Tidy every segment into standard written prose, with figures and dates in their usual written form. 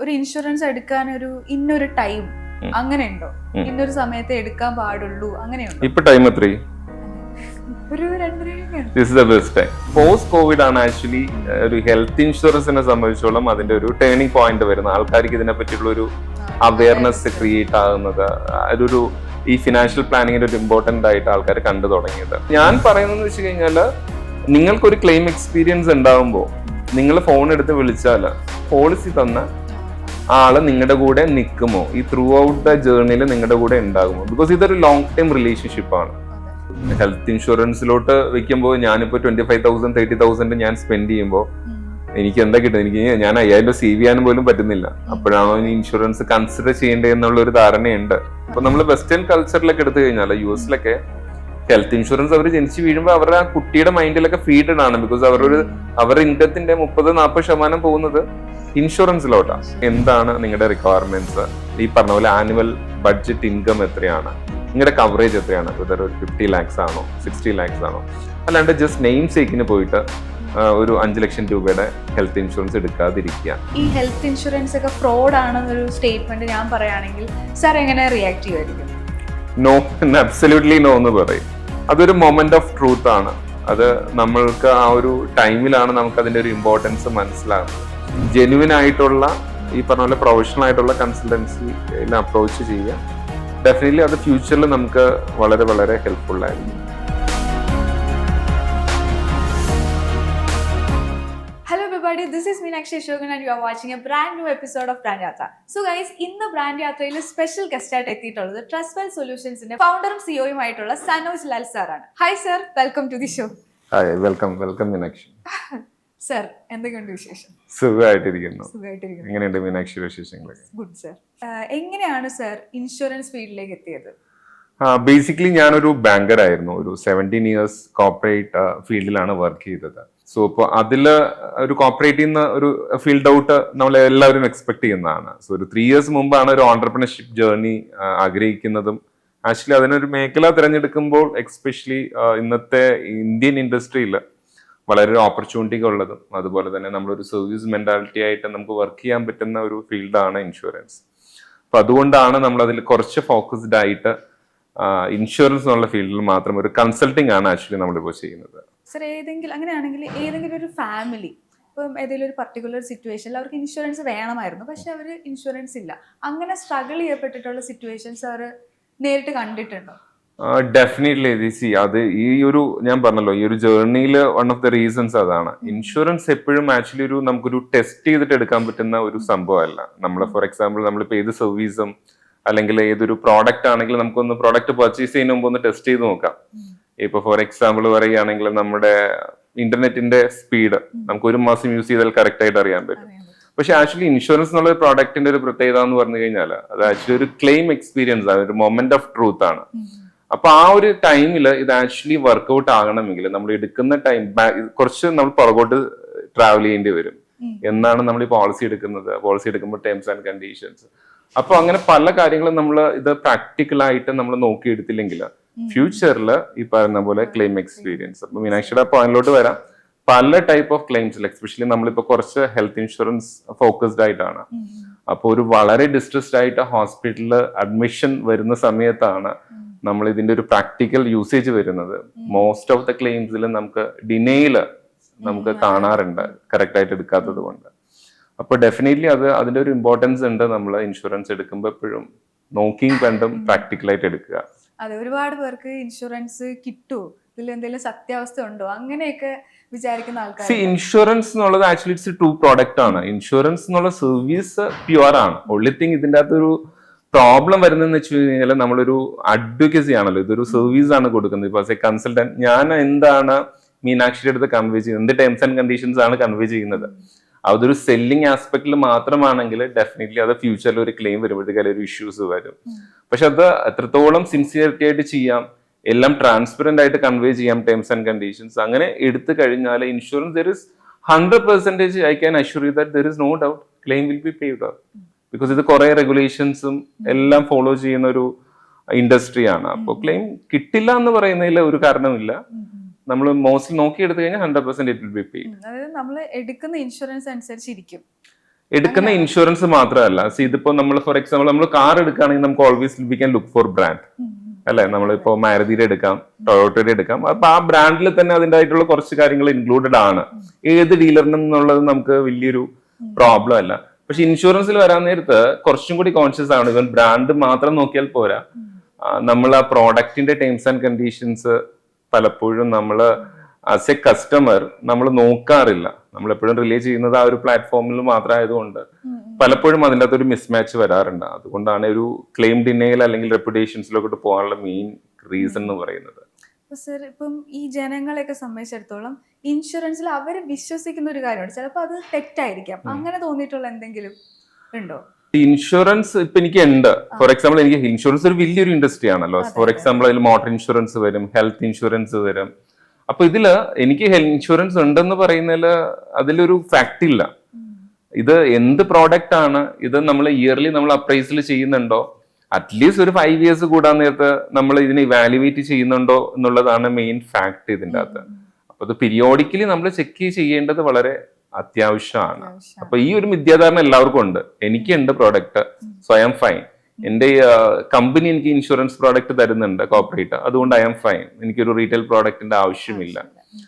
ഒരു ഇൻഷുറൻസ് എടുക്കാൻ ഒരു ഇന്നൊരു ടൈം അങ്ങനെ ഉണ്ടോ? ഇന്നൊരു സമയത്ത് എടുക്കാൻ പാടുള്ളൂ അങ്ങനെയുണ്ടോ? ഇപ്പൊ ടൈം എത്ര? ഒരു 2:30. This is the best time. Post Covid ആണ് ആക്ച്വലി ഒരു ഹെൽത്ത് ഇൻഷുറൻസിനെ സംബന്ധിച്ചോളം അതിന്റെ ഒരു ടേണിംഗ് പോയിന്റ് വരുന്നത്. ആൾക്കാർക്ക് ഇതിനെ പറ്റിയുള്ള ഒരു അവയർനെസ് ക്രിയേറ്റ് ആകുന്നത്, അതൊരു ഈ ഫിനാൻഷ്യൽ പ്ലാനിങ്ങിന്റെ ഒരു ഇമ്പോർട്ടന്റ് ആയിട്ട് ആൾക്കാർ കണ്ടു തുടങ്ങിയത്. ഞാൻ പറയുന്നത് വെച്ച് കഴിഞ്ഞാൽ, നിങ്ങൾക്കൊരു ക്ലെയിം എക്സ്പീരിയൻസ് ഉണ്ടാകുമ്പോൾ നിങ്ങൾ ഫോൺ എടുത്ത് വിളിച്ചാൽ പോളിസി തന്ന ആള് നിങ്ങളുടെ കൂടെ നിൽക്കുമോ, ഈ ത്രൂ ഔട്ട് ദ ജേർണിയിൽ നിങ്ങളുടെ കൂടെ ഉണ്ടാകുമോ? ബിക്കോസ് ഇതൊരു ലോങ് ടൈം റിലേഷൻഷിപ്പ് ആണ്. ഹെൽത്ത് ഇൻഷുറൻസിലോട്ട് വെക്കുമ്പോൾ ഞാനിപ്പോൾ 25,000 30,000 ഞാൻ സ്പെൻഡ് ചെയ്യുമ്പോൾ എനിക്ക് എന്താ കിട്ടുന്നത്? ഞാൻ 5,000 സേവ് ചെയ്യാനും പോലും പറ്റുന്നില്ല. അപ്പോഴാണോ ഇനി ഇൻഷുറൻസ് കൺസിഡർ ചെയ്യേണ്ടത് എന്നുള്ള ഒരു ധാരണയുണ്ട്. അപ്പൊ നമ്മൾ വെസ്റ്റേൺ കൾച്ചറിലൊക്കെ എടുത്തു കഴിഞ്ഞാൽ, US-ലൊക്കെ ഹെൽത്ത് ഇൻഷുറൻസ് അവർ ജനിച്ച് വീഴുമ്പോൾ അവരുടെ ആ കുട്ടിയുടെ മൈൻഡിലൊക്കെ ഫീഡഡ് ആണ്. ബിക്കോസ് അവരുടെ ഇൻകത്തിന്റെ 30-40% പോകുന്നത് ഇൻഷുറൻസിലോട്ടാണ്. എന്താണ് നിങ്ങളുടെ റിക്വയർമെന്റ്സ്, ഈ പറഞ്ഞ പോലെ ആനുവൽ ബഡ്ജറ്റ് ഇൻകം എത്രയാണ്, നിങ്ങളുടെ കവറേജ് എത്രയാണ്, ഒരു 50 lakhs ആണോ 60 lakhs ആണോ, അല്ലാണ്ട് ജസ്റ്റ് നെയിം സേക്കിന് പോയിട്ട് ഒരു 5 ലക്ഷം രൂപയുടെ ഹെൽത്ത് ഇൻഷുറൻസ് എടുക്കാതിരിക്കുക. ഈ ഹെൽത്ത് ഇൻഷുറൻസ് ഒക്കെ ഫ്രോഡ് ആണെന്നൊരു സ്റ്റേറ്റ്മെന്റ് ഞാൻ പറയുകയാണെങ്കിൽ സാർ എങ്ങനെ റിയാക്ട് ചെയ്യുമായിരിക്കും? നോ, അബ്സല്യൂട്ട്ലി നോ എന്ന് പറയും. അതൊരു മൊമെന്റ് ഓഫ് ട്രൂത്ത് ആണ്. അത് നമ്മൾക്ക് ആ ഒരു ടൈമിലാണ് നമുക്ക് അതിന്റെ ഒരു ഇമ്പോർട്ടൻസ് മനസ്സിലാകുന്നത്. ജെന്യുവിൻ ആയിട്ടുള്ള ഈ പറഞ്ഞ പോലെ പ്രൊഫഷണൽ ആയിട്ടുള്ള കൺസൾട്ടൻസിയിൽ അപ്രോച്ച് ചെയ്യുക. ഡെഫിനറ്റ്ലി അത് ഫ്യൂച്ചറിൽ നമുക്ക് വളരെ വളരെ ഹെൽപ്ഫുൾ ആയിരിക്കും. Hello everybody, this is Meenakshi Ashokan and you are watching a brand new episode of Brand Yatra. So guys, ഇന്ന് ബ്രാൻഡ് യാത്രയിൽ സ്പെഷ്യൽ ഗസ്റ്റ് ആയിട്ട് എത്തിയിട്ടുള്ളത് ട്രസ്റ്റ്വെൽ സൊല്യൂഷൻസിന്റെ ഫൗണ്ടറും സിഇഒയും ആയിട്ടുള്ള സനോജ് ലാൽ സാർ ആണ്. Hi sir, welcome to the show. Hi, welcome Meenakshi. Sir, എന്തൊക്കെയുണ്ട് വിശേഷം? സുഖമായിട്ടിരിക്കുന്നു. സുഖമായിട്ടിരിക്കുന്നു. എങ്ങനെയുണ്ട് മീനാക്ഷി വിശേഷങ്ങളൊക്കെ? Good sir. എങ്ങനെയാണ് സർ ഇൻഷുറൻസ് ഫീൽഡിലേക്ക് എത്തിയത്? ബേസിക്കലി ഞാനൊരു ബാങ്കർ ആയിരുന്നു. ഒരു 17 years കോർപ്പറേറ്റ് ഫീൽഡിലാണ് വർക്ക് ചെയ്തത്. സോ ഇപ്പോൾ അതില് ഒരു കോർപ്പറേറ്റിൽ ഒരു ഫീൽഡ് ഔട്ട് നമ്മൾ എല്ലാവരും എക്സ്പെക്ട് ചെയ്യുന്നതാണ്. സോ ഒരു 3 years മുമ്പാണ് ഒരു ഓൺടർപ്രണർഷിപ്പ് ജേർണി ആഗ്രഹിക്കുന്നതും. ആക്ച്വലി അതിനൊരു മേഖല തിരഞ്ഞെടുക്കുമ്പോൾ എക്സ്പെഷ്യലി ഇന്നത്തെ ഇന്ത്യൻ ഇൻഡസ്ട്രിയിൽ വളരെ ഓപ്പർച്യൂണിറ്റികൾ ഉള്ളതും, അതുപോലെ തന്നെ നമ്മളൊരു സർവീസ് മെന്റാലിറ്റി ആയിട്ട് നമുക്ക് വർക്ക് ചെയ്യാൻ പറ്റുന്ന ഒരു ഫീൽഡാണ് ഇൻഷുറൻസ്. അപ്പൊ അതുകൊണ്ടാണ് നമ്മൾ അതിൽ കുറച്ച് ഫോക്കസ്ഡ് ആയിട്ട് ഇൻഷുറൻസ് എന്നുള്ള ഫീൽഡിൽ മാത്രം ഒരു കൺസൾട്ടിങ് ആണ് ആക്ച്വലി നമ്മളിപ്പോൾ ചെയ്യുന്നത്. സർ, അങ്ങനെയാണെങ്കിൽ ഏതെങ്കിലും ഒരു ഫാമിലി ഇപ്പം ഏതെങ്കിലും ഒരു പർട്ടിക്കുലർ സിറ്റുവേഷനിൽ അവർക്ക് ഇൻഷുറൻസ് വേണമായിരുന്നു, പക്ഷെ അവർ ഇൻഷുറൻസ് ഇല്ല, അങ്ങനെ സ്ട്രഗിൾ ചെയ്യപ്പെട്ടിട്ടുള്ള സിറ്റുവേഷൻസ് അവർ നേരിട്ട് കണ്ടിട്ടുണ്ടോ? ഡെഫിനറ്റ്ലി. അത് ഈ ഒരു ഞാൻ പറഞ്ഞല്ലോ, ഈ ഒരു ജേർണിയിൽ വൺ ഓഫ് ദ റീസൺസ് അതാണ്. ഇൻഷുറൻസ് എപ്പോഴും ആക്ച്വലി നമുക്കൊരു ടെസ്റ്റ് ചെയ്തിട്ട് എടുക്കാൻ പറ്റുന്ന ഒരു സംഭവമല്ല. നമ്മൾ ഫോർ എക്സാമ്പിൾ നമ്മളിപ്പോൾ ഏത് സർവീസും അല്ലെങ്കിൽ ഏതൊരു പ്രോഡക്റ്റ് ആണെങ്കിലും നമുക്കൊന്ന് പ്രോഡക്റ്റ് പർച്ചേസ് ചെയ്യുന്ന മുമ്പ് ഒന്ന് ടെസ്റ്റ് ചെയ്ത് നോക്കാം. ഇപ്പൊ ഫോർ എക്സാമ്പിൾ പറയുകയാണെങ്കിൽ നമ്മുടെ ഇന്റർനെറ്റിന്റെ സ്പീഡ് നമുക്ക് 1 മാസം യൂസ് ചെയ്താൽ കറക്റ്റ് ആയിട്ട് അറിയാൻ പറ്റും. പക്ഷെ ആക്ച്വലി ഇൻഷുറൻസ് എന്നുള്ള ഒരു പ്രോഡക്റ്റിന്റെ ഒരു പ്രത്യേകത എന്ന് പറഞ്ഞു കഴിഞ്ഞാൽ അത് ആക്ച്വലി ഒരു ക്ലെയിം എക്സ്പീരിയൻസ് ആണ്, ഒരു മൊമെന്റ് ഓഫ് ട്രൂത്ത് ആണ്. അപ്പൊ ആ ഒരു ടൈമിൽ ഇത് ആക്ച്വലി വർക്ക്ഔട്ട് ആകണമെങ്കിൽ നമ്മൾ എടുക്കുന്ന ടൈം കുറച്ച് നമ്മൾ പുറകോട്ട് ട്രാവൽ ചെയ്യേണ്ടി വരും. എന്നാണ് നമ്മൾ ഈ പോളിസി എടുക്കുമ്പോൾ ടേംസ് ആൻഡ് കണ്ടീഷൻസ്. അപ്പൊ അങ്ങനെ പല കാര്യങ്ങളും നമ്മൾ ഇത് പ്രാക്ടിക്കലായിട്ട് നമ്മൾ നോക്കിയെടുത്തില്ലെങ്കിൽ ഫ്യൂച്ചറിൽ ഈ പറയുന്ന പോലെ ക്ലെയിം എക്സ്പീരിയൻസ്. അപ്പൊ മീനാക്ഷിയുടെ പോയിന്റിലോട്ട് വരാം. പല ടൈപ്പ് ഓഫ് ക്ലെയിംസിൽ എസ്പെഷ്യലി നമ്മളിപ്പോ കുറച്ച് ഹെൽത്ത് ഇൻഷുറൻസ് ഫോക്കസ്ഡ് ആയിട്ടാണ്. അപ്പോൾ ഒരു വളരെ ഡിസ്ട്രസ്ഡ് ആയിട്ട് ഹോസ്പിറ്റലിൽ അഡ്മിഷൻ വരുന്ന സമയത്താണ് നമ്മൾ ഇതിന്റെ ഒരു പ്രാക്ടിക്കൽ യൂസേജ് വരുന്നത്. മോസ്റ്റ് ഓഫ് ദ ക്ലെയിംസിൽ നമുക്ക് ഡിനേയില് നമുക്ക് കാണാറുണ്ട്, കറക്റ്റ് ആയിട്ട് എടുക്കാത്തത് കൊണ്ട്. അപ്പൊ ഡെഫിനറ്റ്ലി അതിന്റെ ഒരു ഇമ്പോർട്ടൻസ് ഉണ്ട്. നമ്മൾ ഇൻഷുറൻസ് എടുക്കുമ്പോൾ എപ്പോഴും നോക്കിയും കണ്ടും പ്രാക്ടിക്കലായിട്ട് എടുക്കുക. അതെ, ഒരുപാട് പേർക്ക് ഇൻഷുറൻസ് കിട്ടുമോ, ഇതിൽ എന്തെങ്കിലും സത്യാവസ്ഥ ഉണ്ടോ, അങ്ങനെയൊക്കെ വിചാരിക്കുന്ന ആൾക്കാർ. ഇൻഷുറൻസ് എന്നുള്ളത് ആക്ച്വലി ഇറ്റ്സ് ടു പ്രോഡക്റ്റ് ആണ്. ഇൻഷുറൻസ് എന്നുള്ള സർവീസ് പ്യുവർ ആണ്. ഓൺലി തിങ് ഇതിന്റെ അകത്തൊരു പ്രോബ്ലം വരുന്നതെന്ന് വെച്ച് കഴിഞ്ഞാൽ നമ്മളൊരു അഡ്വക്കസി ആണല്ലോ, ഇതൊരു സർവീസ് ആണ് കൊടുക്കുന്നത്. ഇപ്പൊ കൺസൾട്ടന്റ് ഞാൻ എന്താണ് മീനാക്ഷിയുടെ അടുത്ത് കൺവേ ചെയ്യുന്നത്, എന്ത് ടേംസ് ആൻഡ് കണ്ടീഷൻസ് ആണ് കൺവേ ചെയ്യുന്നത്, അതൊരു സെല്ലിംഗ് ആസ്പെക്ടിൽ മാത്രമാണെങ്കിൽ ഡെഫിനറ്റ്ലി അത് ഫ്യൂച്ചറിൽ ഒരു ക്ലെയിം വരുമ്പോഴത്തേക്ക് ഒരു ഇഷ്യൂസ് വരും. പക്ഷെ അത് എത്രത്തോളം സിൻസിയറിറ്റി ആയിട്ട് ചെയ്യാം, എല്ലാം ട്രാൻസ്പെറന്റ് ആയിട്ട് കൺവേ ചെയ്യാം ടേംസ് ആൻഡ് കണ്ടീഷൻസ്, അങ്ങനെ എടുത്തു കഴിഞ്ഞാൽ insurance there is 100% I can assure you that there is no doubt claim will be paid out. Because ഇത് കുറെ റെഗുലേഷൻസും എല്ലാം ഫോളോ ചെയ്യുന്ന ഒരു ഇൻഡസ്ട്രിയാണ്. അപ്പോൾ ക്ലെയിം കിട്ടില്ല എന്ന് പറയുന്നതിൽ ഒരു കാരണമില്ല. നമ്മൾ മോസ്റ്റ്ലി നോക്കിയെടുത്തു കഴിഞ്ഞാൽ 100% ഇറ്റ് വിൽ ബി പെയ്ഡ്. അതായത് നമ്മൾ എടുക്കുന്ന ഇൻഷുറൻസ് അനുസരിച്ചിരിക്കും. എടുക്കുന്ന ഇൻഷുറൻസ് മാത്രമല്ല, ഇതിപ്പോ നമ്മൾ ഫോർ എക്സാമ്പിൾ നമ്മൾ കാർ എടുക്കുകയാണെങ്കിൽ നമുക്ക് always we can look for brand അല്ലെ. നമ്മളിപ്പോ മാരുതിയുടെ എടുക്കാം, ടൊയോട്ടയുടെ എടുക്കാം. അപ്പൊ ആ ബ്രാൻഡിൽ തന്നെ അതിൻ്റെതായിട്ടുള്ള കുറച്ച് കാര്യങ്ങൾ ഇൻക്ലൂഡഡ് ആണ്. ഏത് ഡീലറിനെന്നുള്ളത് നമുക്ക് വലിയൊരു പ്രോബ്ലം അല്ല. പക്ഷെ ഇൻഷുറൻസിൽ വരാൻ നേരത്ത് കുറച്ചും കൂടി കോൺഷ്യസ് ആണ്. ഇവൻ ബ്രാൻഡ് മാത്രം നോക്കിയാൽ പോരാ, നമ്മൾ ആ പ്രോഡക്റ്റിന്റെ ടേംസ് ആൻഡ് കണ്ടീഷൻസ് പലപ്പോഴും നമ്മൾ ആസ് എ കസ്റ്റമർ നമ്മൾ നോക്കാറില്ല. നമ്മൾ എപ്പോഴും റിലേ ചെയ്യുന്നത് ആ ഒരു പ്ലാറ്റ്ഫോമിൽ മാത്രമായതുകൊണ്ട് പലപ്പോഴും അതിൻ്റെ അകത്തൊരു മിസ്മാച്ച് വരാറുണ്ട്. അതുകൊണ്ടാണ് ഒരു ക്ലെയിം ഡിനയൽ അല്ലെങ്കിൽ റെപ്യൂട്ടേഷൻസിലോട്ട് പോകാനുള്ള മെയിൻ റീസൺ എന്ന് പറയുന്നത്. സർ, ഇപ്പം ഈ ജനങ്ങളെയൊക്കെ സംബന്ധിച്ചിടത്തോളം ഇൻഷുറൻസിൽ അവർ വിശ്വസിക്കുന്ന ഒരു കാര്യമുണ്ട്, ചിലപ്പോൾ അത് തെറ്റായിരിക്കാം. അങ്ങനെ തോന്നിയിട്ടുള്ള എന്തെങ്കിലും ഉണ്ടോ? ഇൻഷുറൻസ് ഇപ്പൊ എനിക്ക് ഉണ്ട്. ഫോർ എക്സാമ്പിൾ എനിക്ക് ഇൻഷുറൻസ് ഒരു വലിയൊരു ഇൻഡസ്ട്രി ആണല്ലോ. ഫോർ എക്സാമ്പിൾ അതിൽ മോട്ടോർ ഇൻഷുറൻസ് വരും, ഹെൽത്ത് ഇൻഷുറൻസ് വരും. അപ്പൊ ഇതില് എനിക്ക് ഹെൽത്ത് ഇൻഷുറൻസ് ഉണ്ടെന്ന് പറയുന്നതില് അതിലൊരു ഫാക്ട് ഇല്ല. ഇത് എന്ത് പ്രോഡക്റ്റ് ആണ്, ഇത് നമ്മൾ ഇയർലി നമ്മൾ അപ്രൈസിൽ ചെയ്യുന്നുണ്ടോ, അറ്റ്ലീസ്റ്റ് ഒരു 5 years കൂടാൻ നേരത്ത് നമ്മൾ ഇതിനെ ഇവാലുവേറ്റ് ചെയ്യുന്നുണ്ടോ എന്നുള്ളതാണ് മെയിൻ ഫാക്ട് ഇതിൻ്റെ അകത്ത്. അപ്പൊ അത് പീരിയോഡിക്കലി നമ്മൾ ചെക്ക് ചെയ്യേണ്ടത് വളരെ അത്യാവശ്യമാണ്. അപ്പൊ ഈ ഒരു മിഥ്യാധാരണ എല്ലാവർക്കും ഉണ്ട്. എനിക്കുണ്ട് product, so I am fine. എന്റെ കമ്പനി എനിക്ക് ഇൻഷുറൻസ് പ്രോഡക്റ്റ് തരുന്നുണ്ട്, കോർപ്പറേറ്റ്, അതുകൊണ്ട് ഐ ആം ഫൈൻ, എനിക്കൊരു റീറ്റെയിൽ പ്രോഡക്റ്റിന്റെ ആവശ്യമില്ല.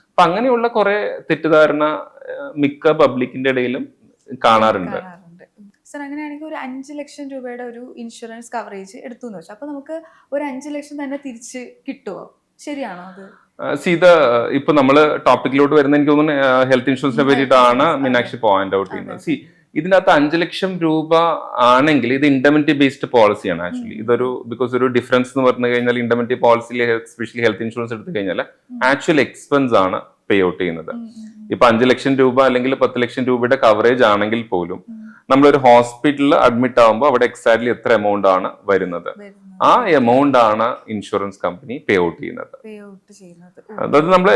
അപ്പൊ അങ്ങനെയുള്ള കുറെ തെറ്റിദ്ധാരണ മിക്ക പബ്ലിക്കിന്റെ ഇടയിലും കാണാറുണ്ട്. സർ, അങ്ങനെയാണെങ്കിൽ ഒരു 5 ലക്ഷം രൂപയുടെ ഒരു ഇൻഷുറൻസ് കവറേജ് എടുത്തു എന്ന് വെച്ചാൽ അപ്പൊ നമുക്ക് ഒരു 5 ലക്ഷം തന്നെ തിരിച്ച് കിട്ടുമോ? ശരിയാണോ അത്? ഇത് ഇപ്പൊ നമ്മള് ടോപ്പിക്കിലോട്ട് വരുന്ന എനിക്ക് തോന്നുന്നു ഹെൽത്ത് ഇൻഷുറൻസിനെ പറ്റിയിട്ടാണ് മീനാക്ഷി പോയിന്റ് ഔട്ട് ചെയ്യുന്നത്. ഇതിനകത്ത് 5 ലക്ഷം രൂപ ആണെങ്കിൽ ഇത് ഇൻഡെമിനിറ്റി ബേസ്ഡ് പോളിസിയാണ് ആക്ച്വലി. ഇതൊരു ബിക്കോസ് ഒരു ഡിഫറൻസ് എന്ന് പറഞ്ഞു കഴിഞ്ഞാൽ ഇൻഡെമിനിറ്റി പോളിസിയിൽ സ്പെഷ്യലി ഹെൽത്ത് ഇൻഷുറൻസ് എടുത്തു കഴിഞ്ഞാൽ ആക്ച്വൽ എക്സ്പെൻസ് ആണ് പേ ഔട്ട് ചെയ്യുന്നത്. ഇപ്പൊ 5 ലക്ഷം രൂപ അല്ലെങ്കിൽ 10 ലക്ഷം രൂപയുടെ കവറേജ് ആണെങ്കിൽ പോലും നമ്മളൊരു ഹോസ്പിറ്റലിൽ അഡ്മിറ്റ് ആകുമ്പോൾ അവിടെ എക്സാക്ട്ലി എത്ര എമൗണ്ട് ആണ് വരുന്നത്, ആ എമൗണ്ട് ആണ് ഇൻഷുറൻസ് കമ്പനി പേ ഔട്ട് ചെയ്യുന്നത്. അതായത് നമ്മൾ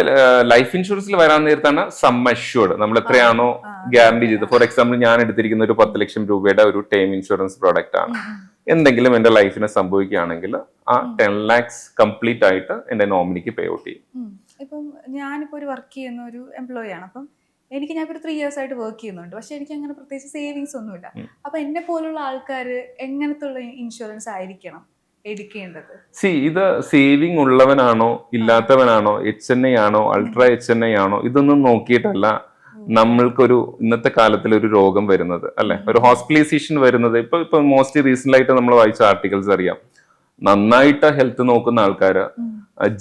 ലൈഫ് ഇൻഷുറൻസിൽ വരാൻ നേരത്താണ് സം അഷ്യൂർഡ്, നമ്മൾ എത്രയാണോ ഗ്യാരണ്ടി ചെയ്തത്. ഫോർ എക്സാമ്പിൾ ഞാൻ എടുത്തിരിക്കുന്ന ഒരു 10 ലക്ഷം രൂപയുടെ ഒരു ടേം ഇൻഷുറൻസ് പ്രോഡക്റ്റ് ആണ്. എന്തെങ്കിലും എന്റെ ലൈഫിനെ സംഭവിക്കുകയാണെങ്കിൽ ആ 10 lakhs കംപ്ലീറ്റ് ആയിട്ട് എന്റെ നോമിനിക്ക് പേ ഔട്ട് ചെയ്യും. ഇപ്പം ഞാനിപ്പോ ഒരു വർക്ക് ചെയ്യുന്ന ഒരു എംപ്ലോയി ആണ്. അപ്പം ഞാൻ ഒരു 3 years ആയിട്ട് വർക്ക് ചെയ്യുന്നുണ്ട്. പക്ഷെ എനിക്ക് അങ്ങനെ പ്രത്യേകിച്ച് സേവിങ്സ് ഒന്നുമില്ല. അപ്പൊ എന്നെ പോലുള്ള ആൾക്കാർ എങ്ങനത്തെ ഇൻഷുറൻസ് ആയിരിക്കണം എടുക്കേണ്ടത്? ഇത് സേവിങ് ഉള്ളവനാണോ ഇല്ലാത്തവനാണോ, HNI ആണോ അൾട്രാ HNI ആണോ, ഇതൊന്നും നോക്കിയിട്ടല്ല നമ്മൾക്കൊരു ഇന്നത്തെ കാലത്തിൽ ഒരു രോഗം വരുന്നത് അല്ലെ, ഒരു ഹോസ്പിറ്റലൈസേഷൻ വരുന്നത്. ഇപ്പൊ മോസ്റ്റ്ലി റീസെന്റ് ആയിട്ട് നമ്മൾ വായിച്ച ആർട്ടിക്കിൾസ് അറിയാം. നന്നായിട്ട് ഹെൽത്ത് നോക്കുന്ന ആൾക്കാര്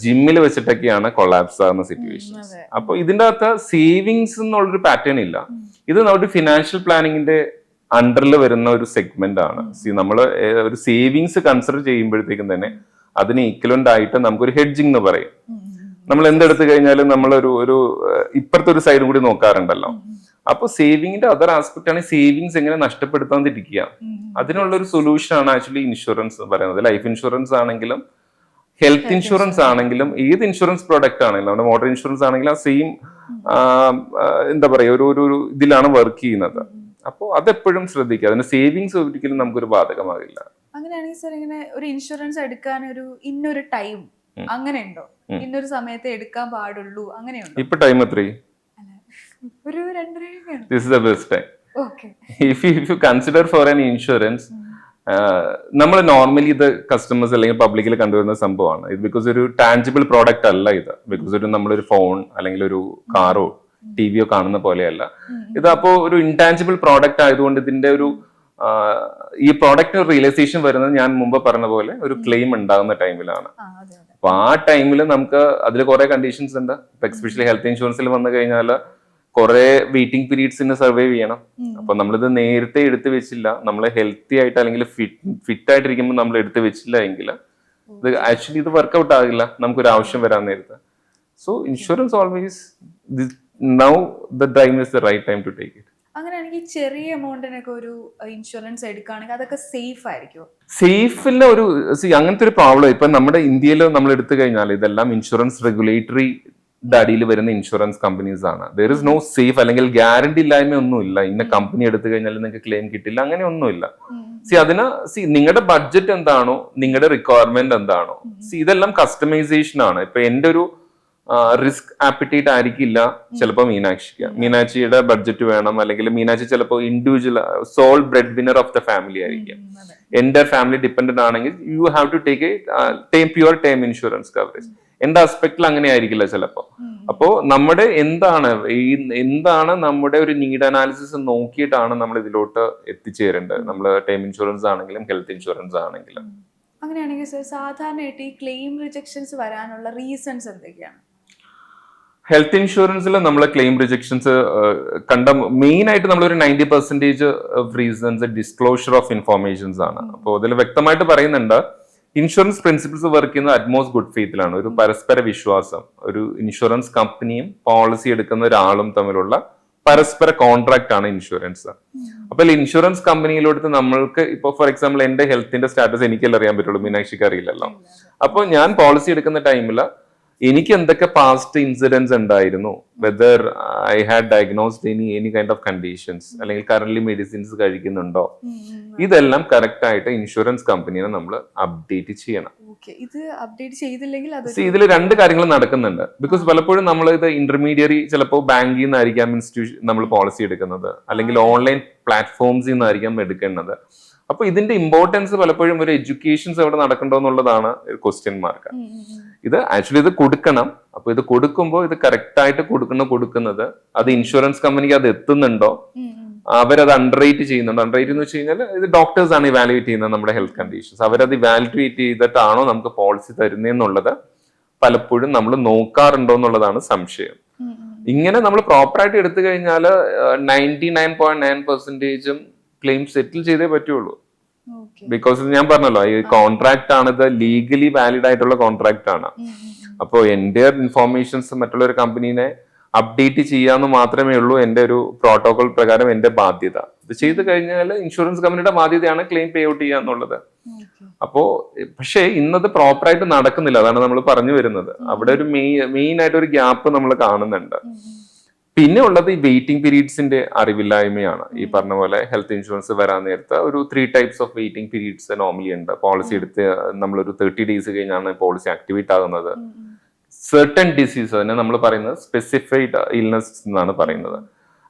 ജിമ്മിൽ വെച്ചിട്ടൊക്കെയാണ് കൊളാപ്സ് ആകുന്ന സിറ്റുവേഷൻസ്. അപ്പൊ ഇതിന്റെ അകത്ത് സേവിങ്സ് എന്നുള്ളൊരു പാറ്റേൺ ഇല്ല. ഇത് നമ്മുടെ ഫിനാൻഷ്യൽ പ്ലാനിങ്ങിന്റെ അണ്ടറിൽ വരുന്ന ഒരു സെഗ്മെന്റ് ആണ്. നമ്മൾ ഒരു സേവിങ്സ് കൺസിഡർ ചെയ്യുമ്പോഴത്തേക്കും തന്നെ അതിന് ഈക്വലന്റ് ആയിട്ട് നമുക്കൊരു ഹെഡ്ജിങ് എന്ന് പറയും. നമ്മൾ എന്തെടുത്തു കഴിഞ്ഞാലും നമ്മളൊരു ഇപ്പുറത്തെ ഒരു സൈഡും കൂടി നോക്കാറുണ്ടല്ലോ. അപ്പൊ സേവിങ്ങിന്റെ അതർ ആസ്പെക്ട് ആണ് സേവിങ്സ് എങ്ങനെ നഷ്ടപ്പെടുത്താതിരിക്കുക. അതിനുള്ള ഒരു സൊല്യൂഷൻ ആണ് ആക്ച്വലി ഇൻഷുറൻസ് എന്ന് പറയുന്നത്. ലൈഫ് ഇൻഷുറൻസ് ആണെങ്കിലും ഹെൽത്ത് ഇൻഷുറൻസ് ആണെങ്കിലും ഏത് ഇൻഷുറൻസ് പ്രോഡക്റ്റ് ആണെങ്കിലും, നമ്മുടെ മോട്ടോർ ഇൻഷുറൻസ് ആണെങ്കിലും ആ സെയിം എന്താ പറയാ ഒരു ഇതിലാണ് വർക്ക് ചെയ്യുന്നത്. അപ്പോൾ അതെപ്പോഴും ശ്രദ്ധിക്കുക. അതിന്റെ സേവിങ്സ് ഒരിക്കലും നമുക്കൊരു ബാധകമാകില്ല. അങ്ങനെയാണെങ്കിൽ സാർ, ഇങ്ങനെ ഒരു ഇൻഷുറൻസ് എടുക്കാൻ ഇന്നൊരു ടൈം അങ്ങനെ ഉണ്ടോ? ഇന്നൊരു സമയത്ത് എടുക്കാൻ പാടുള്ളൂ അങ്ങനെയുണ്ടോ? ഇപ്പൊ ടൈം എത്ര? ഒരു 2:30. This is the best time. Okay. If you consider for an insurance, നമ്മൾ നോർമലി ഇത് കസ്റ്റമേഴ്സ് അല്ലെങ്കിൽ പബ്ലിക്കിൽ കണ്ടുവരുന്ന സംഭവമാണ്. ഇത് ബിക്കോസ് ഒരു ടാഞ്ചിബിൾ പ്രോഡക്റ്റ് അല്ല ഇത്. ബിക്കോസ് നമ്മളൊരു ഫോൺ അല്ലെങ്കിൽ ഒരു കാറോ ടിവിയോ കാണുന്ന പോലെയല്ല ഇത്. അപ്പോ ഒരു ഇൻടാഞ്ചിബിൾ പ്രോഡക്റ്റ് ആയതുകൊണ്ട് ഇതിന്റെ ഈ പ്രോഡക്റ്റ് റിയലൈസേഷൻ വരുന്നത് ഞാൻ മുമ്പ് പറഞ്ഞ പോലെ ഒരു ക്ലെയിം ഉണ്ടാകുന്ന ടൈമിലാണ്. അപ്പൊ ആ ടൈമിൽ നമുക്ക് അതിൽ കുറെ കണ്ടീഷൻസ് ഉണ്ട്. എസ്പെഷ്യലി ഹെൽത്ത് ഇൻഷുറൻസിൽ വന്നു കഴിഞ്ഞാൽ കുറെ വെയിറ്റിംഗ് പീരീഡ്സിന് സർവൈവ് ചെയ്യണം. അപ്പൊ നമ്മളിത് നേരത്തെ എടുത്തു വെച്ചില്ല, നമ്മൾ ഹെൽത്തി ആയിട്ട് അല്ലെങ്കിൽ ഫിറ്റ് ആയിട്ടിരിക്കുമ്പോൾ നമ്മൾ എടുത്തു വെച്ചില്ല എങ്കിൽ ഇത് ആക്ച്വലി ഇത് വർക്ക്ഔട്ട് ആകില്ല നമുക്കൊരു ആവശ്യം വരാൻ നേരത്തെ. So insurance always now the time is the right time to take it. അങ്ങനെയാണെങ്കിൽ ചെറിയ എമൗണ്ടിനൊക്കെ ഒരു ഇൻഷുറൻസ് എടുക്കുകയാണെങ്കിൽ അതൊക്കെ സേഫ് ആയിരിക്കും? സേഫില്ല ഒരു അങ്ങനത്തെ ഒരു പ്രോബ്ലം ഇപ്പൊ നമ്മുടെ ഇന്ത്യയിൽ നമ്മൾ എടുത്തു കഴിഞ്ഞാൽ ഇതെല്ലാം ഇൻഷുറൻസ് റെഗുലേറ്ററി അടിയിൽ വരുന്ന ഇൻഷുറൻസ് കമ്പനീസ് ആണ്. ദർ ഇസ് നോ സേഫ് അല്ലെങ്കിൽ ഗ്യാരണ്ടി ഇല്ലായ്മ ഒന്നുമില്ല. ഇന്ന കമ്പനി എടുത്തു കഴിഞ്ഞാൽ നിങ്ങൾക്ക് ക്ലെയിം കിട്ടില്ല, അങ്ങനെ ഒന്നുമില്ല. നിങ്ങളുടെ ബഡ്ജറ്റ് എന്താണോ, നിങ്ങളുടെ റിക്വയർമെന്റ് എന്താണോ, ഇതെല്ലാം കസ്റ്റമൈസേഷൻ ആണ്. ഇപ്പൊ എന്റെ ഒരു റിസ്ക് ആപ്പിറ്റൈറ്റ് ആയിരിക്കില്ല ചിലപ്പോൾ മീനാക്ഷിയുടെ ബഡ്ജറ്റ് വേണം, അല്ലെങ്കിൽ മീനാക്ഷി ചിലപ്പോൾ individual sole bread winner of the family ആയിരിക്കും. എന്റെ ഫാമിലി ഡിപ്പെൻഡന്റ് ആണെങ്കിൽ you have to take a pure term insurance coverage. എന്റെ ആസ്പെക്ടിൽ അങ്ങനെ ആയിരിക്കില്ല ചിലപ്പോൾ. അപ്പോ നമ്മുടെ എന്താണ് നമ്മുടെ ഒരു നീഡ് അനാലിസിസ് നോക്കിയിട്ടാണ് നമ്മൾ ഇതിലോട്ട് എത്തിച്ചേരേണ്ടത്. നമ്മൾ ടേം ഇൻഷുറൻസ് ആണെങ്കിലും ഹെൽത്ത് ഇൻഷുറൻസ് ആണെങ്കിലും. അങ്ങനെയാണെങ്കിൽ സർ, സാധാരണയായിട്ട് ഈ ക്ലെയിം റിജക്ഷൻസ് വരാനുള്ള റീസൺസ് എന്തൊക്കെയാണ്? ഹെൽത്ത് ഇൻഷുറൻസിൽ നമ്മൾ ക്ലെയിം റിജക്ഷൻസ് കണ്ട മെയിൻ ആയിട്ട് നമ്മളൊരു 90% of reasons disclosure of informations ആണ്. അപ്പോൾ അതിൽ വ്യക്തമായിട്ട് പറയുന്നുണ്ട്, ഇൻഷുറൻസ് പ്രിൻസിപ്പിൾസ് വർക്ക് ചെയ്യുന്നത് അറ്റ്മോസ്റ്റ് ഗുഡ് ഫെയ്ത്തിലാണ്. ഒരു പരസ്പര വിശ്വാസം, ഒരു ഇൻഷുറൻസ് കമ്പനിയും പോളിസി എടുക്കുന്ന ഒരാളും തമ്മിലുള്ള പരസ്പര കോൺട്രാക്ട് ആണ് ഇൻഷുറൻസ്. അപ്പൊ ഇൻഷുറൻസ് കമ്പനിയിലോട്ട് നമ്മൾക്ക് ഇപ്പൊ ഫോർ എക്സാമ്പിൾ എന്റെ ഹെൽത്തിന്റെ സ്റ്റാറ്റസ് എനിക്കല്ലേ അറിയാൻ പറ്റുള്ളൂ, മീനാക്ഷിക്ക് അറിയില്ലല്ലോ. അപ്പൊ ഞാൻ പോളിസി എടുക്കുന്ന ടൈമിൽ എനിക്ക് എന്തൊക്കെ പാസ്റ്റ് ഇൻസിഡൻസ് ഉണ്ടായിരുന്നു, whether I had diagnosed any kind of conditions, അല്ലെങ്കിൽ കറന്റ് മെഡിസിൻസ് കഴിക്കുന്നുണ്ടോ, ഇതെല്ലാം കറക്റ്റ് ആയിട്ട് ഇൻഷുറൻസ് കമ്പനിയെ നമ്മൾ അപ്ഡേറ്റ് ചെയ്യണം. ഇത് അപ്ഡേറ്റ് ചെയ്തില്ലെങ്കിൽ ഇതിൽ രണ്ട് കാര്യങ്ങൾ നടക്കുന്നുണ്ട്. ബിക്കോസ് പലപ്പോഴും നമ്മൾ ഇത് ഇന്റർമീഡിയറി, ചിലപ്പോൾ ബാങ്കിൽ നിന്നായിരിക്കാം ഇൻസ്റ്റിറ്റ്യൂഷൻ നമ്മൾ പോളിസി എടുക്കുന്നത്, അല്ലെങ്കിൽ ഓൺലൈൻ പ്ലാറ്റ്ഫോംസിൽ നിന്നായിരിക്കാം എടുക്കേണ്ടത്. അപ്പൊ ഇതിന്റെ ഇമ്പോർട്ടൻസ് പലപ്പോഴും ഒരു എഡ്യൂക്കേഷൻസ് എവിടെ നടക്കണ്ടോ എന്നുള്ളതാണ് ക്വസ്റ്റ്യൻ മാർക്ക്. ഇത് ആക്ച്വലി ഇത് കൊടുക്കണം. അപ്പൊ ഇത് കൊടുക്കുമ്പോൾ ഇത് കറക്റ്റ് ആയിട്ട് കൊടുക്കുന്നത് അത് ഇൻഷുറൻസ് കമ്പനിക്ക് അത് എത്തുന്നുണ്ടോ, അവരത് അണ്ടർറേറ്റ് ചെയ്യുന്നുണ്ടോ. അണ്ടർറേറ്റ് എന്ന് വെച്ച് കഴിഞ്ഞാൽ ഇത് ഡോക്ടേഴ്സ് ആണ് ഇവാലുവേറ്റ് ചെയ്യുന്നത് നമ്മുടെ ഹെൽത്ത് കണ്ടീഷൻസ്. അവരത് ഇവാലുവേറ്റ് ചെയ്തിട്ടാണോ നമുക്ക് പോളിസി തരുന്നതെന്നുള്ളത് പലപ്പോഴും നമ്മൾ നോക്കാറുണ്ടോ എന്നുള്ളതാണ് സംശയം. ഇങ്ങനെ നമ്മൾ പ്രോപ്പറായിട്ട് എടുത്തു കഴിഞ്ഞാൽ 99.9% ക്ലെയിം സെറ്റിൽ ചെയ്തേ പറ്റുള്ളൂ. ബിക്കോസ് ഞാൻ പറഞ്ഞല്ലോ, ഈ കോൺട്രാക്ട് ആണ്, ഇത് ലീഗലി വാലിഡ് ആയിട്ടുള്ള കോൺട്രാക്ട് ആണ്. അപ്പോ എന്റെ ഇൻഫോർമേഷൻസ് മറ്റുള്ള ഒരു കമ്പനീനെ അപ്ഡേറ്റ് ചെയ്യാന്ന് മാത്രമേ ഉള്ളൂ എന്റെ ഒരു പ്രോട്ടോകോൾ പ്രകാരം എന്റെ ബാധ്യത. ഇത് ചെയ്ത് കഴിഞ്ഞാൽ ഇൻഷുറൻസ് കമ്പനിയുടെ ബാധ്യതയാണ് ക്ലെയിം പേ ഔട്ട് ചെയ്യുക എന്നുള്ളത്. അപ്പോ പക്ഷേ ഇന്നത് പ്രോപ്പറായിട്ട് നടക്കുന്നില്ല, അതാണ് നമ്മൾ പറഞ്ഞു വരുന്നത്. അവിടെ ഒരു മെയിൻ ആയിട്ട് ഒരു ഗ്യാപ്പ് നമ്മൾ കാണുന്നുണ്ട്. പിന്നെ ഉള്ളത് ഈ വെയിറ്റിംഗ് പീരീഡ്സിന്റെ അറിവില്ലായ്മയാണ്. ഈ പറഞ്ഞ പോലെ ഹെൽത്ത് ഇൻഷുറൻസ് വരാൻ നേരത്തെ ഒരു 3 types of waiting periods normally ഉണ്ട്. പോളിസി എടുത്ത് നമ്മളൊരു 30 days കഴിഞ്ഞാണ് പോളിസി ആക്ടിവേറ്റ് ആകുന്നത്. സെർട്ടൺ ഡിസീസ്, അതിനെ നമ്മൾ പറയുന്നത് സ്പെസിഫൈഡ് ഇൽനെസ് എന്നാണ് പറയുന്നത്.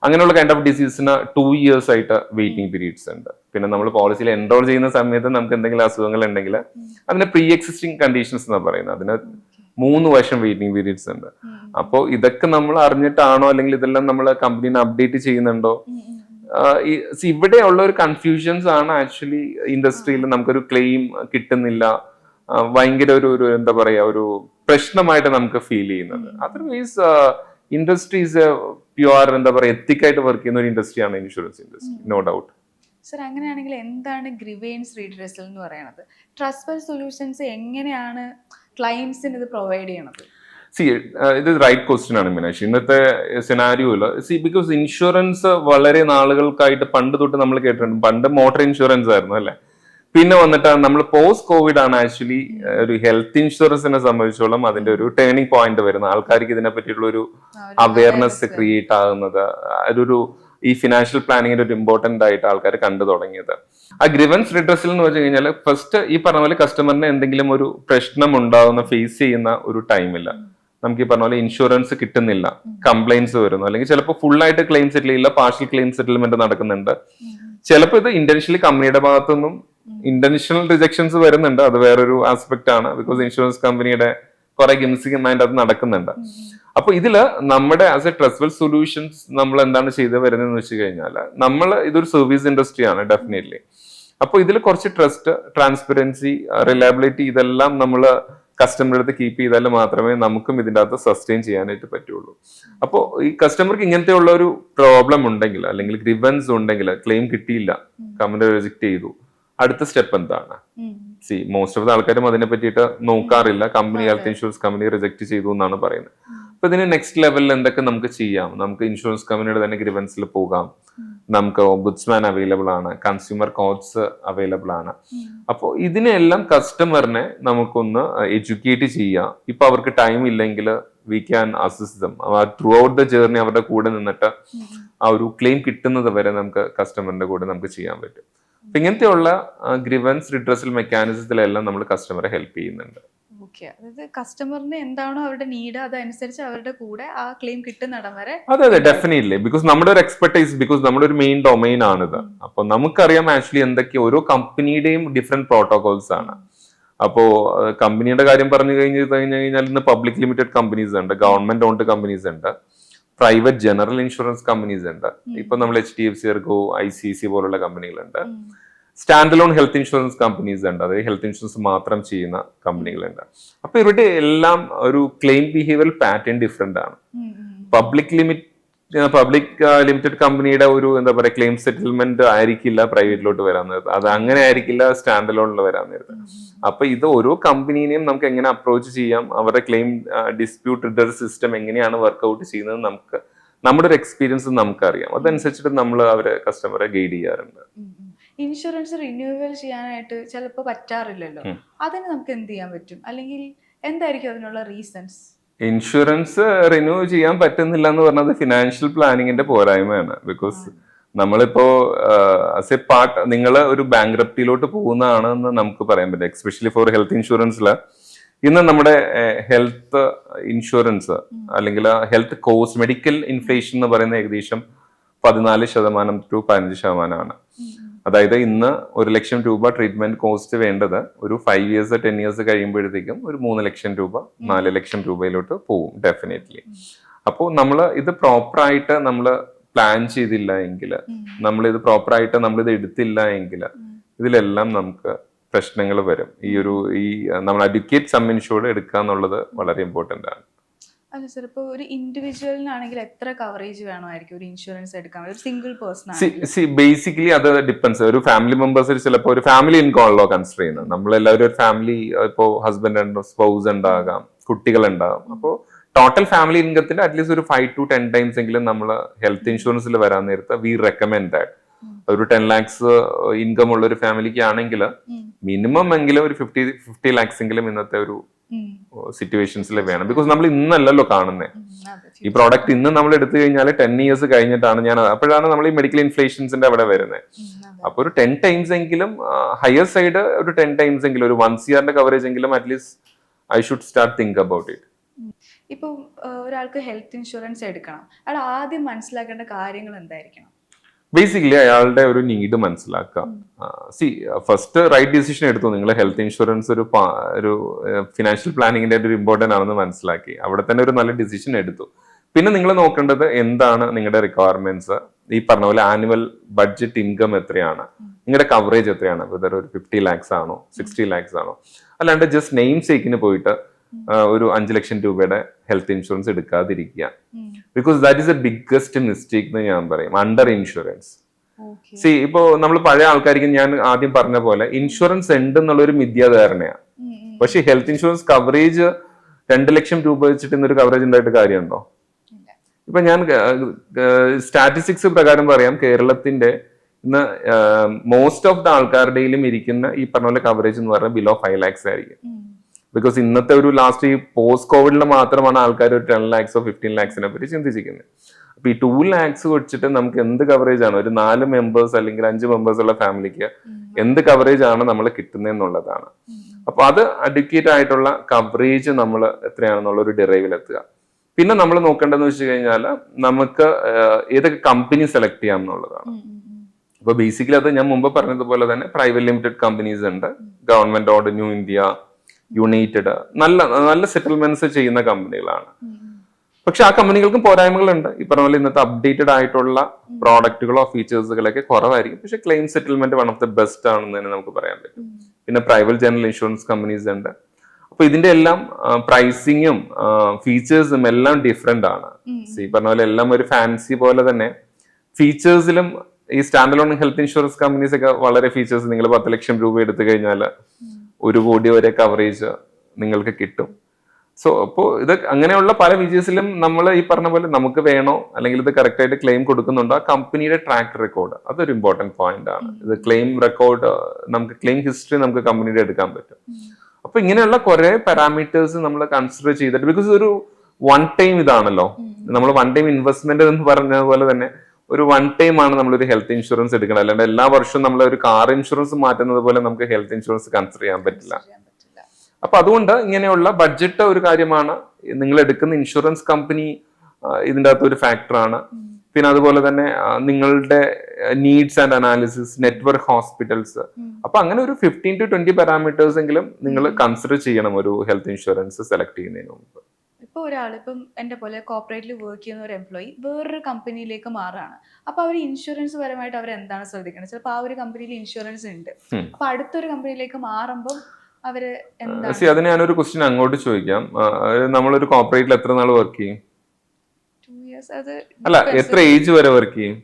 അങ്ങനെയുള്ള കൈൻഡ് ഓഫ് ഡിസീസിന് 2 years ആയിട്ട് വെയിറ്റിംഗ് പീരീഡ്സ് ഉണ്ട്. പിന്നെ നമ്മൾ പോളിസിയിൽ എൻറോൾ ചെയ്യുന്ന സമയത്ത് നമുക്ക് എന്തെങ്കിലും അസുഖങ്ങൾ ഉണ്ടെങ്കിൽ അതിന് പ്രീ എക്സിസ്റ്റിംഗ് കണ്ടീഷൻസ് എന്നാണ് പറയുന്നത്. അതിന് 3 വർഷം വെയിറ്റിംഗ് പീരീഡ്സ് ഉണ്ട്. അപ്പോൾ ഇതൊക്കെ നമ്മൾ അറിഞ്ഞിട്ടാണോ, അല്ലെങ്കിൽ ഇതെല്ലാം നമ്മൾ കമ്പനീനെ അപ്ഡേറ്റ് ചെയ്യുന്നുണ്ടോ? ഇവിടെ ഉള്ള ഒരു കൺഫ്യൂഷൻസ് ആണ് ആക്ച്വലി ഇൻഡസ്ട്രിയിൽ നമുക്കൊരു ക്ലെയിം കിട്ടുന്നില്ല, ഭയങ്കര ഒരു എന്താ പറയാ, ഒരു പ്രശ്നമായിട്ട് നമുക്ക് ഫീൽ ചെയ്യുന്നത്. അതർവൈസ് ഇൻഡസ്ട്രീസ് പ്യുവർ എന്താ പറയാ എത്തിക്കായിട്ട് വർക്ക് ചെയ്യുന്ന ഒരു ഇൻഡസ്ട്രിയാണ് insurance industry, no doubt. Sir, അങ്ങനെയാണെങ്കിൽ എന്താണ് ഗ്രീവൻസ് റീഡ്രസൽ എന്ന് പറയുന്നത്? ട്രസ്റ്റ്വെൽ സൊല്യൂഷൻസ് എങ്ങനെയാണ് ക്ലയൻസിന് ഇത് പ്രൊവൈഡ് ചെയ്യണത്? ഇത് റൈറ്റ് ക്വസ്റ്റ്യൻ ആണ് മീനാക്ഷി. ഇന്നത്തെ സിനാരിയോയില് ബിക്കോസ് ഇൻഷുറൻസ് വളരെ നാളുകൾക്കായിട്ട് പണ്ട് തൊട്ട് നമ്മൾ കേട്ടിട്ടുണ്ട്. പണ്ട് മോട്ടോർ ഇൻഷുറൻസ് ആയിരുന്നു അല്ലെ, പിന്നെ വന്നിട്ടാണ് നമ്മൾ പോസ്റ്റ് കോവിഡ് ആണ് ആക്ച്വലി ഒരു ഹെൽത്ത് ഇൻഷുറൻസിനെ സംബന്ധിച്ചോളം അതിന്റെ ഒരു ടേണിംഗ് പോയിന്റ് വരുന്നത്. ആൾക്കാർക്ക് ഇതിനെ പറ്റിയിട്ടുള്ള ഒരു അവയർനെസ് ക്രിയേറ്റ് ആകുന്നത്, അതൊരു ഈ ഫിനാൻഷ്യൽ പ്ലാനിങ്ങിന്റെ ഒരു ഇമ്പോർട്ടന്റ് ആയിട്ട് ആൾക്കാർ കണ്ടു തുടങ്ങിയത്. ആ ഗ്രിവൻസ് റിഡ്രസൽ എന്ന് വെച്ച് കഴിഞ്ഞാൽ ഫസ്റ്റ് ഈ പറഞ്ഞ പോലെ കസ്റ്റമറിന് എന്തെങ്കിലും ഒരു പ്രശ്നം ഉണ്ടാകുന്ന ഫേസ് ചെയ്യുന്ന ഒരു ടൈമില്ല, നമുക്ക് ഈ പറഞ്ഞ പോലെ ഇൻഷുറൻസ് കിട്ടുന്നില്ല, കംപ്ലൈൻസ് വരുന്നു, അല്ലെങ്കിൽ ചിലപ്പോൾ ഫുൾ ആയിട്ട് ക്ലെയിം സെറ്റിൽ ചെയ്യില്ല, പാർഷ്യൽ ക്ലെയിം സെറ്റിൽമെന്റ് നടക്കുന്നുണ്ട്. ചിലപ്പോൾ ഇത് ഇന്റൻഷ്യലി കമ്പനിയുടെ ഭാഗത്തുനിന്നും ഇന്റൻഷണൽ റിജക്ഷൻസ് വരുന്നുണ്ട്, അത് വേറൊരു ആസ്പെക്ട് ആണ്. ബിക്കോസ് ഇൻഷുറൻസ് കമ്പനിയുടെ കുറെ ഗിംസികമായിട്ട് അത് നടക്കുന്നുണ്ട്. അപ്പൊ ഇതില് നമ്മുടെ ആസ് എ ട്രസ്റ്റ്വെൽ സൊല്യൂഷൻസ് നമ്മൾ എന്താണ് ചെയ്ത് വരുന്നതെന്ന് വെച്ച് കഴിഞ്ഞാൽ, നമ്മൾ ഇതൊരു സർവീസ് ഇൻഡസ്ട്രി ആണ് ഡെഫിനറ്റ്ലി. അപ്പൊ ഇതിൽ കുറച്ച് ട്രസ്റ്റ്, ട്രാൻസ്പെറൻസി, റിലയബിലിറ്റി ഇതെല്ലാം നമ്മൾ കസ്റ്റമറുടെ അടുത്ത് കീപ്പ് ചെയ്താൽ മാത്രമേ നമുക്കും ഇതിൻ്റെ അകത്ത് സസ്റ്റെയിൻ ചെയ്യാനായിട്ട് പറ്റുള്ളൂ. അപ്പോൾ ഈ കസ്റ്റമർക്ക് ഇങ്ങനത്തെ ഉള്ള ഒരു പ്രോബ്ലം ഉണ്ടെങ്കിൽ, അല്ലെങ്കിൽ ഗ്രിവൻസ് ഉണ്ടെങ്കിൽ, ക്ലെയിം കിട്ടിയില്ല, കമ്പനി റിജക്ട് ചെയ്തു, അടുത്ത സ്റ്റെപ്പ് എന്താണ്? മോസ്റ്റ് ഓഫ് ദ ആൾക്കാരും അതിനെ പറ്റിയിട്ട് നോക്കാറില്ല. Company health insurance company reject ചെയ്തു എന്നാണ് പറയുന്നത്. അപ്പൊ ഇതിന് നെക്സ്റ്റ് ലെവലിൽ എന്തൊക്കെ നമുക്ക് ചെയ്യാം? നമുക്ക് ഇൻഷുറൻസ് കമ്പനിയുടെ തന്നെ ഗ്രിവൻസിൽ പോകാം, നമുക്ക് ഓംബുഡ്സ്മാൻ അവൈലബിൾ ആണ്, കൺസ്യൂമർ കോർട്സ് അവൈലബിൾ ആണ്. അപ്പോൾ ഇതിനെല്ലാം കസ്റ്റമറിനെ നമുക്കൊന്ന് എഡ്യൂക്കേറ്റ് ചെയ്യാം. ഇപ്പൊ അവർക്ക് ടൈം ഇല്ലെങ്കിൽ we can assist them through out the journey. അവരുടെ കൂടെ നിന്നിട്ട് ആ ഒരു ക്ലെയിം കിട്ടുന്നത് വരെ നമുക്ക് കസ്റ്റമറിന്റെ കൂടെ നമുക്ക് ചെയ്യാൻ പറ്റും. അപ്പൊ ഇങ്ങനത്തെയുള്ള ഗ്രിവൻസ് റിഡ്രസൽ മെക്കാനിസത്തിലെല്ലാം നമ്മൾ കസ്റ്റമറെ ഹെൽപ്പ് ചെയ്യുന്നുണ്ട്. ഓക്കെ, അതായത് കസ്റ്റമറിന് എന്താണോ അവരുടെ നീഡ് അതനുസരിച്ച് അവരുടെ കൂടെ ആ ക്ലെയിം കിട്ടുന്നിടം വരെ. അതെ ഡെഫിനറ്റ്ലി, ബിക്കോസ് നമ്മുടെ ഒരു എക്സ്പെർട്ടൈസ്, ബിക്കോസ് നമ്മുടെ ഒരു മെയിൻ ഡൊമൈൻ ആണിത്. അപ്പൊ നമുക്കറിയാം ആക്ച്വലി എന്തൊക്കെ ഓരോ കമ്പനിയുടെയും ഡിഫറെന്റ് പ്രോട്ടോകോൾസ് ആണ്. അപ്പോ കമ്പനിയുടെ കാര്യം പറഞ്ഞു കഴിഞ്ഞാൽ ഇന്ന് പബ്ലിക് ലിമിറ്റഡ് കമ്പനീസ് ഉണ്ട്, ഗവൺമെന്റ് ഓൺഡ് കമ്പനീസ് ഉണ്ട്, പ്രൈവറ്റ് ജനറൽ ഇൻഷുറൻസ് കമ്പനീസ് ഉണ്ട്. ഇപ്പൊ നമ്മൾ HDFC ERGO ICICI പോലുള്ള കമ്പനികളുണ്ട്. Standalone health insurance companies ഉണ്ട്, അതായത് ഹെൽത്ത് ഇൻഷുറൻസ് മാത്രം ചെയ്യുന്ന കമ്പനികളുണ്ട്. അപ്പൊ ഇവരുടെ എല്ലാം ഒരു ക്ലെയിം ബിഹേവിയർ പാറ്റേൺ ഡിഫറെന്റ് ആണ്. പബ്ലിക് ലിമിറ്റഡ് കമ്പനിയുടെ ഒരു എന്താ പറയുക ക്ലെയിം സെറ്റിൽമെന്റ് ആയിരിക്കില്ല പ്രൈവറ്റിലോട്ട് വരാൻ നേരത്ത്, അത് അങ്ങനെ ആയിരിക്കില്ല സ്റ്റാൻഡ് അലോണിൽ വരാൻ നേരത്ത്. അപ്പൊ ഇത് ഓരോ കമ്പനീനെയും നമുക്ക് എങ്ങനെ അപ്രോച്ച് ചെയ്യാം, അവരുടെ ക്ലെയിം ഡിസ്പ്യൂട്ട് റിഡർ സിസ്റ്റം എങ്ങനെയാണ് വർക്ക്ഔട്ട് ചെയ്യുന്നത് നമുക്ക് നമ്മുടെ ഒരു എക്സ്പീരിയൻസ് നമുക്കറിയാം. അതനുസരിച്ചിട്ട് നമ്മൾ അവരെ കസ്റ്റമറെ ഗൈഡ് ചെയ്യാറുണ്ട്. ഇൻഷുറൻസ് റിന്യൂവൽ ചെയ്യാനായിട്ട് ചിലപ്പോൾ പറ്റാറില്ലല്ലോ, അതിന് നമുക്ക് എന്ത് ചെയ്യാൻ പറ്റും, അല്ലെങ്കിൽ എന്തായിരിക്കും അതിനുള്ള റീസൺസ്? ഇൻഷുറൻസ് റിന്യൂ ചെയ്യാൻ പറ്റുന്നില്ല എന്ന് പറഞ്ഞത് ഫിനാൻഷ്യൽ പ്ലാനിങ്ങിന്റെ പോരായ്മയാണ്. ബിക്കോസ് നമ്മളിപ്പോ ആസ് എ പാർട്ട് നിങ്ങൾ ഒരു ബാങ്ക്രപ്റ്റിയിലോട്ട് പോകുന്നതാണെന്ന് നമുക്ക് പറയാൻ പറ്റും. എക്സ്പെഷ്യലി ഫോർ ഹെൽത്ത് ഇൻഷുറൻസിൽ ഇന്ന് നമ്മുടെ ഹെൽത്ത് ഇൻഷുറൻസ് അല്ലെങ്കിൽ ഹെൽത്ത് കോസ്റ്റ് മെഡിക്കൽ ഇൻഫ്ലേഷൻ എന്ന് പറയുന്ന ഏകദേശം 14% to 15%. അതായത് ഇന്ന് 1 ലക്ഷം രൂപ ട്രീറ്റ്മെന്റ് കോസ്റ്റ് വേണ്ടത് ഒരു 5 years 10 years കഴിയുമ്പോഴത്തേക്കും ഒരു 3 ലക്ഷം രൂപ 4 ലക്ഷം രൂപയിലോട്ട് പോകും ഡെഫിനറ്റ്ലി. അപ്പോൾ നമ്മൾ ഇത് പ്രോപ്പറായിട്ട് നമ്മൾ പ്ലാൻ ചെയ്തില്ല എങ്കിൽ, നമ്മൾ ഇത് പ്രോപ്പറായിട്ട് നമ്മളിത് എടുത്തില്ല എങ്കിൽ ഇതിലെല്ലാം നമുക്ക് പ്രശ്നങ്ങൾ വരും. ഈ നമ്മൾ അഡ്യൂക്കേറ്റ് സം ഇൻഷുർഡ് എടുക്കുക എന്നുള്ളത് വളരെ ഇമ്പോർട്ടന്റ് ആണ്. അല്ല സർ, ഇപ്പോൾ ഒരു ഇൻഡിവിജ്വലിനാണെങ്കിൽ എത്ര കവറേജ് വേണമായിരിക്കും ഒരു ഇൻഷുറൻസ് എടുക്കാൻ, ഒരു സിംഗിൾ പേഴ്സൺ? ബേസിക്കലി അത് ഡിപ്പെൻസ്. ഒരു ഫാമിലി മെമ്പേഴ്സിൽ ചിലപ്പോൾ ഒരു ഫാമിലി ഇൻകം ആണല്ലോ കൺസിഡർ ചെയ്യുന്നത്. നമ്മളെല്ലാവരും ഒരു ഫാമിലി, ഇപ്പോൾ ഹസ്ബൻഡ് ഉണ്ട്, സ്പൗസ് ഉണ്ടാകാം, കുട്ടികൾ ഉണ്ടാകാം. അപ്പോൾ ടോട്ടൽ ഫാമിലി ഇൻകത്തിന്റെ അറ്റ്ലീസ്റ്റ് ഒരു 5 to 10 times എങ്കിലും നമ്മൾ ഹെൽത്ത് ഇൻഷുറൻസിൽ വരാൻ നേരത്തെ വി റെക്കമെൻഡ് ദാറ്റ്. ഒരു 10 lakhs ഇൻകം ഉള്ള ഒരു ഫാമിലിക്ക് ആണെങ്കിൽ മിനിമം എങ്കിലും ഒരു 50 lakhs എങ്കിലും ഇന്നത്തെ ഒരു സിറ്റുവേഷൻസിൽ വേണം. ബിക്കോസ് നമ്മൾ ഇന്നല്ലല്ലോ കാണുന്നത്. ഈ പ്രോഡക്റ്റ് ഇന്ന് നമ്മൾ എടുത്തു കഴിഞ്ഞാൽ 10 years കഴിഞ്ഞിട്ടാണ് അപ്പോഴാണ് നമ്മൾ ഈ മെഡിക്കൽ ഇൻഫ്ലേഷൻസിന്റെ അവിടെ വരുന്നത്. അപ്പൊ ഒരു 10 times എങ്കിലും ഹയർ സൈഡ് ഒരു 10 times എങ്കിലും ഒരു 1 CR കവറേജ് എങ്കിലും at least I should start think about it. ഇപ്പൊ ഒരാൾക്ക് ഹെൽത്ത് ഇൻഷുറൻസ് എടുക്കണം, അയാൾ ആദ്യം മനസ്സിലാക്കേണ്ട കാര്യങ്ങൾ എന്തായിരിക്കണം? ബേസിക്കലി അയാളുടെ ഒരു നീഡ് മനസ്സിലാക്കാം. ഫസ്റ്റ് റൈറ്റ് ഡിസിഷൻ എടുത്തു. നിങ്ങൾ ഹെൽത്ത് ഇൻഷുറൻസ് ഒരു ഫിനാൻഷ്യൽ പ്ലാനിങ്ങിന്റെ ഒരു ഇമ്പോർട്ടന്റ് ആണെന്ന് മനസ്സിലാക്കി, അവിടെ തന്നെ ഒരു നല്ല ഡിസിഷൻ എടുത്തു. പിന്നെ നിങ്ങൾ നോക്കേണ്ടത് എന്താണ് നിങ്ങളുടെ റിക്വയർമെന്റ്സ്. ഈ പറഞ്ഞ പോലെ ആനുവൽ ബഡ്ജറ്റ് ഇൻകം എത്രയാണ്, നിങ്ങളുടെ കവറേജ് എത്രയാണ്, വെദർ ഒരു 50 lakhs ആണോ 60 lakhs ആണോ. അല്ലാണ്ട് ജസ്റ്റ് നെയിം സേക്കിന് പോയിട്ട് ഒരു 5 ലക്ഷം രൂപയുടെ ഹെൽത്ത് ഇൻഷുറൻസ് എടുക്കാതിരിക്കുക. Because that is a biggest mistake എന്ന് ഞാൻ പറയും, അണ്ടർ ഇൻഷുറൻസ്. ഇപ്പോ നമ്മൾ പഴയ ആൾക്കാർക്ക് ഞാൻ ആദ്യം പറഞ്ഞ പോലെ ഇൻഷുറൻസ് ഉണ്ട് എന്നുള്ള ഒരു മിഥ്യാധാരണയാണ്. പക്ഷെ ഹെൽത്ത് ഇൻഷുറൻസ് കവറേജ് 2 ലക്ഷം രൂപ വെച്ചിട്ട് ഇന്നൊരു കവറേജ് ഉണ്ടായിട്ട് കാര്യമുണ്ടോ? ഇപ്പൊ ഞാൻ സ്റ്റാറ്റിസ്റ്റിക്സ് പ്രകാരം പറയാം, കേരളത്തിന്റെ ഇന്ന് മോസ്റ്റ് ഓഫ് ദ ആൾക്കാരുടെയിലും ഇരിക്കുന്ന ഈ പറഞ്ഞ പോലെ കവറേജ് എന്ന് പറഞ്ഞാൽ ബിലോ 5 lakhs ആയിരിക്കും. ബിക്കോസ് ഇന്നത്തെ ഒരു ലാസ്റ്റ് ഈ പോസ്റ്റ് കോവിഡിൽ മാത്രമാണ് ആൾക്കാർ ഒരു 10 lakhs 15 lakhs പറ്റി ചിന്തിച്ചിരിക്കുന്നത്. അപ്പൊ ഈ 2 lakhs വെച്ചിട്ട് നമുക്ക് എന്ത് കവറേജ് ആണ്, ഒരു 4 members അല്ലെങ്കിൽ 5 members ഉള്ള ഫാമിലിക്ക് എന്ത് കവറേജ് ആണ് നമ്മൾ കിട്ടുന്നതെന്നുള്ളതാണ്. അപ്പൊ അത് അഡ്യൂക്കേറ്റ് ആയിട്ടുള്ള കവറേജ് നമ്മൾ എത്രയാണെന്നുള്ള ഒരു ഡിറൈവിൽ എത്തുക. പിന്നെ നമ്മൾ നോക്കേണ്ടതെന്ന് വെച്ച് കഴിഞ്ഞാൽ നമുക്ക് ഏതൊക്കെ കമ്പനി സെലക്ട് ചെയ്യാം എന്നുള്ളതാണ്. അപ്പൊ ബേസിക്കലി അത് ഞാൻ മുമ്പ് പറഞ്ഞതുപോലെ തന്നെ പ്രൈവറ്റ് ലിമിറ്റഡ് കമ്പനീസ് ഉണ്ട്, ഗവൺമെന്റ് ഓർഡ്, ന്യൂ ഇന്ത്യ, യുണൈറ്റഡ്, നല്ല നല്ല സെറ്റിൽമെന്റ്സ് ചെയ്യുന്ന കമ്പനികളാണ്. പക്ഷെ ആ കമ്പനികൾക്കും പോരായ്മകളുണ്ട്. ഈ പറഞ്ഞ പോലെ ഇന്നത്തെ അപ്ഡേറ്റഡ് ആയിട്ടുള്ള പ്രോഡക്റ്റുകളോ ഫീച്ചേഴ്സുകളൊക്കെ കുറവായിരിക്കും. പക്ഷെ claim settlement one of the best ആണെന്ന് തന്നെ നമുക്ക് പറയാൻ പറ്റും. പിന്നെ പ്രൈവറ്റ് ജനറൽ ഇൻഷുറൻസ് കമ്പനീസ് ഉണ്ട്. അപ്പൊ ഇതിന്റെ എല്ലാം പ്രൈസിങ്ങും ഫീച്ചേഴ്സും എല്ലാം ഡിഫറെന്റ് ആണ്. ഈ പറഞ്ഞ പോലെ എല്ലാം ഒരു ഫാൻസി പോലെ തന്നെ ഫീച്ചേഴ്സിലും ഈ stand alone health insurance companies ഒക്കെ വളരെ ഫീച്ചേഴ്സ്, നിങ്ങൾ 10 ലക്ഷം രൂപ എടുത്തു കഴിഞ്ഞാൽ 1 കോടി വരെ കവറേജ് നിങ്ങൾക്ക് കിട്ടും. സോ അപ്പോൾ ഇത് അങ്ങനെയുള്ള പല ഫീച്ചേഴ്സിലും നമ്മൾ ഈ പറഞ്ഞ പോലെ നമുക്ക് വേണോ അല്ലെങ്കിൽ ഇത് കറക്റ്റ് ആയിട്ട് ക്ലെയിം കൊടുക്കുന്നുണ്ടോ, ആ കമ്പനിയുടെ ട്രാക്ക് റെക്കോർഡ് അതൊരു ഇമ്പോർട്ടന്റ് പോയിന്റ് ആണ്. ഇത് ക്ലെയിം റെക്കോർഡ്, നമുക്ക് ക്ലെയിം ഹിസ്റ്ററി നമുക്ക് കമ്പനിയുടെ എടുക്കാൻ പറ്റും. അപ്പൊ ഇങ്ങനെയുള്ള കുറെ പാരാമീറ്റേഴ്സ് നമ്മൾ കൺസിഡർ ചെയ്തിട്ട്, ബിക്കോസ് ഒരു വൺ ടൈം ഇതാണല്ലോ, നമ്മൾ വൺ ടൈം ഇൻവെസ്റ്റ്മെന്റ് എന്ന് പറഞ്ഞ പോലെ തന്നെ ഒരു വൺ ടൈം ആണ് നമ്മളൊരു ഹെൽത്ത് ഇൻഷുറൻസ് എടുക്കണം. അല്ലാണ്ട് എല്ലാ വർഷവും നമ്മൾ ഒരു കാർ ഇൻഷുറൻസ് മാറ്റുന്നത് പോലെ നമുക്ക് ഹെൽത്ത് ഇൻഷുറൻസ് കൺസിഡർ ചെയ്യാൻ പറ്റില്ല. അപ്പൊ അതുകൊണ്ട് ഇങ്ങനെയുള്ള ബഡ്ജറ്റ് ഒരു കാര്യമാണ്. നിങ്ങൾ എടുക്കുന്ന ഇൻഷുറൻസ് കമ്പനി ഇതിൻ്റെ അകത്ത് ഒരു ഫാക്ടറാണ്. പിന്നെ അതുപോലെ തന്നെ നിങ്ങളുടെ needs and analysis, network hospitals. അപ്പൊ അങ്ങനെ ഒരു 15 to 20 പാരാമീറ്റേഴ്സ് എങ്കിലും നിങ്ങൾ കൺസിഡർ ചെയ്യണം ഒരു ഹെൽത്ത് ഇൻഷുറൻസ് സെലക്ട് ചെയ്യുന്നതിന് മുമ്പ്. ഇപ്പോൾ ഒരാളിപ്പം എൻ്റെ പോലെ കോർപ്പറേറ്റിൽ വർക്ക് ചെയ്യുന്ന ഒരു എംപ്ലോയി വേറൊരു കമ്പനിയിലേക്ക് മാറുകയാണ്. അപ്പോൾ അവർ ഇൻഷുറൻസ് പരമായിട്ട് അവർ എന്താണ് ശ്രദ്ധിക്കുന്നത്? ചിലപ്പോൾ ആ ഒരു കമ്പനിയിൽ ഇൻഷുറൻസ് ഉണ്ട്, അപ്പോൾ അടുത്തൊരു കമ്പനിയിലേക്ക് മാറുമ്പോൾ അവര് എന്താണ്? അതിന് ഞാനൊരു ക്വസ്റ്റ്യൻ അങ്ങോട്ട് ചോദിക്കാം. നമ്മളൊരു കോർപ്പറേറ്റിൽ എത്ര നാൾ വർക്ക് ചെയ്യും? 2 years. അത് അല്ല, എത്ര ഏജ് വരെ വർക്ക് ചെയ്യും?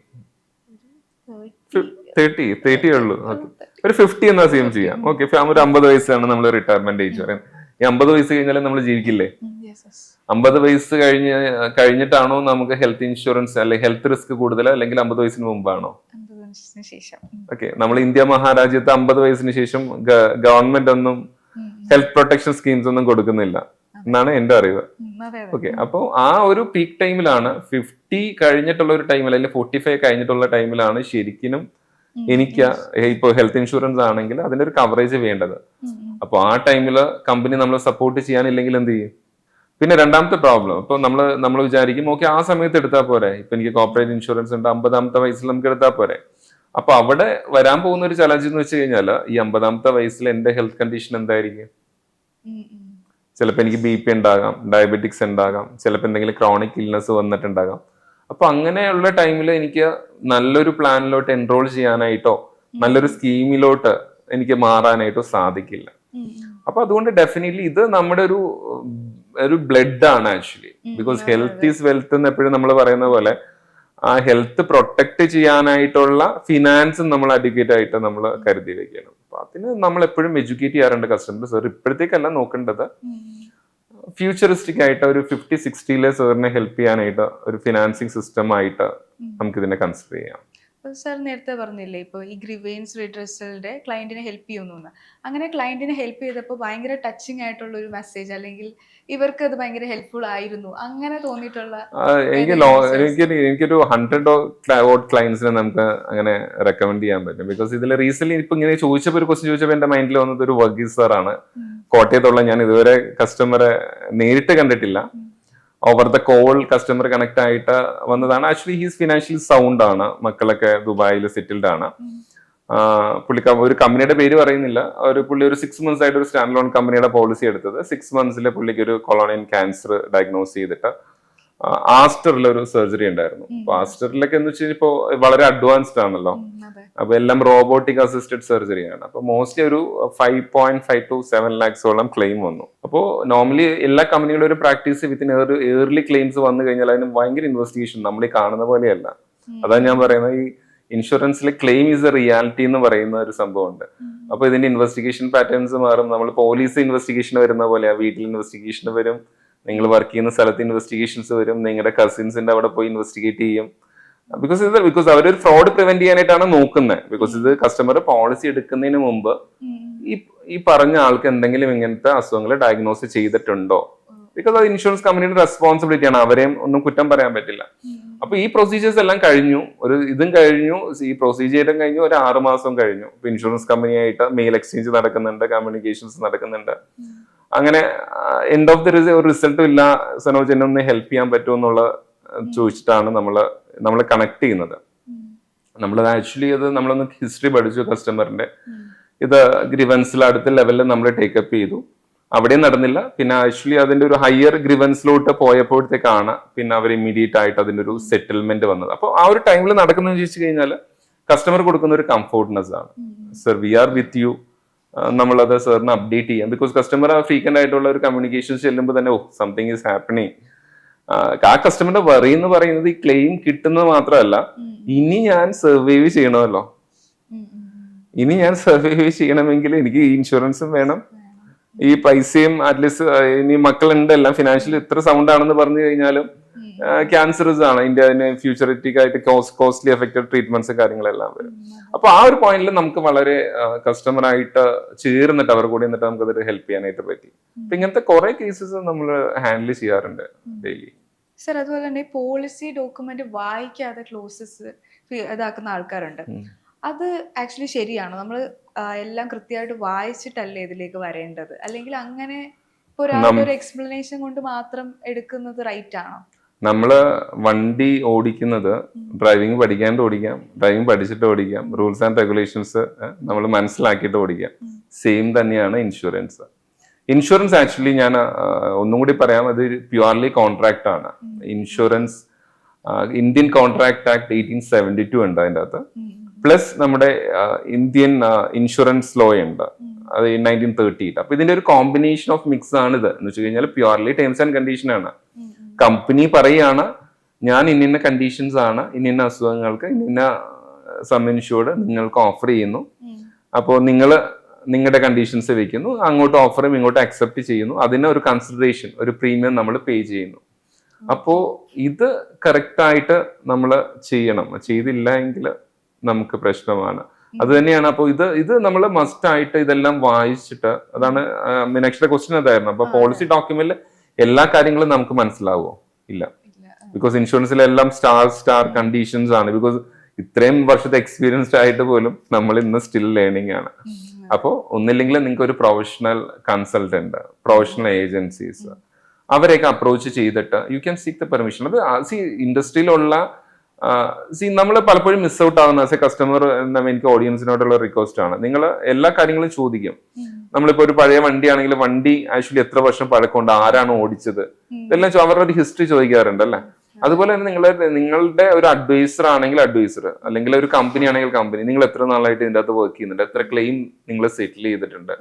30 ഉള്ളൂ. ഒരു 50 എന്നാ സെയിം ചെയ്യാം. ഓക്കെ, ഒരു 50 വയസ്സാണ് നമ്മൾ റിട്ടയർമെന്റ് ഏജ് പറയുന്നത്. ഈ 50 വയസ്സ് കഴിഞ്ഞാലും നമ്മൾ ജീവിക്കില്ലേ? 50 വയസ്സ് കഴിഞ്ഞിട്ടാണോ നമുക്ക് ഹെൽത്ത് ഇൻഷുറൻസ് അല്ലെങ്കിൽ ഹെൽത്ത് റിസ്ക് കൂടുതൽ, അല്ലെങ്കിൽ 50 വയസ്സിന് മുമ്പാണോ? ഓക്കെ, നമ്മൾ ഇന്ത്യ മഹാരാജ്യത്ത് 50 വയസ്സിന് ശേഷം ഗവൺമെന്റ് ഒന്നും ഹെൽത്ത് പ്രൊട്ടക്ഷൻ സ്കീംസ് ഒന്നും കൊടുക്കുന്നില്ല എന്നാണ് എന്റെ അറിവ്. ഓക്കെ, അപ്പോൾ ആ ഒരു പീക്ക് ടൈമിലാണ് 50 കഴിഞ്ഞിട്ടുള്ള ഒരു ടൈമിൽ, അല്ലെങ്കിൽ 45 കഴിഞ്ഞിട്ടുള്ള ടൈമിലാണ് ശരിക്കും എനിക്ക് ഇപ്പോൾ ഹെൽത്ത് ഇൻഷുറൻസ് ആണെങ്കിൽ അതിന്റെ ഒരു കവറേജ് വേണ്ടത്. അപ്പൊ ആ ടൈമില് കമ്പനി നമ്മളെ സപ്പോർട്ട് ചെയ്യാനില്ലെങ്കിൽ എന്ത് ചെയ്യും? പിന്നെ രണ്ടാമത്തെ പ്രോബ്ലം, ഇപ്പൊ നമ്മൾ വിചാരിക്കും ഓക്കെ ആ സമയത്ത് എടുത്താൽ പോരെ, ഇപ്പൊ എനിക്ക് കോർപ്പറേറ്റ് ഇൻഷുറൻസ് ഉണ്ട്, 50ാമത്തെ വയസ്സിൽ നമുക്ക് എടുത്താൽ പോരെ. അപ്പൊ അവിടെ വരാൻ പോകുന്ന ഒരു ചലഞ്ച് എന്ന് വെച്ച് കഴിഞ്ഞാൽ ഈ 50ാമത്തെ വയസ്സിൽ എന്റെ ഹെൽത്ത് കണ്ടീഷൻ എന്തായിരിക്കും? ചിലപ്പോൾ എനിക്ക് BP ഉണ്ടാകാം, ഡയബറ്റിക്സ് ഉണ്ടാകാം, ചിലപ്പോൾ എന്തെങ്കിലും ക്രോണിക് ഇൽനെസ് വന്നിട്ടുണ്ടാകാം. അപ്പൊ അങ്ങനെയുള്ള ടൈമിൽ എനിക്ക് നല്ലൊരു പ്ലാനിലോട്ട് എൻറോൾ ചെയ്യാനായിട്ടോ നല്ലൊരു സ്കീമിലോട്ട് എനിക്ക് മാറാനായിട്ടോ സാധിക്കില്ല. അപ്പൊ അതുകൊണ്ട് ഡെഫിനറ്റ്ലി ഇത് നമ്മുടെ ഒരു ബ്ലഡ് ആണ് actually. Because health is wealth എന്ന് എപ്പോഴും നമ്മൾ പറയുന്ന പോലെ ആ ഹെൽത്ത് പ്രൊട്ടക്ട് ചെയ്യാനായിട്ടുള്ള ഫിനാൻസും നമ്മൾ അഡ്യൂക്കേറ്റ് ആയിട്ട് നമ്മൾ കരുതി വെക്കണം. അപ്പൊ അതിന് നമ്മൾ എപ്പോഴും എഡ്യൂക്കേറ്റ് ചെയ്യാറുണ്ട് കസ്റ്റമേഴ്സ്. സാർ ഇപ്പോഴത്തേക്കല്ല നോക്കേണ്ടത്, ഫ്യൂച്ചറിസ്റ്റിക് ആയിട്ട് ഒരു 50-60 സാറിനെ ഹെൽപ്പ് ചെയ്യാനായിട്ട് ഒരു ഫിനാൻസിങ് സിസ്റ്റം ആയിട്ട് നമുക്ക് ഇതിനെ കൺസിഡർ ചെയ്യാം. സാർ നേരത്തെ പറഞ്ഞില്ലേ ഇപ്പോൾ ഈ ഗ്രീവൻസ് റിഡ്രസലിന്റെ ക്ലയന്റിനെ ഹെൽപ്പ് ചെയ്യുന്നു. അങ്ങനെ ക്ലയന്റിനെ ഹെൽപ്പ് ചെയ്തപ്പോൾ ഭയങ്കര ടച്ചിങ് ആയിട്ടുള്ള ഒരു മെസ്സേജ്, അല്ലെങ്കിൽ ഇവർക്ക് അത് ഭയങ്കര ഹെൽപ്ഫുൾ ആയിരുന്നു, അങ്ങനെ തോന്നിയിട്ടുള്ള? എനിക്കൊരു 100 ക്ലയൻസിനെ നമുക്ക് അങ്ങനെ റെക്കമെൻഡ് ചെയ്യാൻ പറ്റും. ബിക്കോസ് ഇതിൽ റീസെന്റ് ഇപ്പൊ ഇങ്ങനെ ചോദിച്ചപ്പോൾ ഒരു ക്വസ്റ്റ്യൻ ചോദിച്ചപ്പോൾ എന്റെ മൈൻഡിൽ വന്നത് ഒരു വർഗീസ് സാറാണ്, കോട്ടയത്തുള്ള. ഞാൻ ഇതുവരെ കസ്റ്റമറെ നേരിട്ട് കണ്ടിട്ടില്ല, over the call customer connect ആയിട്ട് വന്നതാണ്. ആക്ച്വലി ഹീസ് ഫിനാൻഷ്യലി സൗണ്ട് ആണ്, മക്കളൊക്കെ ദുബായിൽ സെറ്റിൽഡ് ആണ്. ഒരു കമ്പനിയുടെ പേര് പറയുന്നില്ല. പുള്ളി ഒരു 6 months ആയിട്ട് ഒരു സ്റ്റാൻഡ് ലോൺ കമ്പനിയുടെ പോളിസി എടുത്തത്. 6 months പുള്ളിക്ക് ഒരു കൊളോണിയൻ ക്യാൻസർ ഡയഗ്നോസ് ചെയ്തിട്ട് ആസ്റ്ററിൽ ഒരു സർജറി ഉണ്ടായിരുന്നു. അപ്പൊ ആസ്റ്ററിലൊക്കെ എന്ന് വെച്ചാൽ ഇപ്പോ വളരെ അഡ്വാൻസ്ഡ് ആണല്ലോ, അപ്പൊ എല്ലാം റോബോട്ടിക് അസിസ്റ്റഡ് സർജറിയാണ്. അപ്പൊ മോസ്റ്റ്ലി ഒരു 5.5 to 7 lakhs ക്ലെയിം വന്നു. അപ്പോൾ നോർമലി എല്ലാ കമ്പനികളും ഒരു പ്രാക്ടീസ് വിത്തിൻ ഏർലി ക്ലെയിംസ് വന്നു കഴിഞ്ഞാൽ അതിന് ഭയങ്കര ഇൻവെസ്റ്റിഗേഷൻ, നമ്മൾ ഈ കാണുന്ന പോലെയല്ല. അതാണ് ഞാൻ പറയുന്നത്, ഈ ഇൻഷുറൻസിലെ ക്ലെയിം ഈസ് എ റിയാലിറ്റി എന്ന് പറയുന്ന ഒരു സംഭവമുണ്ട്. അപ്പൊ ഇതിന്റെ ഇൻവെസ്റ്റിഗേഷൻ പാറ്റേൺസ് മാറും. നമ്മൾ പോലീസ് ഇൻവെസ്റ്റിഗേഷൻ വരുന്ന പോലെയാ, വീട്ടിൽ ഇൻവെസ്റ്റിഗേഷൻ വരും, നിങ്ങൾ വർക്ക് ചെയ്യുന്ന സ്ഥലത്ത് ഇൻവെസ്റ്റിഗേഷൻസ് വരും, നിങ്ങളുടെ കസിൻസിന്റെ അവിടെ പോയി ഇൻവെസ്റ്റിഗേറ്റ് ചെയ്യും. ബിക്കോസ് അവരൊരു ഫ്രോഡ് പ്രിവെന്റ് ചെയ്യാനായിട്ടാണ് നോക്കുന്നത്. ബിക്കോസ് ഇത് കസ്റ്റമർ പോളിസി എടുക്കുന്നതിന് മുമ്പ് ഈ പറഞ്ഞ ആൾക്ക് എന്തെങ്കിലും ഇങ്ങനത്തെ അസുഖങ്ങൾ ഡയഗ്നോസ് ചെയ്തിട്ടുണ്ടോ? ബിക്കോസ് അത് ഇൻഷുറൻസ് കമ്പനിയുടെ റെസ്പോൺസിബിലിറ്റി ആണ്, അവരെയും ഒന്നും കുറ്റം പറയാൻ പറ്റില്ല. അപ്പൊ ഈ പ്രൊസീജിയേഴ്സ് എല്ലാം കഴിഞ്ഞു, ഇതും കഴിഞ്ഞു, ഈ പ്രൊസീജിയറും കഴിഞ്ഞു, ഒരു 6 മാസം കഴിഞ്ഞു. ഇപ്പൊ ഇൻഷുറൻസ് കമ്പനിയായിട്ട് മെയിൽ എക്സ്ചേഞ്ച് നടക്കുന്നുണ്ട്, കമ്മ്യൂണിക്കേഷൻസ് നടക്കുന്നുണ്ട്. അങ്ങനെ എൻഡ് ഓഫ് ദി ഒരു റിസൾട്ടും ഇല്ല. സനോജ് എന്നെ ഒന്ന് ഹെൽപ്പ് ചെയ്യാൻ പറ്റുമോ എന്നുള്ള ചോദിച്ചിട്ടാണ് നമ്മൾ കണക്ട് ചെയ്യുന്നത്. നമ്മൾ ആക്ച്വലി അത് നമ്മളൊന്ന് ഹിസ്റ്ററി പഠിച്ചു കസ്റ്റമറിന്റെ. ഇത് ഗ്രിവൻസിൽ അടുത്ത ലെവലിൽ നമ്മൾ ടേക്കപ്പ് ചെയ്തു, അവിടെ നടന്നില്ല. പിന്നെ ആക്ച്വലി അതിന്റെ ഒരു ഹയർ ഗ്രിവൻസിലോട്ട് പോയപ്പോഴത്തേക്കാണ് പിന്നെ അവർ ഇമ്മീഡിയറ്റ് ആയിട്ട് അതിന്റെ ഒരു സെറ്റിൽമെന്റ് വന്നത്. അപ്പോൾ ആ ഒരു ടൈമിൽ നടക്കുന്നതെന്ന് ചോദിച്ചു കഴിഞ്ഞാൽ കസ്റ്റമർ കൊടുക്കുന്ന ഒരു കംഫോർട്ട്നെസ് ആണ്. Sir we are with you, നമ്മളത് സാറിന് അപ്ഡേറ്റ് ചെയ്യാം. ബിക്കോസ് കസ്റ്റമർ ഫ്രീക്വന്റ് ആയിട്ടുള്ള ഒരു കമ്മ്യൂണിക്കേഷൻ ചെല്ലുമ്പോൾ തന്നെ സംതിങ് ഈസ് ഹാപ്പനിങ്. ആ കസ്റ്റമറുടെ വറി എന്ന് പറയുന്നത് ഈ ക്ലെയിം കിട്ടുന്നത് മാത്രമല്ല, ഇനി ഞാൻ സർവൈവ് ചെയ്യണമല്ലോ, ഇനി ഞാൻ സർവൈവ് ചെയ്യണമെങ്കിൽ എനിക്ക് ഈ ഇൻഷുറൻസും വേണം, ഈ പൈസയും അറ്റ്ലീസ്റ്റ് ഇനി മക്കളുണ്ട്, എല്ലാം ഫിനാൻഷ്യലി ഇത്ര സൗണ്ട് ആണെന്ന് പറഞ്ഞു കഴിഞ്ഞാലും ക്യാൻസറസ് ആണ്, അതിന് ഫ്യൂച്ചറിറ്റിക് ആയിട്ട് കോസ്റ്റ്ലി എഫക്റ്റഡ് ട്രീറ്റ്മെന്റ്സ് കാര്യങ്ങളെല്ലാം വരും. അപ്പൊ ആ ഒരു പോയിന്റിൽ നമുക്ക് വളരെ കസ്റ്റമറായിട്ട് ചേർന്നിട്ട് അവർ കൂടി നിന്നിട്ട് നമുക്ക് അതൊരു ഹെൽപ്പ് ചെയ്യാനായിട്ട് പറ്റി. അപ്പൊ ഇങ്ങനത്തെ കുറെ കേസസ് നമ്മൾ ഹാൻഡിൽ ചെയ്യാറുണ്ട് ഡെയിലി. സർ അതുപോലെ തന്നെ പോളിസി ഡോക്യുമെന്റ് വായിക്കാതെ ക്ലോസസ് ഇതാക്കുന്ന ആൾക്കാരുണ്ട്. അത് ആക്ച്വലി ശരിയാണോ? നമ്മൾ എല്ലാം കൃത്യമായിട്ട് വായിച്ചിട്ടല്ലേ ഇതിലേക്ക് വരേണ്ടത്? അല്ലെങ്കിൽ അങ്ങനെ ഇപ്പൊ ഒരാളുടെ ഒരു എക്സ്പ്ലനേഷൻ കൊണ്ട് മാത്രം എടുക്കുന്നത് റൈറ്റ് ആണോ? നമ്മള് വണ്ടി ഓടിക്കുന്നത് ഡ്രൈവിംഗ് പഠിക്കാണ്ട് ഓടിക്കാം, ഡ്രൈവിംഗ് പഠിച്ചിട്ട് ഓടിക്കാം, റൂൾസ് ആൻഡ് റെഗുലേഷൻസ് നമ്മൾ മനസ്സിലാക്കിയിട്ട് ഓടിക്കാം. സെയിം തന്നെയാണ് ഇൻഷുറൻസ്. ഇൻഷുറൻസ് ആക്ച്വലി ഞാൻ ഒന്നും കൂടി പറയാം, അത് പ്യുവർലി കോൺട്രാക്ട് ആണ്. ഇൻഷുറൻസ് ഇന്ത്യൻ കോൺട്രാക്ട് ആക്ട് 1872 ഉണ്ട് അതിൻ്റെ അകത്ത്. പ്ലസ് നമ്മുടെ ഇന്ത്യൻ ഇൻഷുറൻസ് ലോ ഉണ്ട്, അത് 1938. അപ്പൊ ഇതിന്റെ ഒരു കോമ്പിനേഷൻ ഓഫ് മിക്സ് ആണ് ഇത് എന്ന് വെച്ച് കഴിഞ്ഞാൽ പ്യുവർലി ടേംസ് ആൻഡ് കണ്ടീഷൻ ആണ്. കമ്പനി പറയാണ് ഞാൻ ഇന്ന കണ്ടീഷൻസ് ആണ്, ഇന്ന അസുഖങ്ങൾക്ക് ഇന്ന സം ഇൻഷുർഡ് നിങ്ങൾക്ക് ഓഫർ ചെയ്യുന്നു. അപ്പോൾ നിങ്ങൾ നിങ്ങളുടെ കണ്ടീഷൻസ് വെക്കുന്നു, അങ്ങോട്ട് ഓഫറും ഇങ്ങോട്ട് അക്സെപ്റ്റ് ചെയ്യുന്നു, അതിന് ഒരു കൺസിഡറേഷൻ, ഒരു പ്രീമിയം നമ്മൾ പേ ചെയ്യുന്നു. അപ്പോ ഇത് കറക്റ്റ് ആയിട്ട് നമ്മൾ ചെയ്യണം, ചെയ്തില്ല എങ്കിൽ നമുക്ക് പ്രശ്നമാണ്. അത് തന്നെയാണ്. അപ്പോൾ ഇത് നമ്മൾ മസ്റ്റ് ആയിട്ട് ഇതെല്ലാം വായിച്ചിട്ട്, അതാണ് മീനാക്ഷിയുടെ ക്വസ്റ്റ്യൻ അതായിരുന്നു. അപ്പൊ പോളിസി ഡോക്യുമെന്റിൽ എല്ലാ കാര്യങ്ങളും നമുക്ക് മനസ്സിലാവുമോ? ഇല്ല. ബിക്കോസ് ഇൻഷുറൻസിലെല്ലാം സ്റ്റാർ കണ്ടീഷൻസ് ആണ്. ബിക്കോസ് ഇത്രയും വർഷത്തെ എക്സ്പീരിയൻസ്ഡ് ആയിട്ട് പോലും നമ്മൾ ഇന്ന് സ്റ്റിൽ ലേണിംഗ് ആണ്. അപ്പോൾ ഒന്നില്ലെങ്കിൽ നിങ്ങൾക്ക് ഒരു പ്രൊഫഷണൽ കൺസൾട്ടന്റ്, പ്രൊഫഷണൽ ഏജൻസീസ്, അവരെയൊക്കെ അപ്രോച്ച് ചെയ്തിട്ട് you can seek the permission. അത് ഇൻഡസ്ട്രിയിലുള്ള നമ്മൾ പലപ്പോഴും മിസ് ഔട്ട് ആവുന്ന ആസ് എ കസ്റ്റമർ, എനിക്ക് ഓഡിയൻസിനോടുള്ള റിക്വസ്റ്റ് ആണ്, നിങ്ങൾ എല്ലാ കാര്യങ്ങളും ചോദിക്കും. നമ്മളിപ്പോ ഒരു പഴയ വണ്ടിയാണെങ്കിൽ വണ്ടി ആക്ച്വലി എത്ര വർഷം പഴക്കമുണ്ട്, ആരാണ് ഓടിച്ചത്, ഇതെല്ലാം അവരുടെ ഒരു ഹിസ്റ്ററി ചോദിക്കാറുണ്ട് അല്ലെ. അതുപോലെ തന്നെ നിങ്ങളുടെ ഒരു അഡ്വൈസർ ആണെങ്കിൽ അഡ്വൈസർ, അല്ലെങ്കിൽ ഒരു കമ്പനി ആണെങ്കിൽ കമ്പനി, നിങ്ങൾ എത്ര നാളായിട്ട് ഇതിന്റെ അകത്ത് വർക്ക് ചെയ്യുന്നുണ്ട്, എത്ര ക്ലെയിം നിങ്ങൾ സെറ്റിൽ ചെയ്തിട്ടുണ്ട്.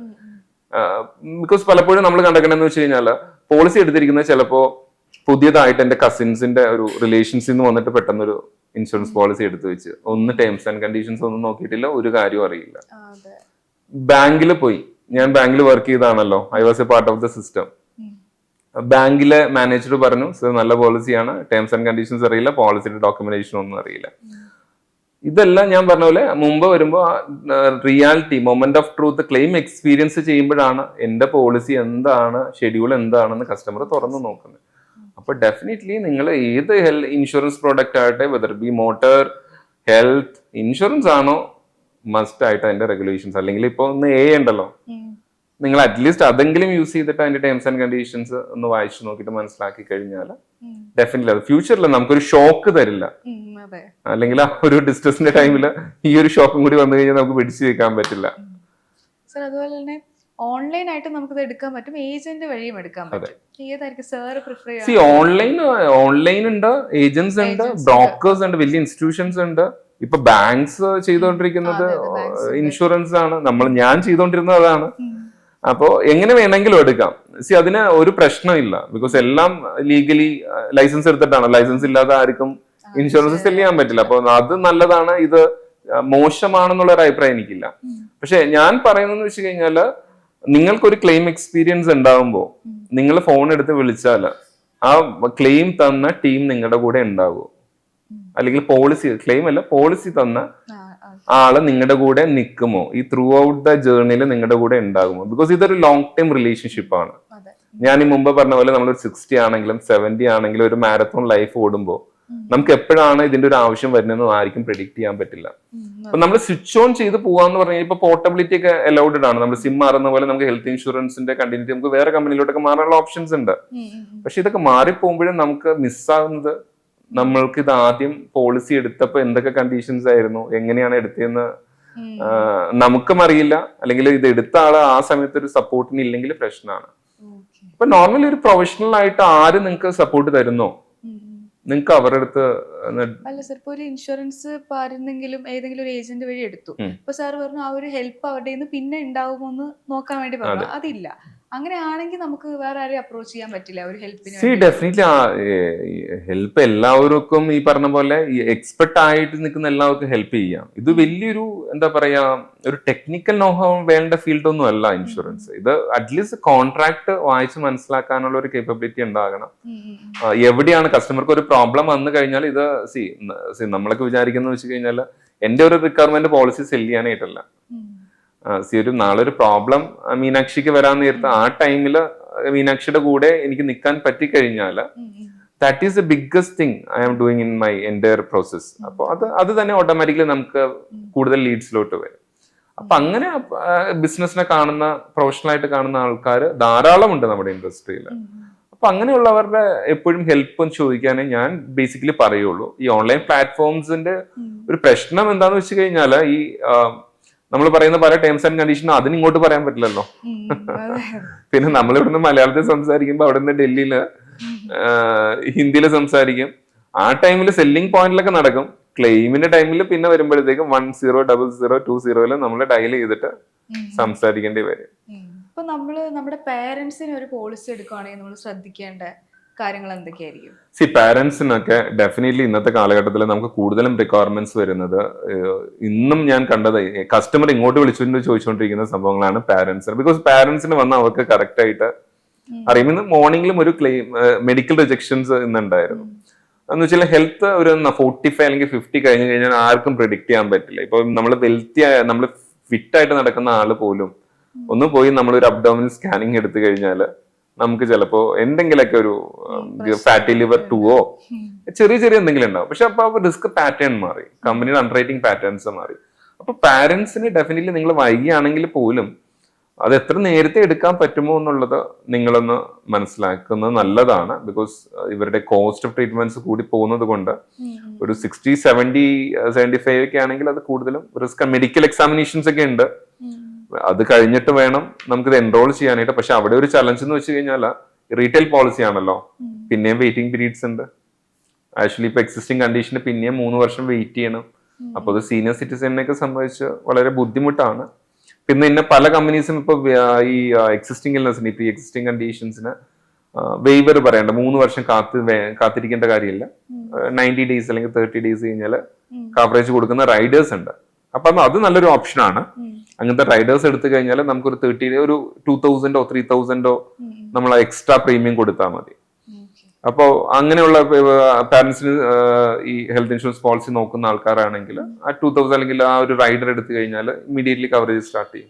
ബിക്കോസ് പലപ്പോഴും നമ്മൾ കണ്ടെക്കണമെന്ന് വെച്ച് കഴിഞ്ഞാൽ പോളിസി എടുത്തിരിക്കുന്നത് ചിലപ്പോ പുതിയതായിട്ട് എന്റെ കസിൻസിന്റെ ഒരു റിലേഷൻസിൽ നിന്ന് വന്നിട്ട് പെട്ടെന്നൊരു ഇൻഷുറൻസ് പോളിസി എടുത്തു വെച്ച് ഒന്ന് ടേംസ് ആൻഡ് കണ്ടീഷൻസ് ഒന്നും നോക്കിയിട്ടില്ല, ഒരു കാര്യവും അറിയില്ല. ബാങ്കിൽ പോയി, ഞാൻ ബാങ്കിൽ വർക്ക് ചെയ്താണല്ലോ, I was a part of the system. ബാങ്കിലെ മാനേജർ പറഞ്ഞു സർ നല്ല പോളിസിയാണ്, ടേംസ് ആൻഡ് കണ്ടീഷൻസ് അറിയില്ല, പോളിസിയുടെ ഡോക്യുമെന്റേഷൻ ഒന്നും അറിയില്ല. ഇതെല്ലാം ഞാൻ പറഞ്ഞ പോലെ മുമ്പ് വരുമ്പോൾ reality, moment of truth, claim experience ചെയ്യുമ്പോഴാണ് എന്റെ പോളിസി എന്താണ്, ഷെഡ്യൂൾ എന്താണെന്ന് കസ്റ്റമർ തുറന്നു നോക്കുന്നത്. അപ്പൊ ഡെഫിനറ്റ്ലി നിങ്ങൾ ഏത് ഇൻഷുറൻസ് പ്രോഡക്റ്റ് ആകട്ടെ, whether B motor, health insurance ആണോ, മസ്റ്റ് ആയിട്ട് അതിന്റെ റെഗുലേഷൻസ്, അല്ലെങ്കിൽ ഇപ്പൊ ഒന്ന് ഉണ്ടല്ലോ, നിങ്ങൾ അറ്റ്ലീസ്റ്റ് അതെങ്കിലും യൂസ് ചെയ്തിട്ട് അതിന്റെ ടേംസ് ആൻഡ് കണ്ടീഷൻസ് ഒന്ന് വായിച്ചു നോക്കിയിട്ട് മനസ്സിലാക്കി കഴിഞ്ഞാൽ ഡെഫിനറ്റ്ലി അത് ഫ്യൂച്ചറിൽ നമുക്കൊരു ഷോക്ക് തരില്ല. അല്ലെങ്കിൽ ആ ഒരു ഡിസ്ട്രസിന്റെ ടൈമിൽ ഈ ഒരു ഷോക്കും കൂടി വന്നു കഴിഞ്ഞാൽ നമുക്ക് പിടിച്ചു വെക്കാൻ പറ്റില്ല. സർ അതുപോലെ തന്നെ ഓൺലൈൻ ആയിട്ട് നമുക്ക് എടുക്കാൻ പറ്റും, ഏജന്റ് വഴിയും എടുക്കാൻ പറ്റും. ഏതായിരിക്കും സാർ പ്രിഫർ ചെയ്യുക? ഓൺലൈൻ ഉണ്ട്, ഏജന്റ്സ് ഉണ്ട്, ബ്രോക്കേഴ്സ് ഉണ്ട്, വലിയ ഇൻസ്റ്റിറ്റ്യൂഷൻസ് ഉണ്ട്. ഇപ്പൊ ബാങ്ക്സ് ചെയ്തുകൊണ്ടിരിക്കുന്നത് ഇൻഷുറൻസ് ആണ്, ഞാൻ ചെയ്തുകൊണ്ടിരുന്നത് അതാണ്. അപ്പോ എങ്ങനെ വേണമെങ്കിലും എടുക്കാം. അതിന് ഒരു പ്രശ്നമില്ല, ബിക്കോസ് എല്ലാം ലീഗലി ലൈസൻസ് എടുത്തിട്ടാണ്. ലൈസൻസ് ഇല്ലാതെ ആർക്കും ഇൻഷുറൻസ് സെല് ചെയ്യാൻ പറ്റില്ല. അപ്പൊ അത് നല്ലതാണ്, ഇത് മോശമാണെന്നുള്ള ഒരു അഭിപ്രായം എനിക്കില്ല. പക്ഷെ ഞാൻ പറയുന്നതെന്ന് വെച്ച് കഴിഞ്ഞാല് നിങ്ങൾക്കൊരു ക്ലെയിം എക്സ്പീരിയൻസ് ഉണ്ടാകുമ്പോൾ നിങ്ങൾ ഫോൺ എടുത്ത് വിളിച്ചാൽ ആ ക്ലെയിം തന്ന ടീം നിങ്ങളുടെ കൂടെ ഉണ്ടാകുമോ, അല്ലെങ്കിൽ പോളിസി ക്ലെയിം അല്ല പോളിസി തന്ന ആള് നിങ്ങളുടെ കൂടെ നിൽക്കുമോ, ഈ ത്രൂ ഔട്ട് ദ ജേർണിയിൽ നിങ്ങളുടെ കൂടെ ഉണ്ടാകുമോ? ബിക്കോസ് ഇതൊരു ലോങ് ടൈം റിലേഷൻഷിപ്പ് ആണ്. ഞാൻ ഈ മുമ്പ് പറഞ്ഞ പോലെ നമ്മളൊരു 60 ആണെങ്കിലും 70 ആണെങ്കിലും ഒരു മാരത്തോൺ ലൈഫ് ഓടുമ്പോൾ നമുക്ക് എപ്പോഴാണ് ഇതിന്റെ ഒരു ആവശ്യം വരുന്നതെന്ന് ആർക്കും പ്രെഡിക്ട് ചെയ്യാൻ പറ്റില്ല. അപ്പൊ നമ്മൾ സ്വിച്ച് ഓൺ ചെയ്ത് പോവാന്ന് പറഞ്ഞാൽ ഇപ്പൊ പോർട്ടബിലിറ്റി ഒക്കെ അലൗഡ് ആണ്. നമ്മൾ സിം മാറുന്ന പോലെ നമുക്ക് ഹെൽത്ത് ഇൻഷുറൻസിന്റെ കണ്ടിന്യൂറ്റി നമുക്ക് വേറെ കമ്പനിയിലോട്ടൊക്കെ മാറാനുള്ള ഓപ്ഷൻസ് ഉണ്ട്. പക്ഷെ ഇതൊക്കെ മാറിപ്പോകുമ്പോഴും നമുക്ക് മിസ്സാകുന്നത്, നമ്മൾക്ക് ഇത് ആദ്യം പോളിസി എടുത്തപ്പോ എന്തൊക്കെ കണ്ടീഷൻസ് ആയിരുന്നു, എങ്ങനെയാണ് എടുത്തതെന്ന് നമുക്കും അറിയില്ല, അല്ലെങ്കിൽ ഇത് എടുത്ത ആള് ആ സമയത്ത് ഒരു സപ്പോർട്ടിന് ഇല്ലെങ്കിൽ പ്രശ്നമാണ്. ഇപ്പൊ നോർമലി ഒരു പ്രൊഫഷണൽ ആയിട്ട് ആര് നിങ്ങൾക്ക് സപ്പോർട്ട് തരുന്നോ നിങ്ങൾക്ക് അവരുടെ അടുത്ത്. അല്ല സർ, ഇപ്പൊ ഒരു ഇൻഷുറൻസ് പറയുന്നെങ്കിലും ഏതെങ്കിലും ഒരു ഏജന്റ് വഴി എടുത്തു, ഇപ്പൊ സാർ പറഞ്ഞു ആ ഒരു ഹെൽപ്പ് അവരുടെ പിന്നെ ഉണ്ടാവുമോ എന്ന് നോക്കാൻ വേണ്ടി പറഞ്ഞു, അതില്ല. അങ്ങനെയാണെങ്കിൽ നമുക്ക് വേറെ ആരെയും അപ്രോച്ച് ചെയ്യാൻ പറ്റില്ല ഒരു ഹെൽപ്പിന്? ഡെഫിനറ്റ്ലി ഹെൽപ്പ് എല്ലാവർക്കും ഈ പറഞ്ഞ പോലെ എക്സ്പെർട്ട് ആയിട്ട് നിൽക്കുന്ന എല്ലാവർക്കും ഹെൽപ്പ് ചെയ്യാം. ഇത് വലിയൊരു എന്താ പറയാ ഒരു ടെക്നിക്കൽ നോഹൗ വേണ്ട ഫീൽഡ് ഒന്നും അല്ല ഇൻഷുറൻസ്. ഇത് അറ്റ്ലീസ്റ്റ് കോൺട്രാക്ട് വായിച്ച് മനസ്സിലാക്കാനുള്ള ഒരു കേപ്പബിലിറ്റി ഉണ്ടാകണം. എവിടെയാണ് കസ്റ്റമർക്ക് ഒരു പ്രോബ്ലം വന്നു കഴിഞ്ഞാൽ ഇത് നമ്മളൊക്കെ വിചാരിക്കുന്നത് വെച്ച് കഴിഞ്ഞാൽ എന്റെ ഒരു റിക്വയർമെന്റ് പോളിസി സെല് ചെയ്യാനായിട്ടല്ല. ഒരു നാളെ ഒരു പ്രോബ്ലം മീനാക്ഷിക്ക് വരാൻ നേരത്തെ ആ ടൈമില് മീനാക്ഷിയുടെ കൂടെ എനിക്ക് നിൽക്കാൻ പറ്റിക്കഴിഞ്ഞാല് that is the biggest thing I am doing in my entire process. അപ്പോൾ അത് തന്നെ ഓട്ടോമാറ്റിക്കലി നമുക്ക് കൂടുതൽ ലീഡ്സിലോട്ട് വരും. അപ്പൊ അങ്ങനെ ബിസിനസിനെ കാണുന്ന പ്രൊഫഷണൽ ആയിട്ട് കാണുന്ന ആൾക്കാർ ധാരാളം ഉണ്ട് നമ്മുടെ ഇൻഡസ്ട്രിയിൽ. അപ്പൊ അങ്ങനെയുള്ളവരുടെ എപ്പോഴും ഹെൽപ്പ് ചോദിക്കാനേ ഞാൻ ബേസിക്കലി പറയുള്ളൂ. ഈ ഓൺലൈൻ പ്ലാറ്റ്ഫോംസിന്റെ ഒരു പ്രശ്നം എന്താന്ന് വെച്ച് കഴിഞ്ഞാല് ഈ നമ്മൾ പറയുന്ന പല ടേംസ് ആൻഡ് കണ്ടീഷനും അതിന് ഇങ്ങോട്ട് പറയാൻ പറ്റില്ലല്ലോ. പിന്നെ നമ്മൾ ഇവിടുന്ന് മലയാളത്തിൽ സംസാരിക്കുമ്പോൾ അവിടെ നിന്ന് ഡൽഹിയില് ഹിന്ദിയിൽ സംസാരിക്കും. ആ ടൈമിൽ സെല്ലിംഗ് പോയിന്റിലൊക്കെ നടക്കും. ക്ലെയിമിന്റെ ടൈമിൽ പിന്നെ വരുമ്പോഴത്തേക്കും 100020 നമ്മൾ ഡയൽ ചെയ്തിട്ട് സംസാരിക്കേണ്ടി വരും. ഇപ്പൊ നമ്മള് നമ്മുടെ പേരൻസിന് ഒരു പോളിസി എടുക്കുകയാണെങ്കിൽ നമ്മൾ ശ്രദ്ധിക്കേണ്ട കാര്യങ്ങൾ എന്തൊക്കെയായിരിക്കും? പാരന്റ്സിനൊക്കെ ഡെഫിനറ്റ്ലി ഇന്നത്തെ കാലഘട്ടത്തിൽ നമുക്ക് കൂടുതലും റിക്വയർമെന്റ്സ് വരുന്നത്, ഇന്നും ഞാൻ കണ്ടത് കസ്റ്റമർ ഇങ്ങോട്ട് വിളിച്ചുകൊണ്ട് ചോദിച്ചുകൊണ്ടിരിക്കുന്ന സംഭവങ്ങളാണ് പാരന്റ്സിന്. ബിക്കോസ് പാരന്റ്സിന് വന്ന് അവർക്ക് കറക്റ്റ് ആയിട്ട് അറിയാം. ഇന്ന് മോർണിംഗിലും ഒരു ക്ലെയിം മെഡിക്കൽ റിജക്ഷൻസ് ഇന്നുണ്ടായിരുന്നു. എന്ന് വെച്ചാൽ ഹെൽത്ത് ഒരു 45 അല്ലെങ്കിൽ 50 കഴിഞ്ഞ് കഴിഞ്ഞാൽ ആർക്കും പ്രിഡിക്ട് ചെയ്യാൻ പറ്റില്ല. ഇപ്പൊ നമ്മൾ നമ്മൾ ഫിറ്റ് ആയിട്ട് നടക്കുന്ന ആള് പോലും ഒന്ന് പോയി നമ്മളൊരു അബ്ഡോമിനൽ സ്കാനിങ് എടുത്തു കഴിഞ്ഞാൽ നമുക്ക് ചിലപ്പോ എന്തെങ്കിലുമൊക്കെ ഒരു ഫാറ്റി ലിവർ 2 ചെറിയ ചെറിയ എന്തെങ്കിലും ഉണ്ടാവും. പക്ഷെ അപ്പൊ റിസ്ക് പാറ്റേൺ മാറി, കമ്പനിയുടെ അണ്ടർറൈറ്റിംഗ് പാറ്റേൺസ് മാറി. അപ്പൊ പാരന്റ്സിന് ഡെഫിനറ്റ്ലി നിങ്ങൾ വൈകിയാണെങ്കിൽ പോലും അത് എത്ര നേരത്തെ എടുക്കാൻ പറ്റുമോ എന്നുള്ളത് നിങ്ങളൊന്ന് മനസ്സിലാക്കുന്നത് നല്ലതാണ്. ബിക്കോസ് ഇവരുടെ കോസ്റ്റ് ഓഫ് ട്രീറ്റ്മെന്റ്സ് കൂടി പോകുന്നത് കൊണ്ട് ഒരു 60, 70, 75 ഒക്കെ ആണെങ്കിൽ അത് കൂടുതലും റിസ്ക്. മെഡിക്കൽ എക്സാമിനേഷൻസ് ഒക്കെ ഉണ്ട്, അത് കഴിഞ്ഞിട്ട് വേണം നമുക്കിത് എൻറോൾ ചെയ്യാനായിട്ട്. പക്ഷെ അവിടെ ഒരു ചലഞ്ച് എന്ന് വെച്ച് കഴിഞ്ഞാൽ റീറ്റെയിൽ പോളിസി ആണല്ലോ, പിന്നെയും വെയിറ്റിംഗ് പീരീഡ്സ് ഉണ്ട്. ആക്ച്വലി ഇപ്പൊ എക്സിസ്റ്റിംഗ് കണ്ടീഷന് പിന്നെയും 3 വർഷം വെയിറ്റ് ചെയ്യണം. അപ്പൊ അത് സീനിയർ സിറ്റിസണിനെയൊക്കെ സംബന്ധിച്ച് വളരെ ബുദ്ധിമുട്ടാണ്. പിന്നെ പല കമ്പനീസും ഇപ്പൊ ഈ എക്സിസ്റ്റിംഗ് ഇൽനെസിന്, ഇപ്പൊ ഈ എക്സിസ്റ്റിംഗ് കണ്ടീഷൻസിന് വെയ്വർ പറയണ്ട, 3 വർഷം കാത്തിരിക്കേണ്ട കാര്യമില്ല. 90 ഡേയ്സ് അല്ലെങ്കിൽ 30 ഡേയ്സ് കഴിഞ്ഞാൽ കവറേജ് കൊടുക്കുന്ന റൈഡേഴ്സ് ഉണ്ട്. അപ്പൊ അത് നല്ലൊരു ഓപ്ഷനാണ്. അങ്ങനത്തെ റൈഡേഴ്സ് എടുത്തു കഴിഞ്ഞാൽ നമുക്കൊരു 2000 3000 നമ്മൾ എക്സ്ട്രാ പ്രീമിയം കൊടുത്താൽ മതി. അപ്പോ അങ്ങനെയുള്ള പാരന്റ്സിന് ഈ ഹെൽത്ത് ഇൻഷുറൻസ് പോളിസി നോക്കുന്ന ആൾക്കാരാണെങ്കിൽ ആ 2000 അല്ലെങ്കിൽ ആ ഒരു റൈഡർ എടുത്തു കഴിഞ്ഞാൽ ഇമ്മീഡിയറ്റ്ലി കവറേജ് സ്റ്റാർട്ട് ചെയ്യും.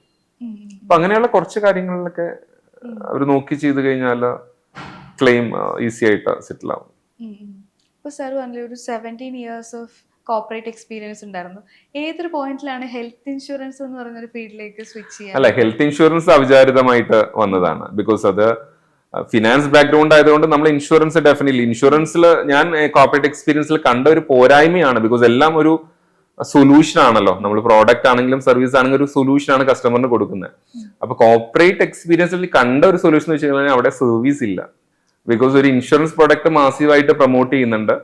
അപ്പൊ അങ്ങനെയുള്ള കുറച്ച് കാര്യങ്ങളിലൊക്കെ അവർ നോക്കി ചെയ്ത് കഴിഞ്ഞാൽ ക്ലെയിം ഈസി ആയിട്ട് സെറ്റിൽ ആവും. ഇപ്പൊ സാർ പറഞ്ഞ ഒരു 17 years ഓഫ് കോർപ്പറേറ്റ് എക്സ്പീരിയൻസ് ഉണ്ടായിരുന്നു. ഏതൊരു പോയിന്റിലാണ് ഹെൽത്ത് ഇൻഷുറൻസ് എന്ന് പറയുന്ന ഒരു ഫീൽഡിലേക്ക് സ്വിച്ച് ചെയ്യാൻ? അല്ല, ഹെൽത്ത് ഇൻഷുറൻസ് അവിചാരിതമായിട്ട് വന്നതാണ്. ബിക്കോസ് അത് ഫിനാൻസ് ബാക്ക്ഗ്രൗണ്ട് ആയതുകൊണ്ട് നമ്മൾ ഇൻഷുറൻസ് ഡെഫിനറ്റ്ലി ഇൻഷുറൻസിൽ ഞാൻ കോർപ്പറേറ്റ് എക്സ്പീരിയൻസിൽ കണ്ട ഒരു പോരായ്മയാണ്. ബിക്കോസ് എല്ലാം ഒരു സൊല്യൂഷൻ ആണല്ലോ, നമ്മൾ പ്രോഡക്റ്റ് ആണെങ്കിലും സർവീസ് ആണെങ്കിലും ഒരു സൊല്യൂഷൻ ആണ് കസ്റ്റമറിന് കൊടുക്കുന്നത്. അപ്പൊ കോർപ്പറേറ്റ് എക്സ്പീരിയൻസിൽ കണ്ട ഒരു സൊല്യൂഷൻ വെച്ച് കഴിഞ്ഞാൽ അവിടെ സർവീസ് ഇല്ല. ബിക്കോസ് ഒരു ഇൻഷുറൻസ് പ്രൊഡക്റ്റ് മാസീവായിട്ട് പ്രൊമോട്ട് ചെയ്യുന്നുണ്ട്,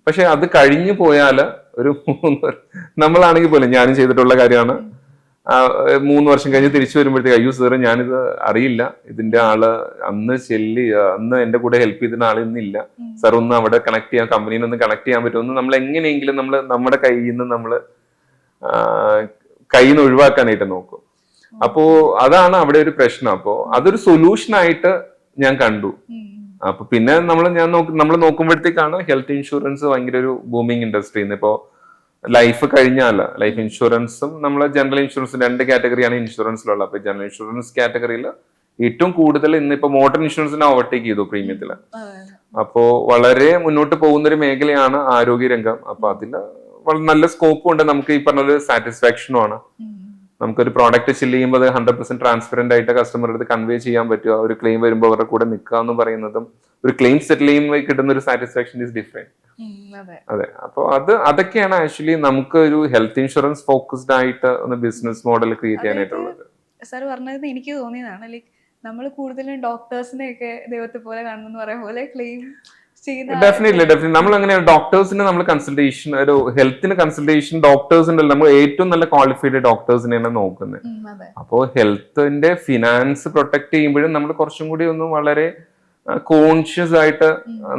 പക്ഷെ അത് കഴിഞ്ഞു പോയാല് ഒരു നമ്മളാണെങ്കിൽ പോലും ഞാനും ചെയ്തിട്ടുള്ള കാര്യമാണ്. 3 വർഷം കഴിഞ്ഞ് തിരിച്ചു വരുമ്പോഴത്തേക്ക് അയ്യോ സാറ് ഞാനിത് അറിയില്ല, ഇതിന്റെ ആള് അന്ന് എന്റെ കൂടെ ഹെൽപ്പ് ചെയ്തിരുന്ന ആൾ ഇന്നില്ല സാർ, ഒന്ന് അവിടെ കണക്ട് ചെയ്യാൻ, കമ്പനിയിൽ ഒന്ന് കണക്ട് ചെയ്യാൻ പറ്റുമെന്ന് നമ്മൾ എങ്ങനെയെങ്കിലും നമ്മുടെ കയ്യിൽ നിന്ന് ഒഴിവാക്കാനായിട്ട് നോക്കും. അപ്പോ അതാണ് അവിടെ ഒരു പ്രശ്നം. അപ്പോ അതൊരു സൊല്യൂഷൻ ആയിട്ട് ഞാൻ കണ്ടു. അപ്പൊ പിന്നെ നമ്മൾ നോക്കുമ്പോഴത്തേക്കാണ് ഹെൽത്ത് ഇൻഷുറൻസ് ഭയങ്കര ഒരു ബൂമിങ് ഇൻഡസ്ട്രി. ഇപ്പോ ലൈഫ് കഴിഞ്ഞാൽ ലൈഫ് ഇൻഷുറൻസും നമ്മളെ ജനറൽ ഇൻഷുറൻസും 2 കാറ്റഗറിയാണ് ഇൻഷുറൻസിലുള്ളത്. അപ്പൊ ജനറൽ ഇൻഷുറൻസ് കാറ്റഗറിയിൽ ഏറ്റവും കൂടുതൽ ഇന്നിപ്പോ മോട്ടോർ ഇൻഷുറൻസിനെ ഓവർടേക്ക് ചെയ്തു പ്രീമിയത്തില്. അപ്പോ വളരെ മുന്നോട്ട് പോകുന്ന ഒരു മേഖലയാണ് ആരോഗ്യരംഗം. അപ്പൊ അതില് വളരെ നല്ല സ്കോപ്പും ഉണ്ട്. നമുക്ക് ഈ പറഞ്ഞൊരു സാറ്റിസ്ഫാക്ഷനും ആണ്. നമുക്കൊരു പ്രോഡക്റ്റ് സെല് ചെയ്യുമ്പോൾ അത് 100% ട്രാൻസ്പെറന്റ് ആയിട്ട് കസ്റ്റമറുടെ അടുത്ത് കൺവേ ചെയ്യാൻ പറ്റുക, ഒരു ക്ലെയിം വരുമ്പോൾ അവരുടെ കൂടെ നിൽക്കുക എന്ന് പറയുന്നതും ഒരു ക്ലെയിം സെറ്റിൽ ചെയ്യുമ്പോൾ കിട്ടുന്ന ഒരു സാറ്റിസ്ഫാക്ഷൻ ഈസ് ഡിഫറെന്റ്. അതെ, അപ്പൊ അതൊക്കെയാണ് ആക്ച്വലി നമുക്ക് ഒരു ഹെൽത്ത് ഇൻഷുറൻസ് ഫോക്കസ്ഡ് ആയിട്ട് ഒന്ന് ബിസിനസ് മോഡൽ ക്രിയേറ്റ് ചെയ്യാനായിട്ടുള്ളത്. സാർ പറഞ്ഞത് എനിക്ക് തോന്നിയതാണ്, ലൈക്ക് നമ്മൾ കൂടുതലും ഡോക്ടേഴ്സിനെ ഒക്കെ ദൈവത്തെ പോലെ കാണുന്നു പറയുന്ന പോലെ ക്ലെയിം ഡെഫിനറ്റ്ലി നമ്മൾ അങ്ങനെ ഡോക്ടേഴ്സിന് നമ്മൾ കൺസൾട്ടേഷൻ, ഒരു ഹെൽത്തിന് കൺസൾട്ടേഷൻ ഡോക്ടേഴ്സിന്റെ നമ്മൾ ഏറ്റവും നല്ല ക്വാളിഫൈഡ് ഡോക്ടേഴ്സിനെയാണ് നോക്കുന്നത്. അപ്പോ ഹെൽത്തിന്റെ ഫിനാൻസ് പ്രൊട്ടക്ട് ചെയ്യുമ്പോഴും നമ്മൾ കുറച്ചും കൂടി ഒന്ന് വളരെ കോൺഷ്യസ് ആയിട്ട്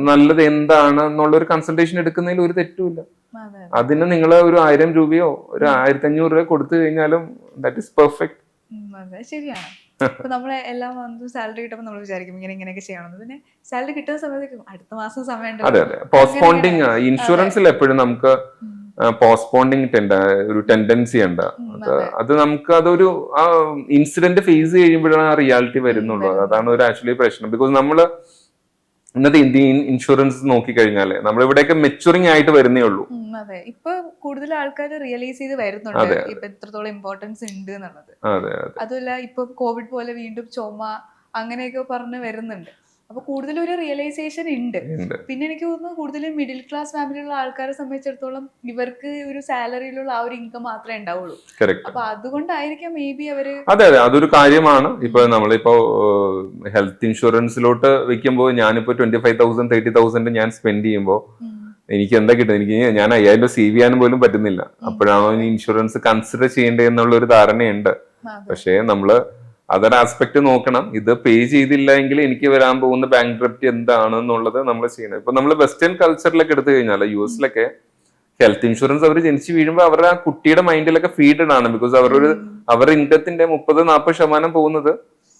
നല്ലത് എന്താണ് എന്നുള്ള ഒരു കൺസൾട്ടേഷൻ എടുക്കുന്നതിൽ ഒരു തെറ്റുമില്ല. അതിന് നിങ്ങൾ ഒരു 1000 രൂപയോ ഒരു 1500 രൂപയോ കൊടുത്തു കഴിഞ്ഞാലും ദാറ്റ് ഇസ് പെർഫെക്റ്റ്. ശരിയാണ്. ഇപ്പൊ നമ്മളെ എല്ലാ മന്തും സാലറി കിട്ടുമ്പോൾ നമ്മൾ വിചാരിക്കും ഇങ്ങനെയൊക്കെ ചെയ്യണം, പിന്നെ സാലറി കിട്ടുന്ന സമയത്ത് അടുത്ത മാസം സമയം. അതെ, പോസ്റ്റ്പോണ്ടിങ് ഇൻഷുറൻസിൽ എപ്പോഴും നമുക്ക് പോസ്റ്റ്പോണ്ടിങ് ഒരു ടെൻഡൻസി ഉണ്ട്. അത് നമുക്ക് അതൊരു ഇൻസിഡന്റ് ഫേസ് ചെയ്യുമ്പോഴാണ് ആ റിയാലിറ്റി വരുന്നുള്ളൂ. അതാണ് ഒരു ആക്ച്വലി പ്രശ്നം. ബിക്കോസ് നമ്മള് ഇന്നത്തെ ഇന്ത്യൻ ഇൻഷുറൻസ് നോക്കിക്കഴിഞ്ഞാല് നമ്മളിവിടെയൊക്കെ മെച്ചുറിങ് ആയിട്ട് വരുന്നേ ഉള്ളൂ. അതെ, ഇപ്പൊ കൂടുതൽ ആൾക്കാർ റിയലൈസ് ചെയ്ത് വരുന്നുണ്ട് ഇപ്പൊ എത്രത്തോളം ഇമ്പോർട്ടൻസ് ഉണ്ട് എന്നുള്ളത്. അതുമല്ല ഇപ്പൊ കോവിഡ് പോലെ വീണ്ടും ചുമ അങ്ങനെയൊക്കെ പറഞ്ഞ് വരുന്നുണ്ട്. അപ്പൊ കൂടുതൽ ഒരു റിയലൈസേഷൻ ഉണ്ട്. പിന്നെ എനിക്ക് തോന്നുന്നു കൂടുതലും മിഡിൽ ക്ലാസ് ഫാമിലിയുള്ള ആൾക്കാരെ സംബന്ധിച്ചിടത്തോളം ഇവർക്ക് ഒരു സാലറിയിലുള്ള ആ ഒരു ഇൻകം മാത്രമേ ഉണ്ടാവുള്ളൂ. അപ്പൊ അതുകൊണ്ടായിരിക്കാം മേ ബി അവര്. അതെ അതെ, അതൊരു കാര്യമാണ്. ഇപ്പൊ നമ്മളിപ്പോ ഹെൽത്ത് ഇൻഷുറൻസിലോട്ട് വെക്കുമ്പോൾ ഞാനിപ്പോ 25,000 30,000 ഞാൻ സ്പെൻഡ് ചെയ്യുമ്പോൾ എനിക്ക് എന്താ കിട്ടും? ഞാൻ 5,000 രൂപ സേവ് ചെയ്യാനും പോലും പറ്റുന്നില്ല. അപ്പോഴാണോ ഇനി ഇൻഷുറൻസ് കൺസിഡർ ചെയ്യേണ്ടത് എന്നുള്ള ഒരു ധാരണയുണ്ട്. പക്ഷേ നമ്മള് അതൊരു ആസ്പെക്ട് നോക്കണം. ഇത് പേ ചെയ്തില്ല എങ്കിൽ എനിക്ക് വരാൻ പോകുന്ന ബാങ്ക്രപ്റ്റി എന്താണെന്നുള്ളത് നമ്മൾ ചെയ്യണം. ഇപ്പൊ നമ്മൾ വെസ്റ്റേൺ കൾച്ചറിലൊക്കെ എടുത്തു കഴിഞ്ഞാൽ US-ലൊക്കെ ഹെൽത്ത് ഇൻഷുറൻസ് അവർ ജനിച്ചു വീഴുമ്പോൾ അവരുടെ ആ കുട്ടിയുടെ മൈൻഡിലൊക്കെ ഫീഡഡ് ആണ്. ബിക്കോസ് അവരുടെ ഇൻകത്തിന്റെ 30-40% പോകുന്നത്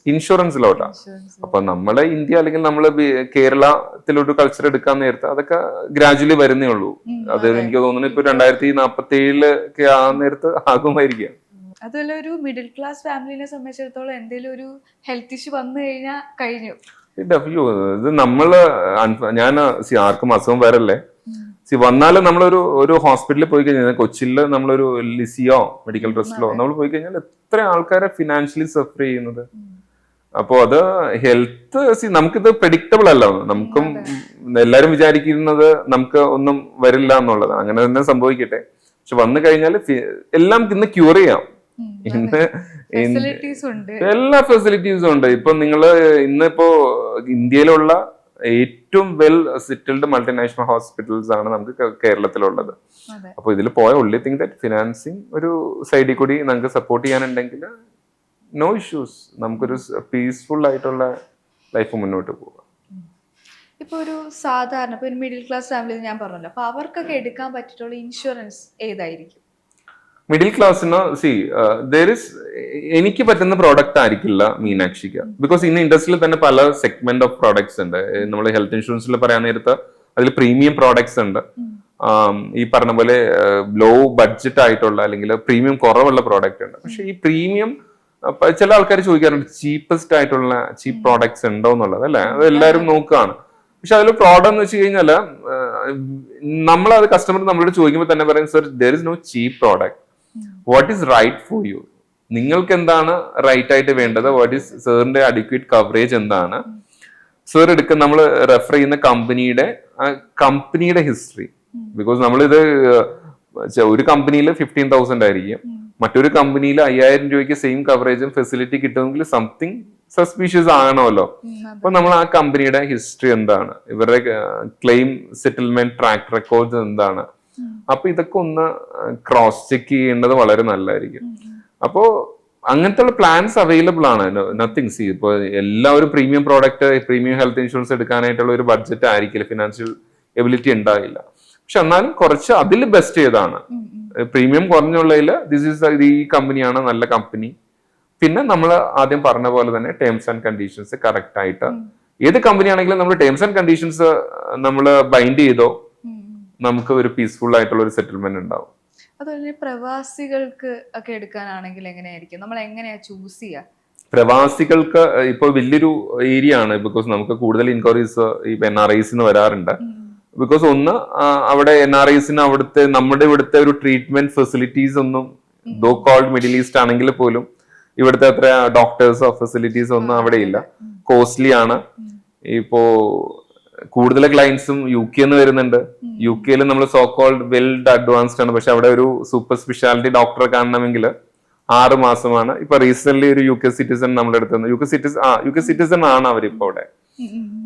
ഇൻഷുറൻസിലോട്ടാണ്. അപ്പൊ നമ്മളെ ഇന്ത്യ അല്ലെങ്കിൽ നമ്മള് കേരളത്തിലൊരു കൾച്ചർ എടുക്കാൻ നേരത്തെ അതൊക്കെ ഗ്രാജുവലി വരുന്നേ ഉള്ളൂ. അത് എനിക്ക് തോന്നുന്നു ഇപ്പൊ 2047 ആ നേരത്ത് ആകുമായിരിക്കാം. അതുപോലെ ഒരു മിഡിൽ ക്ലാസ് ഫാമിലിനെ സംബന്ധിച്ചിടത്തോളം എന്തെങ്കിലും ഒരു ഹെൽത്ത് ഇഷ്യൂ വന്നു കഴിഞ്ഞാൽ കഴിഞ്ഞു. ഇത് നമ്മള് ഞാൻ ആർക്കും അസുഖം വരല്ലേ, വന്നാലും നമ്മളൊരു ഹോസ്പിറ്റലിൽ പോയി കഴിഞ്ഞാൽ കൊച്ചിയില് നമ്മളൊരു ലിസിയോ മെഡിക്കൽ ട്രസ്റ്റിലോ നമ്മൾ പോയി കഴിഞ്ഞാൽ എത്ര ആൾക്കാരെ ഫിനാൻഷ്യലി സഫർ ചെയ്യുന്നത്. അപ്പോ അത് ഹെൽത്ത് നമുക്കിത് പ്രെഡിക്റ്റബിൾ അല്ല. നമുക്കും എല്ലാരും വിചാരിക്കുന്നത് നമുക്ക് ഒന്നും വരില്ല എന്നുള്ളത്. അങ്ങനെ തന്നെ സംഭവിക്കട്ടെ. പക്ഷെ വന്നു കഴിഞ്ഞാൽ എല്ലാം ഇന്ന് ക്യൂർ ചെയ്യാം. ഇന്ന് എല്ലാ ഫെസിലിറ്റീസും ഉണ്ട്. ഇപ്പൊ നിങ്ങള് ഇന്നിപ്പോ ഇന്ത്യയിലുള്ള ഏറ്റവും വെൽ സെറ്റിൽഡ് മൾട്ടിനാഷണൽ ഹോസ്പിറ്റൽസ് ആണ് നമുക്ക് കേരളത്തിലുള്ളത്. അപ്പൊ ഇതിൽ പോയ ഒൺലി തിങ് ദാറ്റ് ഫിനാൻസിങ് ഒരു സൈഡിൽ കൂടി നമുക്ക് സപ്പോർട്ട് ചെയ്യാനുണ്ടെങ്കിൽ നോ ഇഷ്യൂസ്, നമുക്കൊരു പീസ്ഫുൾ ആയിട്ടുള്ള ലൈഫ് മുന്നോട്ട് പോകാം. ഇപ്പൊ ഒരു സാധാരണ ഇപ്പൊ ഒരു മിഡിൽ ക്ലാസ് ഫാമിലി ഞാൻ പറഞ്ഞല്ലോ, അപ്പൊ അവർക്കൊക്കെ എടുക്കാൻ പറ്റിയിട്ടുള്ള ഇൻഷുറൻസ് ഏതായിരിക്കും? മിഡിൽ ക്ലാസ്സിന് എനിക്ക് പറ്റുന്ന പ്രോഡക്റ്റ് ആയിരിക്കില്ല മീനാക്ഷിക്ക്. ബിക്കോസ് ഇന്ന് ഇൻഡസ്ട്രിയിൽ തന്നെ പല സെഗ്മെന്റ് ഓഫ് പ്രോഡക്ട്സ് ഉണ്ട്. നമ്മൾ ഹെൽത്ത് ഇൻഷുറൻസിൽ പറയാൻ നേരത്ത് അതിൽ പ്രീമിയം പ്രോഡക്ട്സ് ഉണ്ട്. ഈ പറഞ്ഞ പോലെ ലോ ബഡ്ജറ്റ് ആയിട്ടുള്ള അല്ലെങ്കിൽ പ്രീമിയം കുറവുള്ള പ്രോഡക്റ്റ് ഉണ്ട്. പക്ഷെ ഈ പ്രീമിയം ചില ആൾക്കാർ ചോദിക്കാറുണ്ട് ചീപ്പസ്റ്റ് ആയിട്ടുള്ള ചീപ്പ് പ്രോഡക്ട്സ് ഉണ്ടോ എന്നുള്ളത്, അല്ലെ? അത് എല്ലാവരും നോക്കുകയാണ്. പക്ഷെ അതിൽ പ്രോഡക്റ്റ് എന്ന് വെച്ച് കഴിഞ്ഞാല് നമ്മളത് കസ്റ്റമർ നമ്മളോട് ചോദിക്കുമ്പോൾ തന്നെ പറയും, sir there is no cheap product. What is right for you? നിങ്ങൾക്ക് എന്താണ് റൈറ്റ് ആയിട്ട് വേണ്ടത്? വാട്ട് ഈസ് സാറിന്റെ അഡിക്വേറ്റ് കവറേജ് എന്താണ്? സാർ എടുക്കുന്ന നമ്മൾ റെഫർ ചെയ്യുന്ന കമ്പനിയുടെ ഹിസ്റ്ററി. ബിക്കോസ് നമ്മളിത് ഒരു കമ്പനിയിൽ 15,000 ആയിരിക്കും, മറ്റൊരു കമ്പനിയിൽ 5,000 രൂപയ്ക്ക് സെയിം കവറേജും ഫെസിലിറ്റി കിട്ടുമെങ്കിൽ സംതിങ് സസ്പീഷ്യസ് ആകണമല്ലോ. അപ്പൊ നമ്മൾ ആ കമ്പനിയുടെ ഹിസ്റ്ററി എന്താണ്, ഇവരുടെ ക്ലെയിം സെറ്റിൽമെന്റ് ട്രാക്ക് റെക്കോർഡ്സ് എന്താണ്, അപ്പൊ ഇതൊക്കെ ഒന്ന് ക്രോസ് ചെക്ക് ചെയ്യേണ്ടത് വളരെ നല്ലതായിരിക്കും. അപ്പോ അങ്ങനത്തെ പ്ലാൻസ് അവൈലബിൾ ആണ്. നത്തിങ് സി ഇപ്പൊ എല്ലാവരും premium product premium health insurance എടുക്കാനായിട്ടുള്ള ഒരു ബഡ്ജറ്റ് ആയിരിക്കില്ല, ഫിനാൻഷ്യൽ എബിലിറ്റി ഉണ്ടാവില്ല. പക്ഷെ എന്നാലും കുറച്ച് അതിൽ ബെസ്റ്റ് ഏതാണ്, പ്രീമിയം കുറഞ്ഞുള്ളതിൽ ഈ കമ്പനിയാണ് നല്ല കമ്പനി. പിന്നെ നമ്മൾ ആദ്യം പറഞ്ഞ പോലെ തന്നെ ടേംസ് ആൻഡ് കണ്ടീഷൻസ് കറക്റ്റ് ആയിട്ട് ഏത് കമ്പനി ആണെങ്കിലും നമ്മൾ ടേംസ് ആൻഡ് കണ്ടീഷൻസ് നമ്മൾ ബൈൻഡ് ചെയ്തോ നമുക്ക് ഒരു പീസ്ഫുൾ ആയിട്ടുള്ള ഒരു സെറ്റിൽമെന്റ് ഉണ്ടാവും. അതുപോലെ പ്രവാസികൾക്ക് ഒക്കെ എടുക്കാനാണെങ്കിൽ എങ്ങനെയായിരിക്കും, നമ്മൾ എങ്ങനെയാ ചൂസ് ചെയ്യുക? പ്രവാസികൾക്ക് ഇപ്പൊ വലിയൊരു ഏരിയ ആണ്. ബിക്കോസ് നമുക്ക് കൂടുതൽ ഇൻക്വയറീസ് ഈ NRIs വരാറുണ്ട്. ബിക്കോസ് ഒന്ന് അവിടെ NRIs നമ്മുടെ ഇവിടുത്തെ ഒരു ട്രീറ്റ്മെന്റ് ഫെസിലിറ്റീസ് ഒന്നും ദോ കോൾഡ് മിഡിൽ ഈസ്റ്റ് ആണെങ്കിൽ പോലും ഇവിടുത്തെ അത്ര ഡോക്ടേഴ്സോ ഫെസിലിറ്റീസോ ഒന്നും അവിടെ ഇല്ല. കോസ്റ്റ്ലി ആണ്. ഇപ്പോ കൂടുതൽ ക്ലയൻസും UK വരുന്നുണ്ട്. UK നമ്മൾ സോ കോൾഡ് വെൽ അഡ്വാൻസ്ഡ് ആണ്. പക്ഷെ അവിടെ ഒരു സൂപ്പർ സ്പെഷ്യാലിറ്റി ഡോക്ടറെ കാണണമെങ്കിൽ 6 മാസമാണ്. ഇപ്പൊ റീസെന്റ് ഒരു UK സിറ്റിസൺ നമ്മുടെ അടുത്ത് UK സിറ്റിസൺ ആണ് അവരിപ്പോ അവിടെ.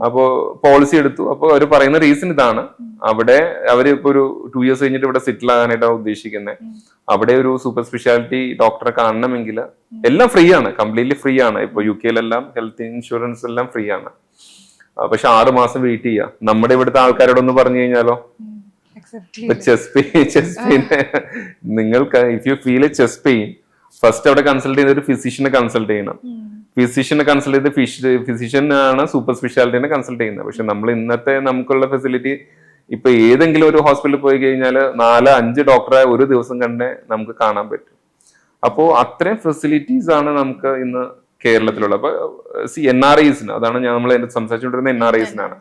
അപ്പോ പോളിസി എടുത്തു. അപ്പൊ അവർ പറയുന്ന റീസൺ ഇതാണ്, അവിടെ അവര് ഇപ്പൊ ഒരു 2 years കഴിഞ്ഞിട്ട് ഇവിടെ സെറ്റിൽ ആകാനായിട്ടാണ് ഉദ്ദേശിക്കുന്നത്. അവിടെ ഒരു സൂപ്പർ സ്പെഷ്യാലിറ്റി ഡോക്ടറെ കാണണമെങ്കിൽ എല്ലാം ഫ്രീ ആണ്, കംപ്ലീറ്റ്ലി ഫ്രീ ആണ്. ഇപ്പൊ UK ഹെൽത്ത് ഇൻഷുറൻസ് എല്ലാം ഫ്രീ ആണ്. പക്ഷെ 6 മാസം വെയിറ്റ് ചെയ്യാം. നമ്മുടെ ഇവിടുത്തെ ആൾക്കാരോടൊന്ന് പറഞ്ഞു കഴിഞ്ഞാലോ, ചെസ്റ്റ് പെയിൻ നിങ്ങൾക്ക് if you feel A chest pain first അവിടെ കൺസൾട്ട് ചെയ്ത് ഒരു ഫിസിഷ്യനെ കൺസൾട്ട് ചെയ്യണം. ഫിസിഷ്യനെ കൺസൾട്ട് ചെയ്ത് ഫിസിഷ്യൻ ആണ് സൂപ്പർ സ്പെഷ്യാലിറ്റിനെ കൺസൾട്ട് ചെയ്യുന്നത്. പക്ഷെ നമ്മൾ ഇന്നത്തെ നമുക്കുള്ള ഫെസിലിറ്റി ഇപ്പൊ ഏതെങ്കിലും ഒരു ഹോസ്പിറ്റലിൽ പോയി കഴിഞ്ഞാൽ 4-5 ഡോക്ടറെ ഒരു ദിവസം കണ്ടേ നമുക്ക് കാണാൻ പറ്റും. അപ്പോ അത്രയും ഫെസിലിറ്റീസ് ആണ് നമുക്ക് ഇന്ന് കേരളത്തിലുള്ള. അപ്പൊ NRIസിന്, അതാണ് നമ്മൾ സംസാരിച്ചുകൊണ്ടിരുന്ന NRIസിനാണ്.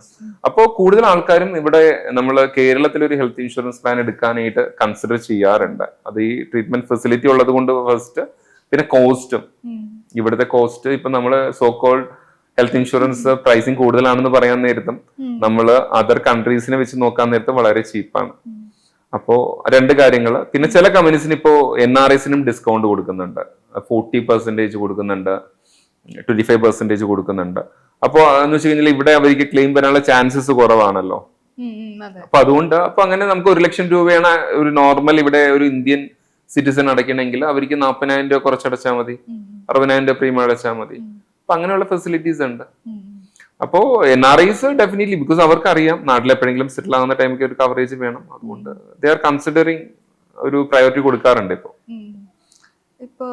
അപ്പോൾ കൂടുതൽ ആൾക്കാരും ഇവിടെ നമ്മൾ കേരളത്തിൽ ഒരു ഹെൽത്ത് ഇൻഷുറൻസ് പ്ലാൻ എടുക്കാനായിട്ട് കൺസിഡർ ചെയ്യാറുണ്ട്. അത് ഈ ട്രീറ്റ്മെന്റ് ഫെസിലിറ്റി ഉള്ളത് കൊണ്ട് ഫസ്റ്റ്, പിന്നെ കോസ്റ്റും. ഇവിടുത്തെ കോസ്റ്റ് ഇപ്പൊ നമ്മള് so called health insurance pricing കൂടുതലാണെന്ന് പറയാൻ നേരത്തും നമ്മൾ അതർ കൺട്രീസിനെ വെച്ച് നോക്കാൻ നേരത്തും വളരെ ചീപ്പാണ്. അപ്പോ രണ്ട് കാര്യങ്ങൾ. പിന്നെ ചില കമ്പനീസിന് ഇപ്പോ NRIസിനും ഡിസ്കൗണ്ട് കൊടുക്കുന്നുണ്ട്, 40% കൊടുക്കുന്നുണ്ട്, 25% കൊടുക്കുന്നുണ്ട്. അപ്പൊ എന്ന് വെച്ച് കഴിഞ്ഞാൽ ഇവിടെ അവർക്ക് ക്ലെയിം വരാനുള്ള ചാൻസസ് കുറവാണല്ലോ. അപ്പൊ അതുകൊണ്ട് അപ്പൊ അങ്ങനെ നമുക്ക് 1 ലക്ഷം രൂപയാണ് ഒരു നോർമൽ ഇവിടെ ഒരു ഇന്ത്യൻ സിറ്റിസൺ അടയ്ക്കണമെങ്കിൽ അവർക്ക് 40,000 രൂപ കുറച്ചടച്ചാൽ മതി, 60,000 രൂപ പ്രീമിയം അടച്ചാൽ മതി. അപ്പൊ അങ്ങനെയുള്ള ഫെസിലിറ്റീസ് ഉണ്ട്. അപ്പോ NRIസ് ഡെഫിനറ്റ്ലി, ബിക്കോസ് അവർക്ക് അറിയാം നാട്ടിൽ എപ്പോഴെങ്കിലും സെറ്റിൽ ആകുന്ന ടൈമിൽ ഒരു കവറേജ് വേണം, അതുകൊണ്ട് ദേ ആർ കൺസിഡറിങ്, ഒരു പ്രയോറിറ്റി കൊടുക്കാറുണ്ട് ഇപ്പൊ. ഇപ്പോൾ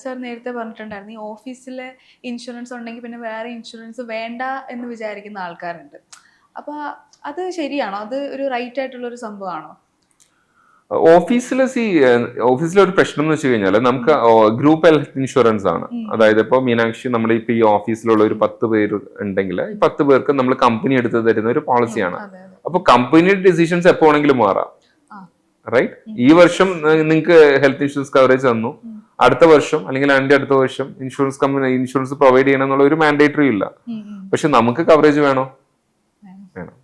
സാർ നേരത്തെ പറഞ്ഞിട്ടുണ്ടായിരുന്നു ഈ ഓഫീസിലെ ഇൻഷുറൻസ് ഉണ്ടെങ്കിൽ പിന്നെ വേറെ ഇൻഷുറൻസ് വേണ്ട എന്ന് വിചാരിക്കുന്ന ആൾക്കാരുണ്ട്. അപ്പൊ അത് ശരിയാണോ? അത് ഒരു റൈറ്റ് ആയിട്ടുള്ള ഒരു സംഭവമാണോ? ഓഫീസിലെ ഒരു പ്രശ്നം എന്ന് വെച്ച് കഴിഞ്ഞാൽ നമുക്ക് ഗ്രൂപ്പ് ഹെൽത്ത് ഇൻഷുറൻസ് ആണ്. അതായത് ഇപ്പൊ മീനാക്ഷി നമ്മുടെ ഇപ്പൊ ഈ ഓഫീസിലുള്ള ഒരു 10 പേര് ഉണ്ടെങ്കിൽ 10 പേർക്ക് നമ്മൾ കമ്പനി എടുത്ത് തരുന്ന ഒരു പോളിസിയാണ്. അപ്പൊ കമ്പനിയുടെ ഡിസിഷൻസ് എപ്പോ വേണമെങ്കിലും മാറാം, റൈറ്റ്? ഈ വർഷം നിങ്ങൾക്ക് ഹെൽത്ത് ഇൻഷുറൻസ് കവറേജ് തന്നു, അടുത്ത വർഷം അല്ലെങ്കിൽ അതിന്റെ അടുത്ത വർഷം ഇൻഷുറൻസ് പ്രൊവൈഡ് ചെയ്യണം എന്നുള്ള ഒരു മാൻഡേറ്ററി ഇല്ല. പക്ഷെ നമുക്ക് കവറേജ് വേണോ? വേണം.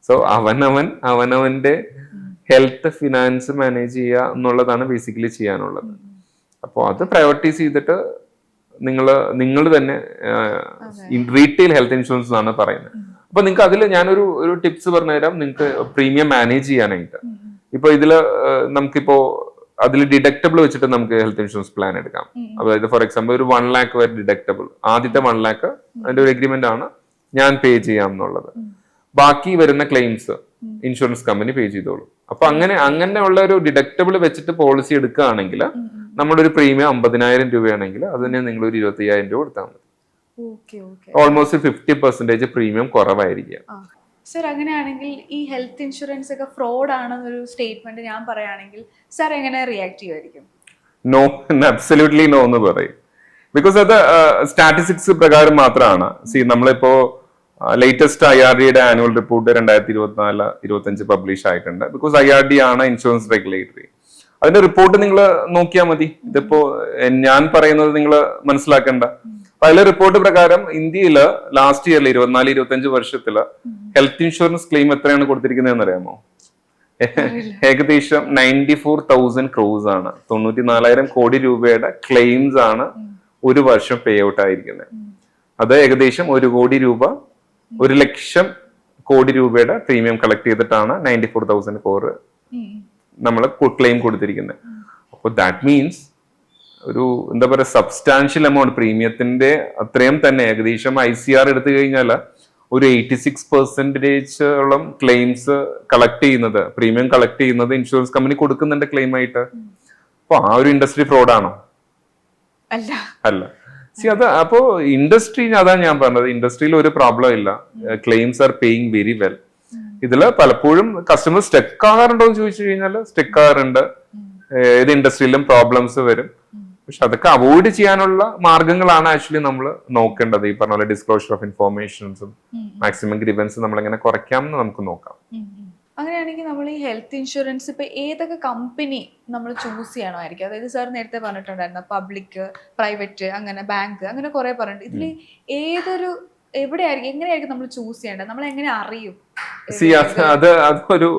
സോ അവനവന്റെ ഹെൽത്ത് ഫിനാൻസ് മാനേജ് ചെയ്യുക എന്നുള്ളതാണ് ബേസിക്കലി ചെയ്യാനുള്ളത്. അപ്പോൾ അത് പ്രയോറിറ്റൈസ് ചെയ്തിട്ട് നിങ്ങൾ തന്നെ റീറ്റെയിൽ ഹെൽത്ത് ഇൻഷുറൻസ് എന്നാണ് പറയുന്നത്. അപ്പൊ നിങ്ങൾക്ക് അതിൽ ഞാനൊരു ടിപ്സ് പറഞ്ഞുതരാം നിങ്ങൾക്ക് പ്രീമിയം മാനേജ് ചെയ്യാനായിട്ട്. ഇപ്പൊ ഇതില് നമുക്കിപ്പോ അതിൽ ഡിഡക്റ്റബിൾ വെച്ചിട്ട് നമുക്ക് ഹെൽത്ത് ഇൻഷുറൻസ് പ്ലാൻ എടുക്കാം. അതായത് ഫോർ എക്സാമ്പിൾ ഒരു 1 lakh വരെ ഡിഡക്റ്റബിൾ, ആദ്യത്തെ 1 lakh അതിന്റെ ഒരു എഗ്രിമെന്റ് ആണ് ഞാൻ പേ ചെയ്യാം എന്നുള്ളത്. ബാക്കി വരുന്ന ക്ലെയിംസ് ഇൻഷുറൻസ് കമ്പനി പേ ചെയ്തോളൂ. അപ്പൊ അങ്ങനെയുള്ള ഒരു ഡിഡക്റ്റബിൾ വെച്ചിട്ട് പോളിസി എടുക്കുകയാണെങ്കിൽ നമ്മുടെ ഒരു പ്രീമിയം 50,000 രൂപയാണെങ്കിൽ അതിന് നിങ്ങൾ ഒരു 25,000 രൂപ കൊടുത്താൽ മതി. ഓൾമോസ്റ്റ് 50% പ്രീമിയം കുറവായിരിക്കും. സർ അങ്ങനെയാണെങ്കിൽ ഈ ഹെൽത്ത് ഇൻഷുറൻസ് ഒക്കെ ഫ്രോഡ് ആണെന്നൊരു സ്റ്റേറ്റ്മെന്റ് ഞാൻ പറയുകയാണെങ്കിൽ സാർ എങ്ങനെ റിയാക്ട് ചെയ്യുമായിരിക്കും? നോ, അബ്സല്യൂട്ട്ലി നോ എന്ന് പറയും. ബിക്കോസ് അത് സ്റ്റാറ്റിസ്റ്റിക്സ് പ്രകാരം മാത്രമാണ്. നമ്മളിപ്പോ ലേറ്റസ്റ്റ് IRDയുടെ ആനുവൽ റിപ്പോർട്ട് 2024-25 പബ്ലിഷ് ആയിട്ടുണ്ട്. ബിക്കോസ് IRD ആണ് ഇൻഷുറൻസ് റെഗുലേറ്ററി. അതിന്റെ റിപ്പോർട്ട് നിങ്ങൾ നോക്കിയാൽ മതി. ഇതിപ്പോ ഞാൻ പറയുന്നത് നിങ്ങൾ മനസ്സിലാക്കണ്ട. അതിലെ റിപ്പോർട്ട് പ്രകാരം ഇന്ത്യയില് ലാസ്റ്റ് ഇയറിൽ 24-25 വർഷത്തില് ഹെൽത്ത് ഇൻഷുറൻസ് ക്ലെയിം എത്രയാണ് കൊടുത്തിരിക്കുന്നതെന്ന് അറിയാമോ? ഏകദേശം 94,000 crores ആണ്. 94,000 കോടി രൂപയുടെ ക്ലെയിംസ് ആണ് ഒരു വർഷം പേ ഔട്ട് ആയിരിക്കുന്നത്. അത് ഏകദേശം 1 കോടി രൂപ, 1 ലക്ഷം കോടി രൂപയുടെ പ്രീമിയം കളക്ട് ചെയ്തിട്ടാണ് 94,000 crore നമ്മൾ ക്ലെയിം കൊടുത്തിരിക്കുന്നത്. അപ്പോൾ ദാറ്റ് മീൻസ് ഒരു എന്താ പറയുക സബ്സ്റ്റാൻഷ്യൽ എമൗണ്ട് പ്രീമിയത്തിന്റെ അത്രയും തന്നെ ഏകദേശം ICR എടുത്തു കഴിഞ്ഞാൽ ഒരു 86% ക്ലെയിംസ് കളക്ട് ചെയ്യുന്നത്, പ്രീമിയം കളക്ട് ചെയ്യുന്നത് ഇൻഷുറൻസ് കമ്പനി കൊടുക്കുന്നുണ്ട് ക്ലെയിം ആയിട്ട്. അപ്പൊ ആ ഒരു ഇൻഡസ്ട്രി ഫ്രോഡാണോ? അല്ല. അത് അപ്പോ ഇൻഡസ്ട്രി, അതാണ് ഞാൻ പറഞ്ഞത്, ഇൻഡസ്ട്രിയിൽ ഒരു പ്രോബ്ലം ഇല്ല. Claims are paying very well. ഇതില് പലപ്പോഴും കസ്റ്റമർ സ്റ്റെക്ക് ആകാറുണ്ടോ എന്ന് ചോദിച്ചു കഴിഞ്ഞാൽ സ്റ്റെക്ക് ആകാറുണ്ട്. ഏത് ഇൻഡസ്ട്രിയിലും പ്രോബ്ലംസ് വരും. പക്ഷെ അതൊക്കെ അവോയ്ഡ് ചെയ്യാനുള്ള മാർഗങ്ങളാണ് ആക്ച്വലി നമ്മൾ നോക്കേണ്ടത്. ഈ പറഞ്ഞ പോലെ ഡിസ്ക്ലോഷർ ഓഫ് ഇൻഫോർമേഷൻസും മാക്സിമം ഗ്രീവൻസും നമ്മളെങ്ങനെ കുറയ്ക്കാമെന്ന് നമുക്ക് നോക്കാം. അങ്ങനെയാണെങ്കിൽ നമ്മൾ ഈ ഹെൽത്ത് ഇൻഷുറൻസ് ഇപ്പൊ ഏതൊക്കെ കമ്പനി നമ്മൾ ചൂസ് ചെയ്യണമായിരിക്കും? അതായത് സാർ നേരത്തെ പറഞ്ഞിട്ടുണ്ടായിരുന്നു പബ്ലിക്, പ്രൈവറ്റ്, അങ്ങനെ ബാങ്ക്, അങ്ങനെ കുറെ പറഞ്ഞിട്ട് ഇതിൽ എങ്ങനെയായിരിക്കും നമ്മൾ ചൂസ് ചെയ്യേണ്ടത്? നമ്മൾ എങ്ങനെ അറിയും? അതൊരു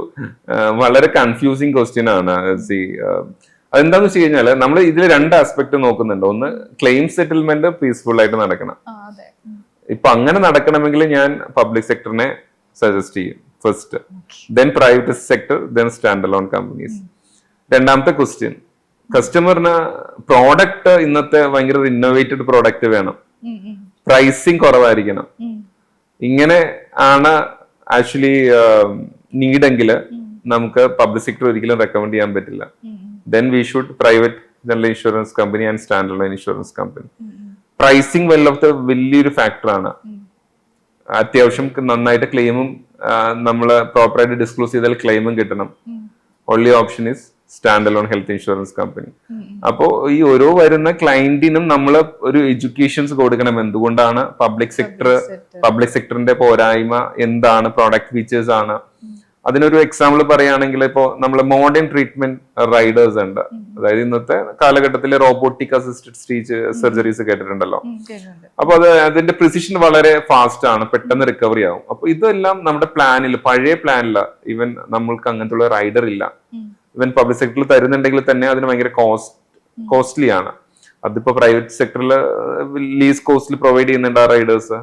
വളരെ കൺഫ്യൂസിങ് ക്വസ്റ്റ്യൻ ആണ്. അതെന്താന്ന് വെച്ച് കഴിഞ്ഞാല് നമ്മൾ ഇതിൽ 2 ആസ്പെക്ട് നോക്കുന്നുണ്ട്. ഒന്ന്, ക്ലെയിം സെറ്റിൽമെന്റ് പീസ്ഫുൾ ആയിട്ട് നടക്കണം. ഇപ്പൊ അങ്ങനെ നടക്കണമെങ്കിൽ ഞാൻ പബ്ലിക് സെക്ടറിനെ സജസ്റ്റ് ചെയ്യും first, then private sector, then stand alone companies. രണ്ടാമത്തെ ക്വസ്റ്റ്യൻ, കസ്റ്റമറിന് പ്രോഡക്റ്റ് ഇന്നത്തെ ഭയങ്കര ഇന്നോവേറ്റഡ് പ്രോഡക്റ്റ് വേണം, പ്രൈസിങ് കുറവായിരിക്കണം. ഇങ്ങനെ ആണ് ആക്ച്വലി നീഡെങ്കിൽ നമുക്ക് പബ്ലിക് സെക്ടർ ഒരിക്കലും റെക്കമെൻഡ് ചെയ്യാൻ പറ്റില്ല. Then we should private general insurance company and standalone insurance company. Pricing വലിയൊരു ഫാക്ടറാണ്. അത്യാവശ്യം നന്നായിട്ട് ക്ലെയിമും നമ്മൾ പ്രോപ്പറായിട്ട് ഡിസ്ക്ലോസ് ചെയ്താൽ ക്ലെയിമും കിട്ടണം. Only option is stand alone health insurance company. അപ്പോൾ ഈ ഓരോ വരുന്ന ക്ലയന്റിനും നമ്മൾ ഒരു എഡ്യൂക്കേഷൻസ് കൊടുക്കണം. എന്തുകൊണ്ടാണ് പബ്ലിക് സെക്ടറിന്റെ പോരായ്മ എന്താണ്, പ്രോഡക്റ്റ് ഫീച്ചേഴ്സ് ആണ്. അതിനൊരു എക്സാമ്പിൾ പറയുകയാണെങ്കിൽ ഇപ്പോൾ നമ്മൾ മോഡേൺ ട്രീറ്റ്മെന്റ് റൈഡേഴ്സ് ഉണ്ട്. അതായത് ഇന്നത്തെ കാലഘട്ടത്തിലെ റോബോട്ടിക് അസിസ്റ്റഡ് സ്പീച്ച് സർജറീസ് കേട്ടിട്ടുണ്ടല്ലോ. അപ്പൊ അതിന്റെ പ്രിസിഷൻ വളരെ ഫാസ്റ്റ് ആണ്, പെട്ടെന്ന് റിക്കവറി ആവും. അപ്പൊ ഇതെല്ലാം നമ്മുടെ പ്ലാനിൽ, പഴയ പ്ലാനില്ല, ഈവൻ നമ്മൾക്ക് അങ്ങനത്തെ റൈഡർ ഇല്ല. ഈവൻ പബ്ലിക് സെക്ടറിൽ തരുന്നുണ്ടെങ്കിൽ തന്നെ അതിന് ഭയങ്കര കോസ്റ്റ്ലി ആണ്. അതിപ്പോ പ്രൈവറ്റ് സെക്ടറിൽ ലീസ് കോസ്റ്റിൽ പ്രൊവൈഡ് ചെയ്യുന്നുണ്ട് ആ റൈഡേഴ്സ്.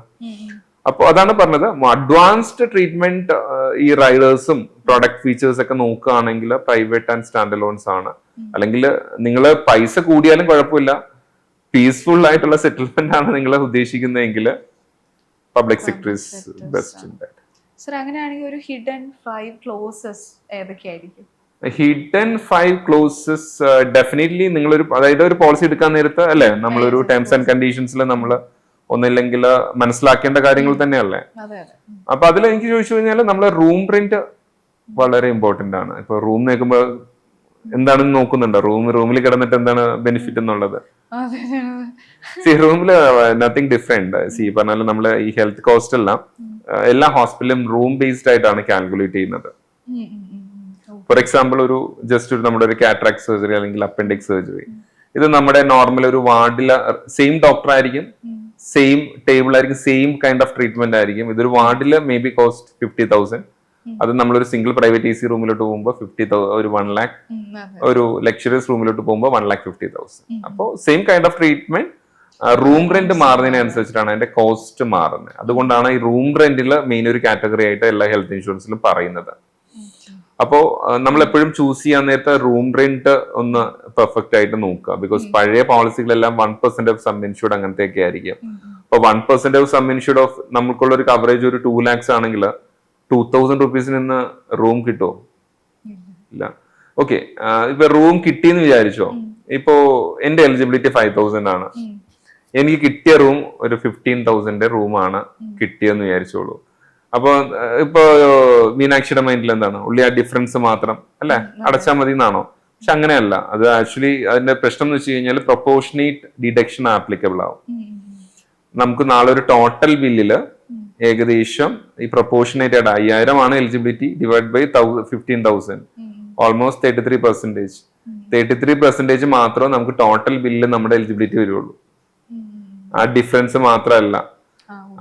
അപ്പോൾ അതാണ് പറഞ്ഞത്, അഡ്വാൻസ്ഡ് ട്രീറ്റ്മെന്റ് ഈ റൈഡേഴ്സും പ്രൊഡക്റ്റ് ഫീച്ചേഴ്സ് ഒക്കെ നോക്കുകയാണെങ്കിൽ പ്രൈവറ്റ് ആൻഡ് സ്റ്റാൻഡ് അലോൺസ് ആണ്. അല്ലെങ്കിൽ നിങ്ങൾ പൈസ കൂടിയാലും കുഴപ്പമില്ല, പീസ്ഫുൾ ആയിട്ടുള്ള സെറ്റിൽമെന്റ് ആണ് നിങ്ങൾ ഉദ്ദേശിക്കുന്നതെങ്കിൽ public sector is best in that. Sir, അങ്ങനെയാണെങ്കിൽ ഒരു ഹിഡൻ 5 ക്ലോസസ് ഏതൊക്കെയായിരിക്കും? ഹിഡൻ 5 ക്ലോസസ് ഡെഫിനറ്റ്ലി നിങ്ങളൊരു, അതായത് ഒരു പോളിസി എടുക്കാൻ നേരത്ത് അല്ലെ, നമ്മളൊരു ടേംസ് ആൻഡ് കണ്ടീഷൻസിൽ നമ്മൾ ഒന്നില്ലെങ്കിൽ മനസ്സിലാക്കേണ്ട കാര്യങ്ങൾ തന്നെയല്ലേ. അപ്പൊ അതിൽ എനിക്ക് ചോദിച്ചു കഴിഞ്ഞാൽ നമ്മളെ റൂം റെന്റ് വളരെ ഇമ്പോർട്ടന്റ് ആണ്. ഇപ്പൊ റൂം നോക്കുമ്പോൾ എന്താണെന്ന് നോക്കുന്നുണ്ടോ, റൂമിൽ കിടന്നിട്ട് എന്താണ് ബെനിഫിറ്റ് എന്നുള്ളത്. റൂമില് നത്തിങ് ഡിഫറെന്റ്. പറഞ്ഞാൽ നമ്മള് ഈ ഹെൽത്ത് കോസ്റ്റ് എല്ലാം എല്ലാ ഹോസ്പിറ്റലും റൂം ബേസ്ഡ് ആയിട്ടാണ് കാൽക്കുലേറ്റ് ചെയ്യുന്നത്. ഫോർ എക്സാമ്പിൾ നമ്മുടെ ഒരു കാറ്ററാക്ട് സർജറി അല്ലെങ്കിൽ അപ്പൻഡിക്സ് സർജറി, ഇത് നമ്മുടെ നോർമൽ ഒരു വാർഡിലെ സെയിം ഡോക്ടർ ആയിരിക്കും, സെയിം ടേബിൾ ആയിരിക്കും, സെയിം കൈൻഡ് ഓഫ് ട്രീറ്റ്മെന്റ് ആയിരിക്കും. ഇതൊരു വാർഡില് മേ ബി കോസ്റ്റ് 50,000. അത് നമ്മളൊരു സിംഗിൾ പ്രൈവറ്റ് AC റൂമിലോട്ട് പോകുമ്പോൾ 1 lakh, ഒരു ലക്ഷറിയസ് റൂമിലോട്ട് പോകുമ്പോൾ 1,50,000. അപ്പോൾ same kind of treatment, room rent മാറുന്നതിനനുസരിച്ചിട്ടാണ് അതിന്റെ കോസ്റ്റ് മാറുന്നത്. അതുകൊണ്ടാണ് ഈ റൂം റെന്റിൽ മെയിൻ ഒരു കാറ്റഗറി ആയിട്ട് എല്ലാ ഹെൽത്ത് ഇൻഷുറൻസിലും പറയുന്നത്. അപ്പോ നമ്മൾ എപ്പോഴും ചൂസ് ചെയ്യാൻ നേരത്തെ റൂം റെന്റ് ഒന്ന് പെർഫെക്റ്റ് ആയിട്ട് നോക്കുക. ബിക്കോസ് പഴയ പോളിസികളെല്ലാം 1% ഓഫ് സം ഇൻഷുർഡ് അങ്ങനത്തെയൊക്കെ ആയിരിക്കും. അപ്പൊ 1% ഓഫ് സം ഇൻഷുർഡ് ഓഫ് നമുക്കുള്ള ഒരു കവറേജ് ഒരു 2 lakhs ആണെങ്കിൽ 2,000 rupees നിന്ന് റൂം കിട്ടുമോ? ഇല്ല. ഓക്കെ, ഇപ്പൊ റൂം കിട്ടിയെന്ന് വിചാരിച്ചോ, ഇപ്പോ എന്റെ എലിജിബിലിറ്റി 5,000 ആണ്, എനിക്ക് കിട്ടിയ റൂം ഒരു 15,000 റൂമാണ് കിട്ടിയെന്ന് വിചാരിച്ചോളൂ. അപ്പൊ ഇപ്പൊ മീനാക്ഷിയുടെ മൈൻഡിൽ എന്താണ്, ഉള്ളി ആ ഡിഫറൻസ് മാത്രം അല്ലെ അടച്ചാൽ മതി എന്നാണോ? പക്ഷെ അങ്ങനെയല്ല. അത് ആക്ച്വലി അതിന്റെ പ്രശ്നം എന്ന് വെച്ച് കഴിഞ്ഞാൽ പ്രൊപ്പോർഷനേറ്റ് ഡിഡക്ഷൻ ആപ്ലിക്കബിൾ ആവും. നമുക്ക് നാളെ ഒരു ടോട്ടൽ ബില്ലില് ഏകദേശം ഈ പ്രൊപ്പോർഷനേറ്റ് ആയിട്ട് 5,000 ആണ് എലിജിബിലിറ്റി, ഡിവൈഡ് ബൈ 15,000, ഓൾമോസ്റ്റ് 33%. 33% മാത്രമേ നമുക്ക് ടോട്ടൽ ബില്ലിൽ നമ്മുടെ എലിജിബിലിറ്റി വരുള്ളൂ. ആ ഡിഫറൻസ് മാത്രമല്ല.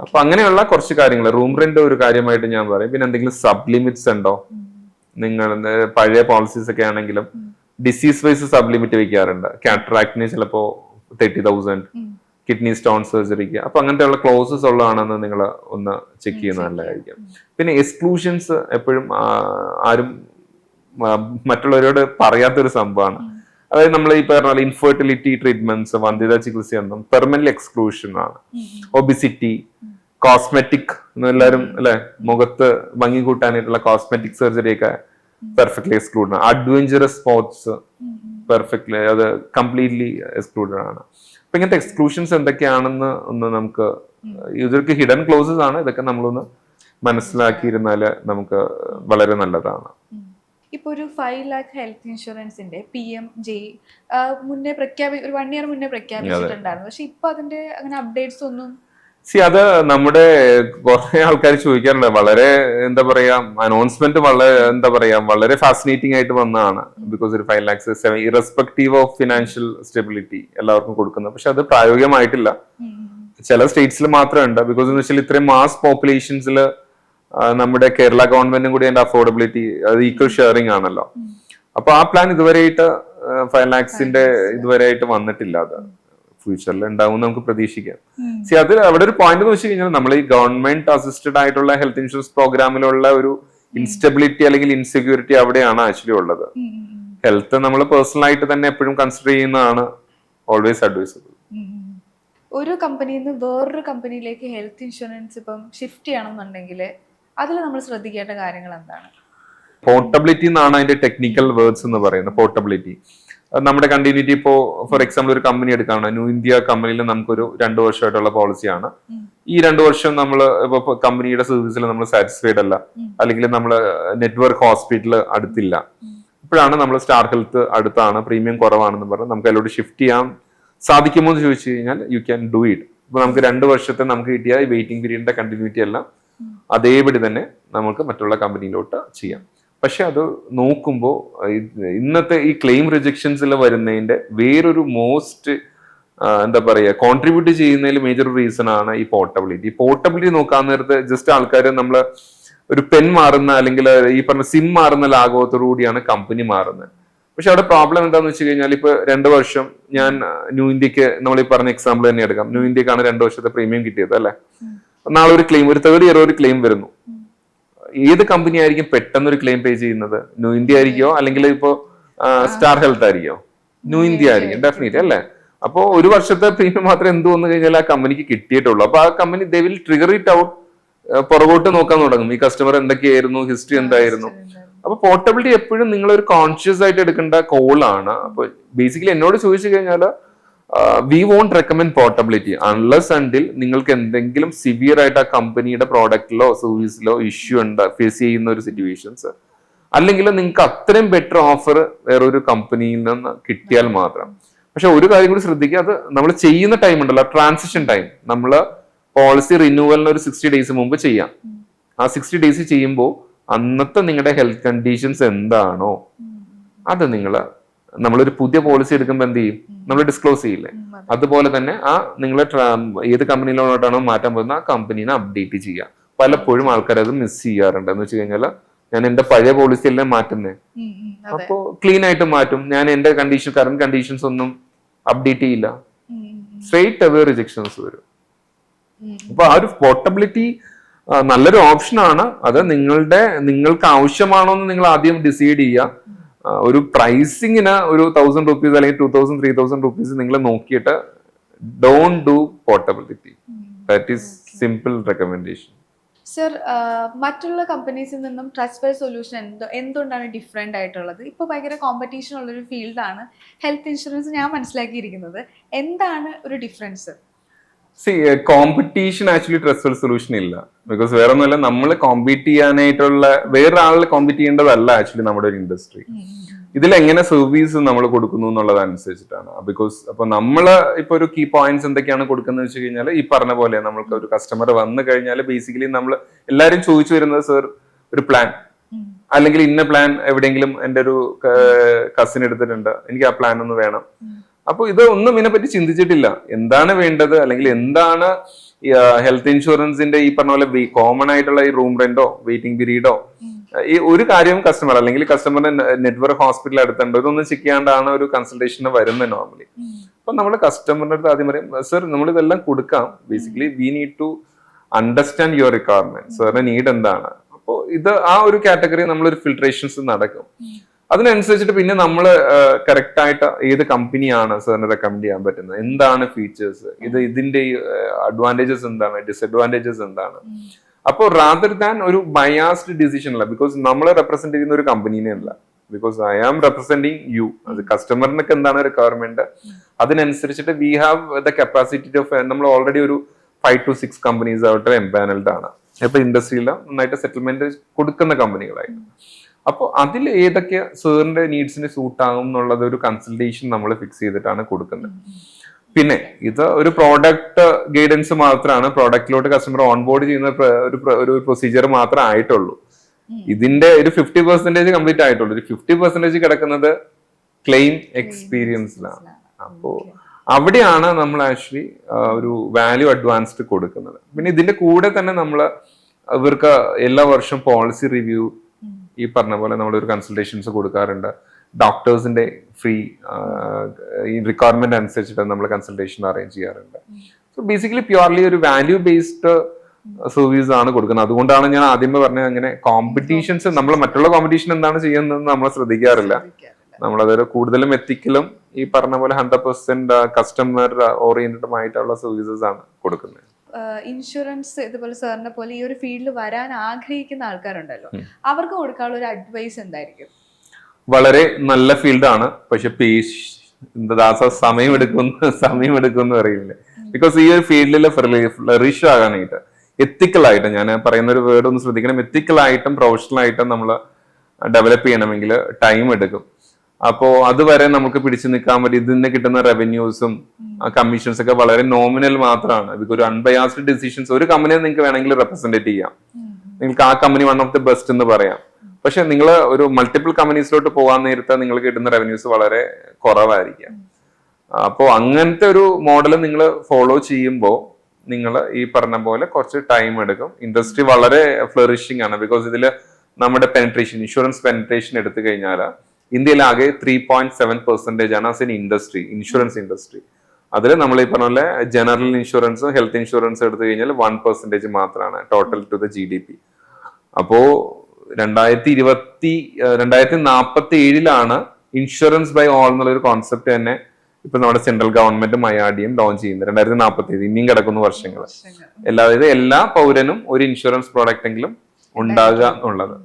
അപ്പൊ അങ്ങനെയുള്ള കുറച്ച് കാര്യങ്ങൾ, റൂം റെന്റ് ഒരു കാര്യമായിട്ട് ഞാൻ പറയും. പിന്നെ എന്തെങ്കിലും സബ് ലിമിറ്റ്സ് ഉണ്ടോ? നിങ്ങൾ പഴയ പോളിസീസ് ഒക്കെ ആണെങ്കിലും ഡിസീസ് വൈസ് സബ് ലിമിറ്റ് വെക്കാറുണ്ട്. കാറ്ററാക്ടിന് ചിലപ്പോ 30,000, കിഡ്നി സ്റ്റോൺ സർജറിക്ക്. അപ്പൊ അങ്ങനത്തെ ഉള്ള ക്ലോസസ് ഉള്ളതാണെന്ന് നിങ്ങൾ ഒന്ന് ചെക്ക് ചെയ്യുന്നത് നല്ലതായിരിക്കും. പിന്നെ എക്സ്ക്ലൂഷൻസ് എപ്പോഴും ആരും മറ്റുള്ളവരോട് പറയാത്തൊരു സംഭവമാണ്. അതായത് നമ്മൾ ഈ പറഞ്ഞ ഇൻഫെർട്ടിലിറ്റി ട്രീറ്റ്മെന്റ്സ്, വന്ധ്യതാ ചികിത്സയൊന്നും പെർമനന്റ് എക്സ്ക്ലൂഷൻ ആണ്. ഒബിസിറ്റി, കോസ്മെറ്റിക് എല്ലാവരും അല്ലെ, മുഖത്ത് ഭംഗി കൂട്ടാനായിട്ടുള്ള കോസ്മെറ്റിക് സർജറി ഒക്കെ പെർഫെക്റ്റ്ലി എക്സ്ക്ലൂഡഡ് ആണ്. അഡ്വഞ്ചറസ് സ്പോർട്സ് പെർഫെക്റ്റ്ലി, അത് കംപ്ലീറ്റ്ലി എക്സ്ക്ലൂഡഡ് ആണ്. അപ്പൊ ഇങ്ങനത്തെ എക്സ്ക്ലൂഷൻസ് എന്തൊക്കെയാണെന്ന് ഒന്ന് നമുക്ക്, ഇതൊക്കെ ഹിഡൻ ക്ലോസസ് ആണ്, ഇതൊക്കെ നമ്മളൊന്ന് മനസ്സിലാക്കിയിരുന്നാല് നമുക്ക് വളരെ നല്ലതാണ്. ഇപ്പോൾ ഒരു 5 lakh ഹെൽത്ത് ഇൻഷുറൻസിന്റെ PMJ മുന്നേ ഒരു 1 year മുന്നേ പ്രഖ്യാപിച്ചിട്ടുണ്ടായിരുന്നു. പക്ഷെ ഇപ്പൊ അതിന്റെ അങ്ങനെ അപ്ഡേറ്റ്സ് ഒന്നും അത് നമ്മുടെ കുറെ ആൾക്കാർ ചോദിക്കാറുണ്ട്. വളരെ എന്താ പറയാ, അനൗൺസ്മെന്റ് വളരെ ഫാസിനേറ്റിംഗ് ആയിട്ട് വന്നതാണ്. ബിക്കോസ് ഒരു 5 lakhs ഇറസ്പെക്ടീവ് ഓഫ് ഫിനാൻഷ്യൽ സ്റ്റെബിലിറ്റി എല്ലാവർക്കും കൊടുക്കുന്നത്. പക്ഷെ അത് പ്രായോഗികമായിട്ടില്ല. ചില സ്റ്റേറ്റ്സിൽ മാത്രമേ ഉണ്ട്. ബിക്കോസ് എന്ന് വെച്ചാൽ ഇത്രയും മാസ് പോപ്പുലേഷൻസിൽ നമ്മുടെ കേരള ഗവൺമെന്റും കൂടി അതിന്റെ അഫോർഡബിലിറ്റി, അത് ഈക്വൽ ഷെയറിംഗ് ആണല്ലോ. അപ്പൊ ആ പ്ലാൻ ഇതുവരെയായിട്ട് 5 lakhs ഇതുവരെയായിട്ട് വന്നിട്ടില്ല. അത് ഫ്യൂച്ചറിൽ ഉണ്ടാവും നമുക്ക് പ്രതീക്ഷിക്കാം. അത് അവിടെ ഒരു പോയിന്റ് എന്ന് വെച്ച് കഴിഞ്ഞാൽ നമ്മൾ ഈ ഗവൺമെന്റ് അസിസ്റ്റഡ് ആയിട്ടുള്ള ഹെൽത്ത് ഇൻഷുറൻസ് പ്രോഗ്രാമിലുള്ള ഒരു ഇൻസ്റ്റബിലിറ്റി അല്ലെങ്കിൽ ഇൻസെക്യൂരിറ്റി അവിടെയാണ് ആക്ച്വലി ഉള്ളത്. ഹെൽത്ത് നമ്മൾ പേഴ്സണൽ ആയിട്ട് തന്നെ എപ്പോഴും കൺസിഡർ ചെയ്യുന്നതാണ് ഓൾവേസ് അഡ്വൈസബിൾ. ഒരു കമ്പനിയിൽ നിന്ന് വേറൊരു കമ്പനിയിലേക്ക് ഹെൽത്ത് ഇൻഷുറൻസ് ഇപ്പം ഷിഫ്റ്റ് ചെയ്യണമെന്നുണ്ടെങ്കിൽ അതിൽ നമ്മൾ ശ്രദ്ധിക്കേണ്ട കാര്യങ്ങൾ എന്താണ്? പോർട്ടബിലിറ്റി എന്നാണ് അതിന്റെ ടെക്നിക്കൽ വേർഡ്സ് എന്ന് പറയുന്നത്. പോർട്ടബിലിറ്റി നമ്മുടെ കണ്ടിന്യൂറ്റി. ഇപ്പോ ഫോർ എക്സാമ്പിൾ ഒരു കമ്പനി എടുക്കുകയാണ്, ന്യൂ ഇന്ത്യ കമ്പനിയിൽ നമുക്കൊരു 2 വർഷമായിട്ടുള്ള പോളിസിയാണ്. ഈ 2 വർഷം നമ്മൾ ഇപ്പൊ കമ്പനിയുടെ സർവീസിൽ നമ്മൾ സാറ്റിസ്ഫൈഡ് അല്ല, അല്ലെങ്കിൽ നമ്മൾ നെറ്റ്വർക്ക് ഹോസ്പിറ്റൽ അടുത്തില്ല. ഇപ്പോഴാണ് നമ്മൾ സ്റ്റാർ ഹെൽത്ത് അടുത്താണ്, പ്രീമിയം കുറവാണെന്ന് പറഞ്ഞ് നമുക്ക് അതിലോട്ട് ഷിഫ്റ്റ് ചെയ്യാൻ സാധിക്കുമോ എന്ന് ചോദിച്ചു കഴിഞ്ഞാൽ യു ക്യാൻ ഡു ഇറ്റ്. ഇപ്പൊ നമുക്ക് 2 വർഷത്തെ നമുക്ക് കിട്ടിയ ഈ വെയിറ്റിംഗ് പീരീഡിന്റെ കണ്ടിന്യൂറ്റി എല്ലാം അതേപടി തന്നെ നമുക്ക് മറ്റുള്ള കമ്പനിയിലോട്ട് ചെയ്യാം. പക്ഷെ അത് നോക്കുമ്പോൾ ഇന്നത്തെ ഈ ക്ലെയിം റിജക്ഷൻസിൽ വരുന്നതിന്റെ വേറൊരു മോസ്റ്റ് എന്താ പറയുക കോൺട്രിബ്യൂട്ട് ചെയ്യുന്നതിൽ മേജർ റീസൺ ആണ് ഈ പോർട്ടബിലിറ്റി. പോർട്ടബിലിറ്റി നോക്കാൻ നേരത്തെ ജസ്റ്റ് ആൾക്കാർ നമ്മൾ ഒരു പെൻ മാറുന്ന അല്ലെങ്കിൽ ഈ പറഞ്ഞ സിം മാറുന്ന ലാഘവത്തോടു കൂടിയാണ് കമ്പനി മാറുന്നത്. പക്ഷെ അവിടെ പ്രോബ്ലം എന്താണെന്ന് വെച്ച് കഴിഞ്ഞാൽ ഇപ്പൊ 2 വർഷം ഞാൻ ന്യൂ ഇന്ത്യക്ക് നമ്മൾ ഈ പറഞ്ഞ എക്സാമ്പിൾ തന്നെ എടുക്കാം. ന്യൂ ഇന്ത്യക്കാണ് 2 വർഷത്തെ പ്രീമിയം കിട്ടിയത് അല്ലെ. നാളെ ഒരു ക്ലെയിം, ഒരു 3rd ഇയർ ഒരു ക്ലെയിം വരുന്നു. ഏത് കമ്പനി ആയിരിക്കും പെട്ടെന്ന് ഒരു ക്ലെയിം പേ ചെയ്യുന്നത്? ന്യൂ ഇന്ത്യ ആയിരിക്കോ അല്ലെങ്കിൽ ഇപ്പോ സ്റ്റാർ ഹെൽത്ത് ആയിരിക്കോ? ന്യൂ ഇന്ത്യ ആയിരിക്കും ഡെഫിനറ്റ്ലി അല്ലെ. അപ്പോ 1 വർഷത്തെ പ്രീമിയം മാത്രം എന്ത് വന്നു കഴിഞ്ഞാൽ ആ കമ്പനിക്ക് കിട്ടിയിട്ടുള്ളൂ. അപ്പൊ ആ company they will trigger it out, പുറകോട്ട് നോക്കാൻ തുടങ്ങും ഈ കസ്റ്റമർ എന്തൊക്കെയായിരുന്നു, ഹിസ്റ്ററി എന്തായിരുന്നു. അപ്പൊ പോർട്ടബിലിറ്റി എപ്പോഴും നിങ്ങൾ ഒരു കോൺഷ്യസ് ആയിട്ട് എടുക്കേണ്ട കോളാണ്. അപ്പൊ ബേസിക്കലി എന്നോട് ചോദിച്ചു കഴിഞ്ഞാൽ we won't recommend portability unless until നിങ്ങൾക്ക് എന്തെങ്കിലും സിവിയർ ആയിട്ട് ആ കമ്പനിയുടെ പ്രോഡക്റ്റിലോ സർവീസിലോ ഇഷ്യൂ ഉണ്ട്, ഫേസ് ചെയ്യുന്ന ഒരു സിറ്റുവേഷൻസ്, അല്ലെങ്കിൽ നിങ്ങൾക്ക് അത്രയും ബെറ്റർ ഓഫർ വേറൊരു കമ്പനിയിൽ നിന്ന് കിട്ടിയാൽ മാത്രം. പക്ഷെ ഒരു കാര്യം കൂടി ശ്രദ്ധിക്കുക, അത് നമ്മൾ ചെയ്യുന്ന ടൈം ഉണ്ടല്ലോ, ട്രാൻസിഷൻ ടൈം, നമ്മൾ പോളിസി റിന്യൂവലിന് ഒരു 60 ഡേയ്സ് മുമ്പ് ചെയ്യാം. ആ 60 ഡേയ്സ് ചെയ്യുമ്പോൾ അന്നത്തെ നിങ്ങളുടെ ഹെൽത്ത് കണ്ടീഷൻസ് എന്താണോ അത് നമ്മളൊരു പുതിയ പോളിസി എടുക്കുമ്പോൾ എന്ത് ചെയ്യും, നമ്മൾ ഡിസ്ക്ലോസ് ചെയ്യില്ലേ. അതുപോലെ തന്നെ ആ നിങ്ങൾ ഏത് കമ്പനിയിലോട്ടാണോ മാറ്റാൻ പോകുന്നത് ആ കമ്പനീനെ അപ്ഡേറ്റ് ചെയ്യുക. പലപ്പോഴും ആൾക്കാർ അത് മിസ് ചെയ്യാറുണ്ട്. എന്ന് വെച്ച് കഴിഞ്ഞാൽ ഞാൻ എന്റെ പഴയ പോളിസി അല്ലേ മാറ്റുന്നേ, അപ്പോ ക്ലീൻ ആയിട്ട് മാറ്റും, ഞാൻ എന്റെ കറന്റ് കണ്ടീഷൻസ് ഒന്നും അപ്ഡേറ്റ് ചെയ്യില്ല, സ്ട്രേറ്റ് അവേ റിജക്ഷൻസ് വരും. അപ്പൊ ആ ഒരു പോർട്ടബിലിറ്റി നല്ലൊരു ഓപ്ഷനാണ്. അത് നിങ്ങൾക്ക് ആവശ്യമാണോ എന്ന് നിങ്ങൾ ആദ്യം ഡിസൈഡ് ചെയ്യുക. ഒരു പ്രൈസിങ്ങിന് ഒരു 1000 rupees അല്ലെങ്കിൽ 2000, 3000 rupees നിങ്ങൾ നോക്കിയിട്ട് don't do portability. That is simple recommendation. Sir, മറ്റുള്ള കമ്പനീസിൽ നിന്നും ട്രസ്റ്റ്വെൽ സൊല്യൂഷൻ എന്തുകൊണ്ടാണ് ഡിഫറെൻ്റ് ആയിട്ടുള്ളത്? ഇപ്പോൾ ഭയങ്കര കോമ്പറ്റീഷൻ ഉള്ളൊരു ഫീൽഡാണ് ഹെൽത്ത് ഇൻഷുറൻസ്, ഞാൻ മനസ്സിലാക്കിയിരിക്കുന്നത്. എന്താണ് ഒരു ഡിഫറൻസ്? കോമ്പറ്റീഷൻ ആക്ച്വലി ട്രസ്റ്റ്വെൽ സൊല്യൂഷൻ ഇല്ല. ബിക്കോസ് വേറെ ഒന്നുമല്ല, നമ്മൾ കോമ്പീറ്റ് ചെയ്യാനായിട്ടുള്ള വേറെ ആളിൽ കോമ്പീറ്റ് ചെയ്യേണ്ടതല്ല ആക്ച്വലി നമ്മുടെ ഒരു ഇൻഡസ്ട്രി. ഇതിൽ എങ്ങനെ സർവീസ് നമ്മൾ കൊടുക്കുന്നു എന്നുള്ളത് അനുസരിച്ചിട്ടാണ്. ബിക്കോസ് അപ്പൊ നമ്മള് ഇപ്പൊ ഒരു കീ പോയിന്റ്സ് എന്തൊക്കെയാണ് കൊടുക്കുന്നത് വെച്ച് കഴിഞ്ഞാൽ ഈ പറഞ്ഞ പോലെ നമ്മൾക്ക് ഒരു കസ്റ്റമർ വന്നു കഴിഞ്ഞാൽ ബേസിക്കലി നമ്മൾ എല്ലാവരും ചോദിച്ചു വരുന്നത് സർ ഒരു പ്ലാൻ, അല്ലെങ്കിൽ ഇന്ന പ്ലാൻ എവിടെയെങ്കിലും എൻ്റെ ഒരു കസിൻ എടുത്തിട്ടുണ്ട്, എനിക്ക് ആ പ്ലാൻ ഒന്ന് വേണം. അപ്പൊ ഇത് ഒന്നും ഇതിനെപ്പറ്റി ചിന്തിച്ചിട്ടില്ല, എന്താണ് വേണ്ടത് അല്ലെങ്കിൽ എന്താണ് ഹെൽത്ത് ഇൻഷുറൻസിന്റെ ഈ പറഞ്ഞ പോലെ കോമൺ ആയിട്ടുള്ള ഈ റൂം റെന്റോ വെയിറ്റിംഗ് പീരീഡോ ഈ ഒരു കാര്യം കസ്റ്റമർ അല്ലെങ്കിൽ കസ്റ്റമറിന്റെ നെറ്റ്വർക്ക് ഹോസ്പിറ്റൽ അടുത്തുണ്ടോ ഇതൊന്നും ചെക്ക് ചെയ്യാണ്ടാണ് ഒരു കൺസൾട്ടേഷന് വരുന്നത് നോർമലി. അപ്പൊ നമ്മൾ കസ്റ്റമറിന്റെ അടുത്ത് ആദ്യം പറയും സർ നമ്മൾ ഇതെല്ലാം കൊടുക്കാം, basically we need to understand your requirement, സാറിന്റെ നീഡ് എന്താണ്. അപ്പോൾ ഇത് ആ ഒരു കാറ്റഗറി നമ്മളൊരു ഫിൽട്രേഷൻസ് നടക്കും. അതിനനുസരിച്ചിട്ട് പിന്നെ നമ്മൾ കറക്റ്റ് ആയിട്ട് ഏത് കമ്പനിയാണ് സാറിന് റെക്കമെൻഡ് ചെയ്യാൻ പറ്റുന്നത്, എന്താണ് ഫീച്ചേഴ്സ്, ഇതിന്റെ അഡ്വാൻറ്റേജസ് എന്താണ്, ഡിസ്അഡ്വാൻറ്റേജസ് എന്താണ്. അപ്പോൾ റാദർ ദാൻ ഒരു ബയാസ്ഡ് ഡിസിഷൻ അല്ല, ബിക്കോസ് നമ്മൾ റെപ്രസെന്റ് ചെയ്യുന്ന ഒരു കമ്പനീനെ അല്ല, because I am representing you. അത് കസ്റ്റമറിനൊക്കെ എന്താണ് റിക്വയർമെന്റ് അതിനനുസരിച്ചിട്ട് we have the capacity of, നമ്മൾ ഓൾറെഡി ഒരു 5 to 6 കമ്പനീസ് ആയിട്ട് എംപാനൽഡ് ആണ്. ഇപ്പൊ ഇൻഡസ്ട്രിയിൽ നന്നായിട്ട് സെറ്റിൽമെന്റ് കൊടുക്കുന്ന കമ്പനികളായിട്ട്. അപ്പോൾ അതിൽ ഏതൊക്കെ സാറിന്റെ നീഡ്സിന് സൂട്ട് ആകും എന്നുള്ളത് ഒരു കൺസൾട്ടേഷൻ നമ്മൾ ഫിക്സ് ചെയ്തിട്ടാണ് കൊടുക്കുന്നത്. പിന്നെ ഇത് ഒരു പ്രോഡക്റ്റ് ഗൈഡൻസ് മാത്രമാണ്, പ്രോഡക്റ്റിലോട്ട് കസ്റ്റമർ ഓൺബോർഡ് ചെയ്യുന്ന ഒരു പ്രൊസീജിയർ മാത്രമേ ആയിട്ടുള്ളൂ. ഇതിന്റെ ഒരു 50% കംപ്ലീറ്റ് ആയിട്ടുള്ളൂ. ഒരു 50% കിടക്കുന്നത് ക്ലെയിം എക്സ്പീരിയൻസിലാണ്. അപ്പോ അവിടെയാണ് നമ്മൾ ആക്ച്വലി ഒരു വാല്യൂ അഡ്വാൻസ്ഡ് കൊടുക്കുന്നത്. പിന്നെ ഇതിന്റെ കൂടെ തന്നെ നമ്മൾ ഇവർക്ക് എല്ലാ വർഷവും പോളിസി റിവ്യൂ ഈ പറഞ്ഞ പോലെ നമ്മളൊരു കൺസൾട്ടേഷൻസ് കൊടുക്കാറുണ്ട്. ഡോക്ടേഴ്സിന്റെ ഫ്രീ ഈ റിക്വയർമെന്റ് അനുസരിച്ചിട്ട് നമ്മൾ കൺസൾട്ടേഷൻ അറേഞ്ച് ചെയ്യാറുണ്ട്. സോ ബേസിക്കലി പ്യുവർലി ഒരു വാല്യൂ ബേസ്ഡ് സർവീസ് ആണ് കൊടുക്കുന്നത്. അതുകൊണ്ടാണ് ഞാൻ ആദ്യമേ പറഞ്ഞത് അങ്ങനെ കോമ്പറ്റീഷൻസ് നമ്മൾ മറ്റുള്ള കോമ്പറ്റീഷൻ എന്താണ് ചെയ്യുന്നത് നമ്മൾ ശ്രദ്ധിക്കാറില്ല. നമ്മളതൊരു കൂടുതലും എത്തിക്കലും ഈ പറഞ്ഞ പോലെ 100% കസ്റ്റമർ ഓറിയന്റഡ് ആയിട്ടുള്ള സർവീസസ് ആണ് കൊടുക്കുന്നത്. ഇൻഷുറൻസ് ഇതുപോലെ സാറിനെ പോലെ ഈ ഒരു ഫീൽഡിൽ വരാൻ ആഗ്രഹിക്കുന്ന ആൾക്കാരുണ്ടല്ലോ, അവർക്ക് കൊടുക്കാനുള്ള ഒരു അഡ്വൈസ് എന്തായിരിക്കും? വളരെ നല്ല ഫീൽഡാണ്, പക്ഷെ സമയം എടുക്കുമെന്ന് അറിയില്ല. ബിക്കോസ് ഈ ഒരു ഫീൽഡിൽ ഫ്ലറിഷ് ആകാനായിട്ട് എത്തിക്കലായിട്ട്, ഞാൻ പറയുന്ന ഒരു വേർഡ് ഒന്ന് ശ്രദ്ധിക്കണം, എത്തിക്കലായിട്ടും പ്രൊഫഷണൽ ആയിട്ടും നമ്മൾ ഡെവലപ്പ് ചെയ്യണമെങ്കിൽ ടൈം എടുക്കും. അപ്പോൾ അതുവരെ നമുക്ക് പിടിച്ചു നിൽക്കാൻ പറ്റും. ഇതിന് കിട്ടുന്ന റവന്യൂസും കമ്മീഷൻസ് ഒക്കെ വളരെ നോമിനൽ മാത്രമാണ്. ബിക്കോസ് ഒരു അൺബയാസ്ഡ് ഡിസിഷൻസ് ഒരു കമ്പനിയെ നിങ്ങൾക്ക് വേണമെങ്കിൽ റെപ്രസെന്റേറ്റ് ചെയ്യാം. നിങ്ങൾക്ക് ആ company one of the best എന്ന് പറയാം. പക്ഷെ നിങ്ങൾ ഒരു മൾട്ടിപ്പിൾ കമ്പനീസിലോട്ട് പോകാൻ നേരത്തെ നിങ്ങൾക്ക് കിട്ടുന്ന റവന്യൂസ് വളരെ കുറവായിരിക്കാം. അപ്പോൾ അങ്ങനത്തെ ഒരു മോഡൽ നിങ്ങൾ ഫോളോ ചെയ്യുമ്പോൾ നിങ്ങൾ ഈ പറഞ്ഞ പോലെ കുറച്ച് ടൈം എടുക്കും. ഇൻഡസ്ട്രി വളരെ ഫ്ലറിഷിംഗ് ആണ്. ബിക്കോസ് ഇതിൽ നമ്മുടെ പെനിട്രേഷൻ, ഇൻഷുറൻസ് പെനിട്രേഷൻ എടുത്തു കഴിഞ്ഞാൽ ഇന്ത്യയിലാകെ 3.7% ആണ് as an industry, insurance industry. അതിൽ നമ്മൾ ഈ പറഞ്ഞ പോലെ ജനറൽ ഇൻഷുറൻസും ഹെൽത്ത് ഇൻഷുറൻസും എടുത്തു കഴിഞ്ഞാൽ 1% മാത്രമാണ് ടോട്ടൽ ടു ദ GDP. അപ്പോ 2047 ഇൻഷുറൻസ് ബൈ ഓൾ എന്നുള്ള ഒരു കോൺസെപ്റ്റ് തന്നെ ഇപ്പൊ നമ്മുടെ സെൻട്രൽ ഗവൺമെന്റും IRDAയും ലോഞ്ച് ചെയ്യുന്നത്. 2047 ഇനിയും കിടക്കുന്ന വർഷങ്ങൾ. അതായത് എല്ലാ പൗരനും ഒരു ഇൻഷുറൻസ് പ്രോഡക്റ്റ് എങ്കിലും ഉണ്ടാകുക എന്നുള്ളത്.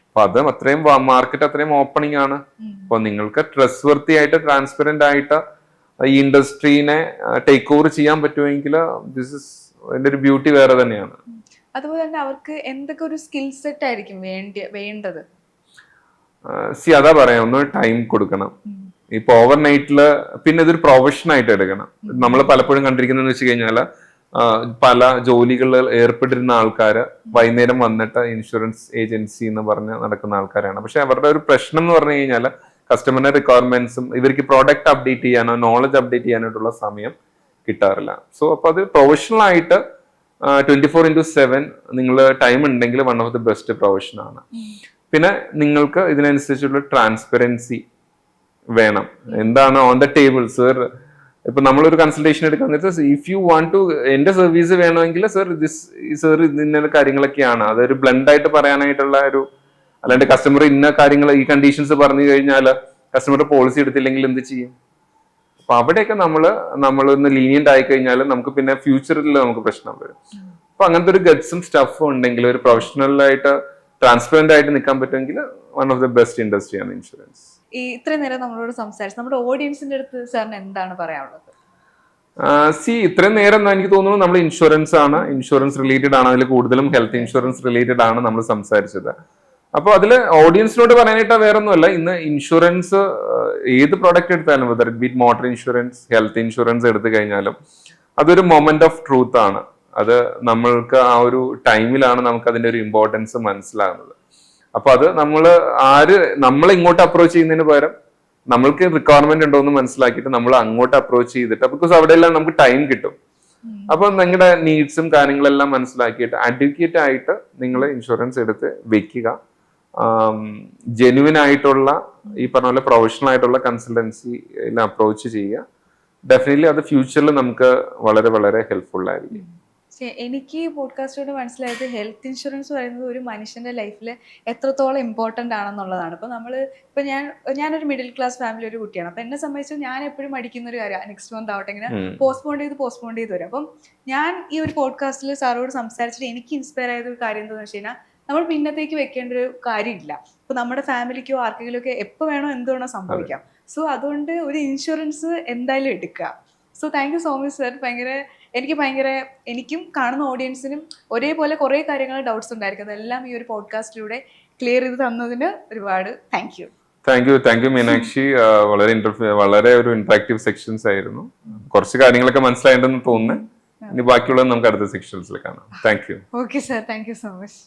അപ്പൊ അത് അത്രയും മാർക്കറ്റ് അത്രയും ഓപ്പണിംഗ് ആണ്. അപ്പൊ നിങ്ങൾക്ക് ട്രസ്റ്റ് വർത്തി ആയിട്ട് ട്രാൻസ്പെറന്റ് ആയിട്ട് ഈ ഇൻഡസ്ട്രീനെ ടേക്ക് ഓവർ ചെയ്യാൻ പറ്റുമെങ്കിൽ അതിന്റെ ഒരു ബ്യൂട്ടി വേറെ തന്നെയാണ്. അതുപോലെ തന്നെ അവർക്ക് എന്തൊക്കെ ഒരു സ്കിൽ സെറ്റ് ആയിരിക്കും വേണ്ടത്? അതാ പറയാം, ഒന്ന് ടൈം കൊടുക്കണം. ഇപ്പൊ ഓവർ നൈറ്റില് പിന്നെ ഇതൊരു പ്രൊഫഷൻ ആയിട്ട് എടുക്കണം. നമ്മൾ പലപ്പോഴും കണ്ടിരിക്കുന്നതെന്ന് വെച്ച് കഴിഞ്ഞാല് പല ജോലികളിൽ ഏർപ്പെട്ടിരുന്ന ആൾക്കാര് വൈകുന്നേരം വന്നിട്ട് ഇൻഷുറൻസ് ഏജൻസി എന്ന് പറഞ്ഞ് നടക്കുന്ന ആൾക്കാരാണ്. പക്ഷെ അവരുടെ ഒരു പ്രശ്നം എന്ന് പറഞ്ഞു കഴിഞ്ഞാൽ കസ്റ്റമറിന്റെ റിക്വയർമെന്റ്സും ഇവർക്ക് പ്രോഡക്റ്റ് അപ്ഡേറ്റ് ചെയ്യാനോ നോളജ് അപ്ഡേറ്റ് ചെയ്യാനായിട്ടുള്ള സമയം കിട്ടാറില്ല. സോ അപ്പൊ അത് പ്രൊഫഷണൽ ആയിട്ട് 24/7 നിങ്ങൾ ടൈം ഉണ്ടെങ്കിൽ one of the best profession ആണ്. പിന്നെ നിങ്ങൾക്ക് ഇതിനനുസരിച്ചുള്ള ട്രാൻസ്പെറൻസി വേണം. എന്താണ് ഓൺ ദ ടേബിൾ സർ, ഇപ്പൊ നമ്മളൊരു കൺസൾട്ടേഷൻ എടുക്കാൻ നേരത്തെ ഇഫ് യു വാണ്ട് ടു എന്റെ സർവീസ് വേണമെങ്കിൽ സർ ഇന്ന കാര്യങ്ങളൊക്കെയാണ്. അതൊരു ബ്ലെൻഡ് ആയിട്ട് പറയാനായിട്ടുള്ള ഒരു, അല്ലാണ്ട് കസ്റ്റമർ ഇന്ന കാര്യങ്ങൾ ഈ കണ്ടീഷൻസ് പറഞ്ഞു കഴിഞ്ഞാൽ കസ്റ്റമർ പോളിസി എടുത്തില്ലെങ്കിൽ എന്ത് ചെയ്യും? അപ്പൊ അവിടെയൊക്കെ നമ്മളൊന്ന് ലീനിയന്റ് ആയി കഴിഞ്ഞാൽ നമുക്ക് പിന്നെ ഫ്യൂച്ചറിൽ നമുക്ക് പ്രശ്നം വരും. അപ്പൊ അങ്ങനത്തെ ഒരു ഗട്ട്സും സ്റ്റഫും ഉണ്ടെങ്കിൽ ഒരു പ്രൊഫഷണലായിട്ട് ട്രാൻസ്പെറന്റ് ആയിട്ട് നിൽക്കാൻ പറ്റുമെങ്കിൽ വൺ ഓഫ് ദ ബെസ്റ്റ് ഇൻഡസ്ട്രിയാണ് ഇൻഷുറൻസ്. ഈ ഇത്രയും നേരം നമ്മളോട് സംസാരിച്ചു നമ്മുടെ ഓഡിയൻസിന്റെ അടുത്ത് സാറിന് എന്താണ് പറയാനുള്ളത്? ഇത്രയും നേരം എനിക്ക് തോന്നുന്നു നമ്മൾ ഇൻഷുറൻസ് ആണ്, ഇൻഷുറൻസ് റിലേറ്റഡ് ആണ്, അതിൽ കൂടുതലും ഹെൽത്ത് ഇൻഷുറൻസ് റിലേറ്റഡ് ആണ് നമ്മൾ സംസാരിച്ചത്. അപ്പൊ അതിൽ ഓഡിയൻസിനോട് പറയാനായിട്ട് വേറെ ഒന്നുമല്ല, ഇന്ന് ഇൻഷുറൻസ് ഏത് പ്രോഡക്റ്റ് എടുത്താലും whether it be motor insurance, health insurance എടുത്തു കഴിഞ്ഞാലും അതൊരു മൊമെന്റ് ഓഫ് ട്രൂത്ത് ആണ്. അത് നമ്മൾക്ക് ആ ഒരു ടൈമിലാണ് നമുക്ക് അതിന്റെ ഒരു ഇമ്പോർട്ടൻസ് മനസ്സിലാകുന്നത്. അപ്പൊ അത് നമ്മളെ ഇങ്ങോട്ട് അപ്രോച്ച് ചെയ്യുന്നതിന് പകരം നമ്മൾക്ക് റിക്വയർമെന്റ് ഉണ്ടോ എന്ന് മനസ്സിലാക്കിയിട്ട് നമ്മൾ അങ്ങോട്ട് അപ്രോച്ച് ചെയ്തിട്ട്, ബിക്കോസ് അവിടെ എല്ലാം നമുക്ക് ടൈം കിട്ടും. അപ്പൊ നിങ്ങളുടെ നീഡ്സും കാര്യങ്ങളെല്ലാം മനസ്സിലാക്കിയിട്ട് അഡ്വക്കേറ്റ് ആയിട്ട് നിങ്ങൾ ഇൻഷുറൻസ് എടുത്ത് വെക്കുക. ജെന്യുവൻ ആയിട്ടുള്ള ഈ പറഞ്ഞ പോലെ പ്രൊഫഷണൽ ആയിട്ടുള്ള കൺസൾട്ടൻസിയിൽ അപ്രോച്ച് ചെയ്യുക. ഡെഫിനറ്റ്ലി അത് ഫ്യൂച്ചറിൽ നമുക്ക് വളരെ വളരെ ഹെൽപ്ഫുൾ ആയിരിക്കും. എനിക്ക് പോഡ്കാസ്റ്റിലൂടെ മനസ്സിലായത് ഹെൽത്ത് ഇൻഷുറൻസ് പറയുന്നത് ഒരു മനുഷ്യന്റെ ലൈഫിൽ എത്രത്തോളം ഇമ്പോർട്ടൻ്റ് ആണെന്നുള്ളതാണ്. ഇപ്പൊ ഞാനൊരു മിഡിൽ ക്ലാസ് ഫാമിലി ഒരു കുട്ടിയാണ്. അപ്പൊ എന്നെ സംബന്ധിച്ച് ഞാൻ എപ്പോഴും മടിക്കുന്ന ഒരു കാര്യമാണ് നെക്സ്റ്റ് മന്ത് ആവട്ടെ ഇങ്ങനെ പോസ്റ്റ്പോൺ ചെയ്ത് വരും. അപ്പം ഞാൻ ഈ ഒരു പോഡ്കാസ്റ്റിൽ സാറോട് സംസാരിച്ചിട്ട് എനിക്ക് ഇൻസ്പയർ ആയത് ഒരു കാര്യം എന്താണെന്ന് വെച്ച് കഴിഞ്ഞാൽ നമ്മൾ പിന്നത്തേക്ക് വെക്കേണ്ട ഒരു കാര്യമില്ല. ഇപ്പൊ നമ്മുടെ ഫാമിലിക്കോ ആർക്കെങ്കിലും ഒക്കെ എപ്പോൾ വേണോ എന്ത് വേണോ സംഭവിക്കാം. സോ അതുകൊണ്ട് ഒരു ഇൻഷുറൻസ് എന്തായാലും എടുക്കുക. So thank you so much sir. എനിക്കും കാണുന്ന ഓഡിയൻസിനും ഒരേപോലെ കുറേ കാര്യങ്ങൾ ഡൗട്ട്സ് ഉണ്ടായിരിക്കും. അതെല്ലാം ഈ ഒരു പോഡ്കാസ്റ്റിലൂടെ ക്ലിയർ ചെയ്ത് തന്നതിന് ഒരുപാട് thank you. Thank you Meenakshi. വളരെ ഒരു ഇന്ററാക്റ്റീവ് സെക്ഷൻസ് ആയിരുന്നു. കുറച്ച് കാര്യങ്ങളൊക്കെ മനസ്സിലായിട്ടുണ്ടെന്ന് തോന്നുന്നു. ഇനി ബാക്കിയുള്ളത് നമുക്ക് അടുത്ത സെക്ഷൻസിൽ കാണാം. Thank you. Okay sir, thank you so much.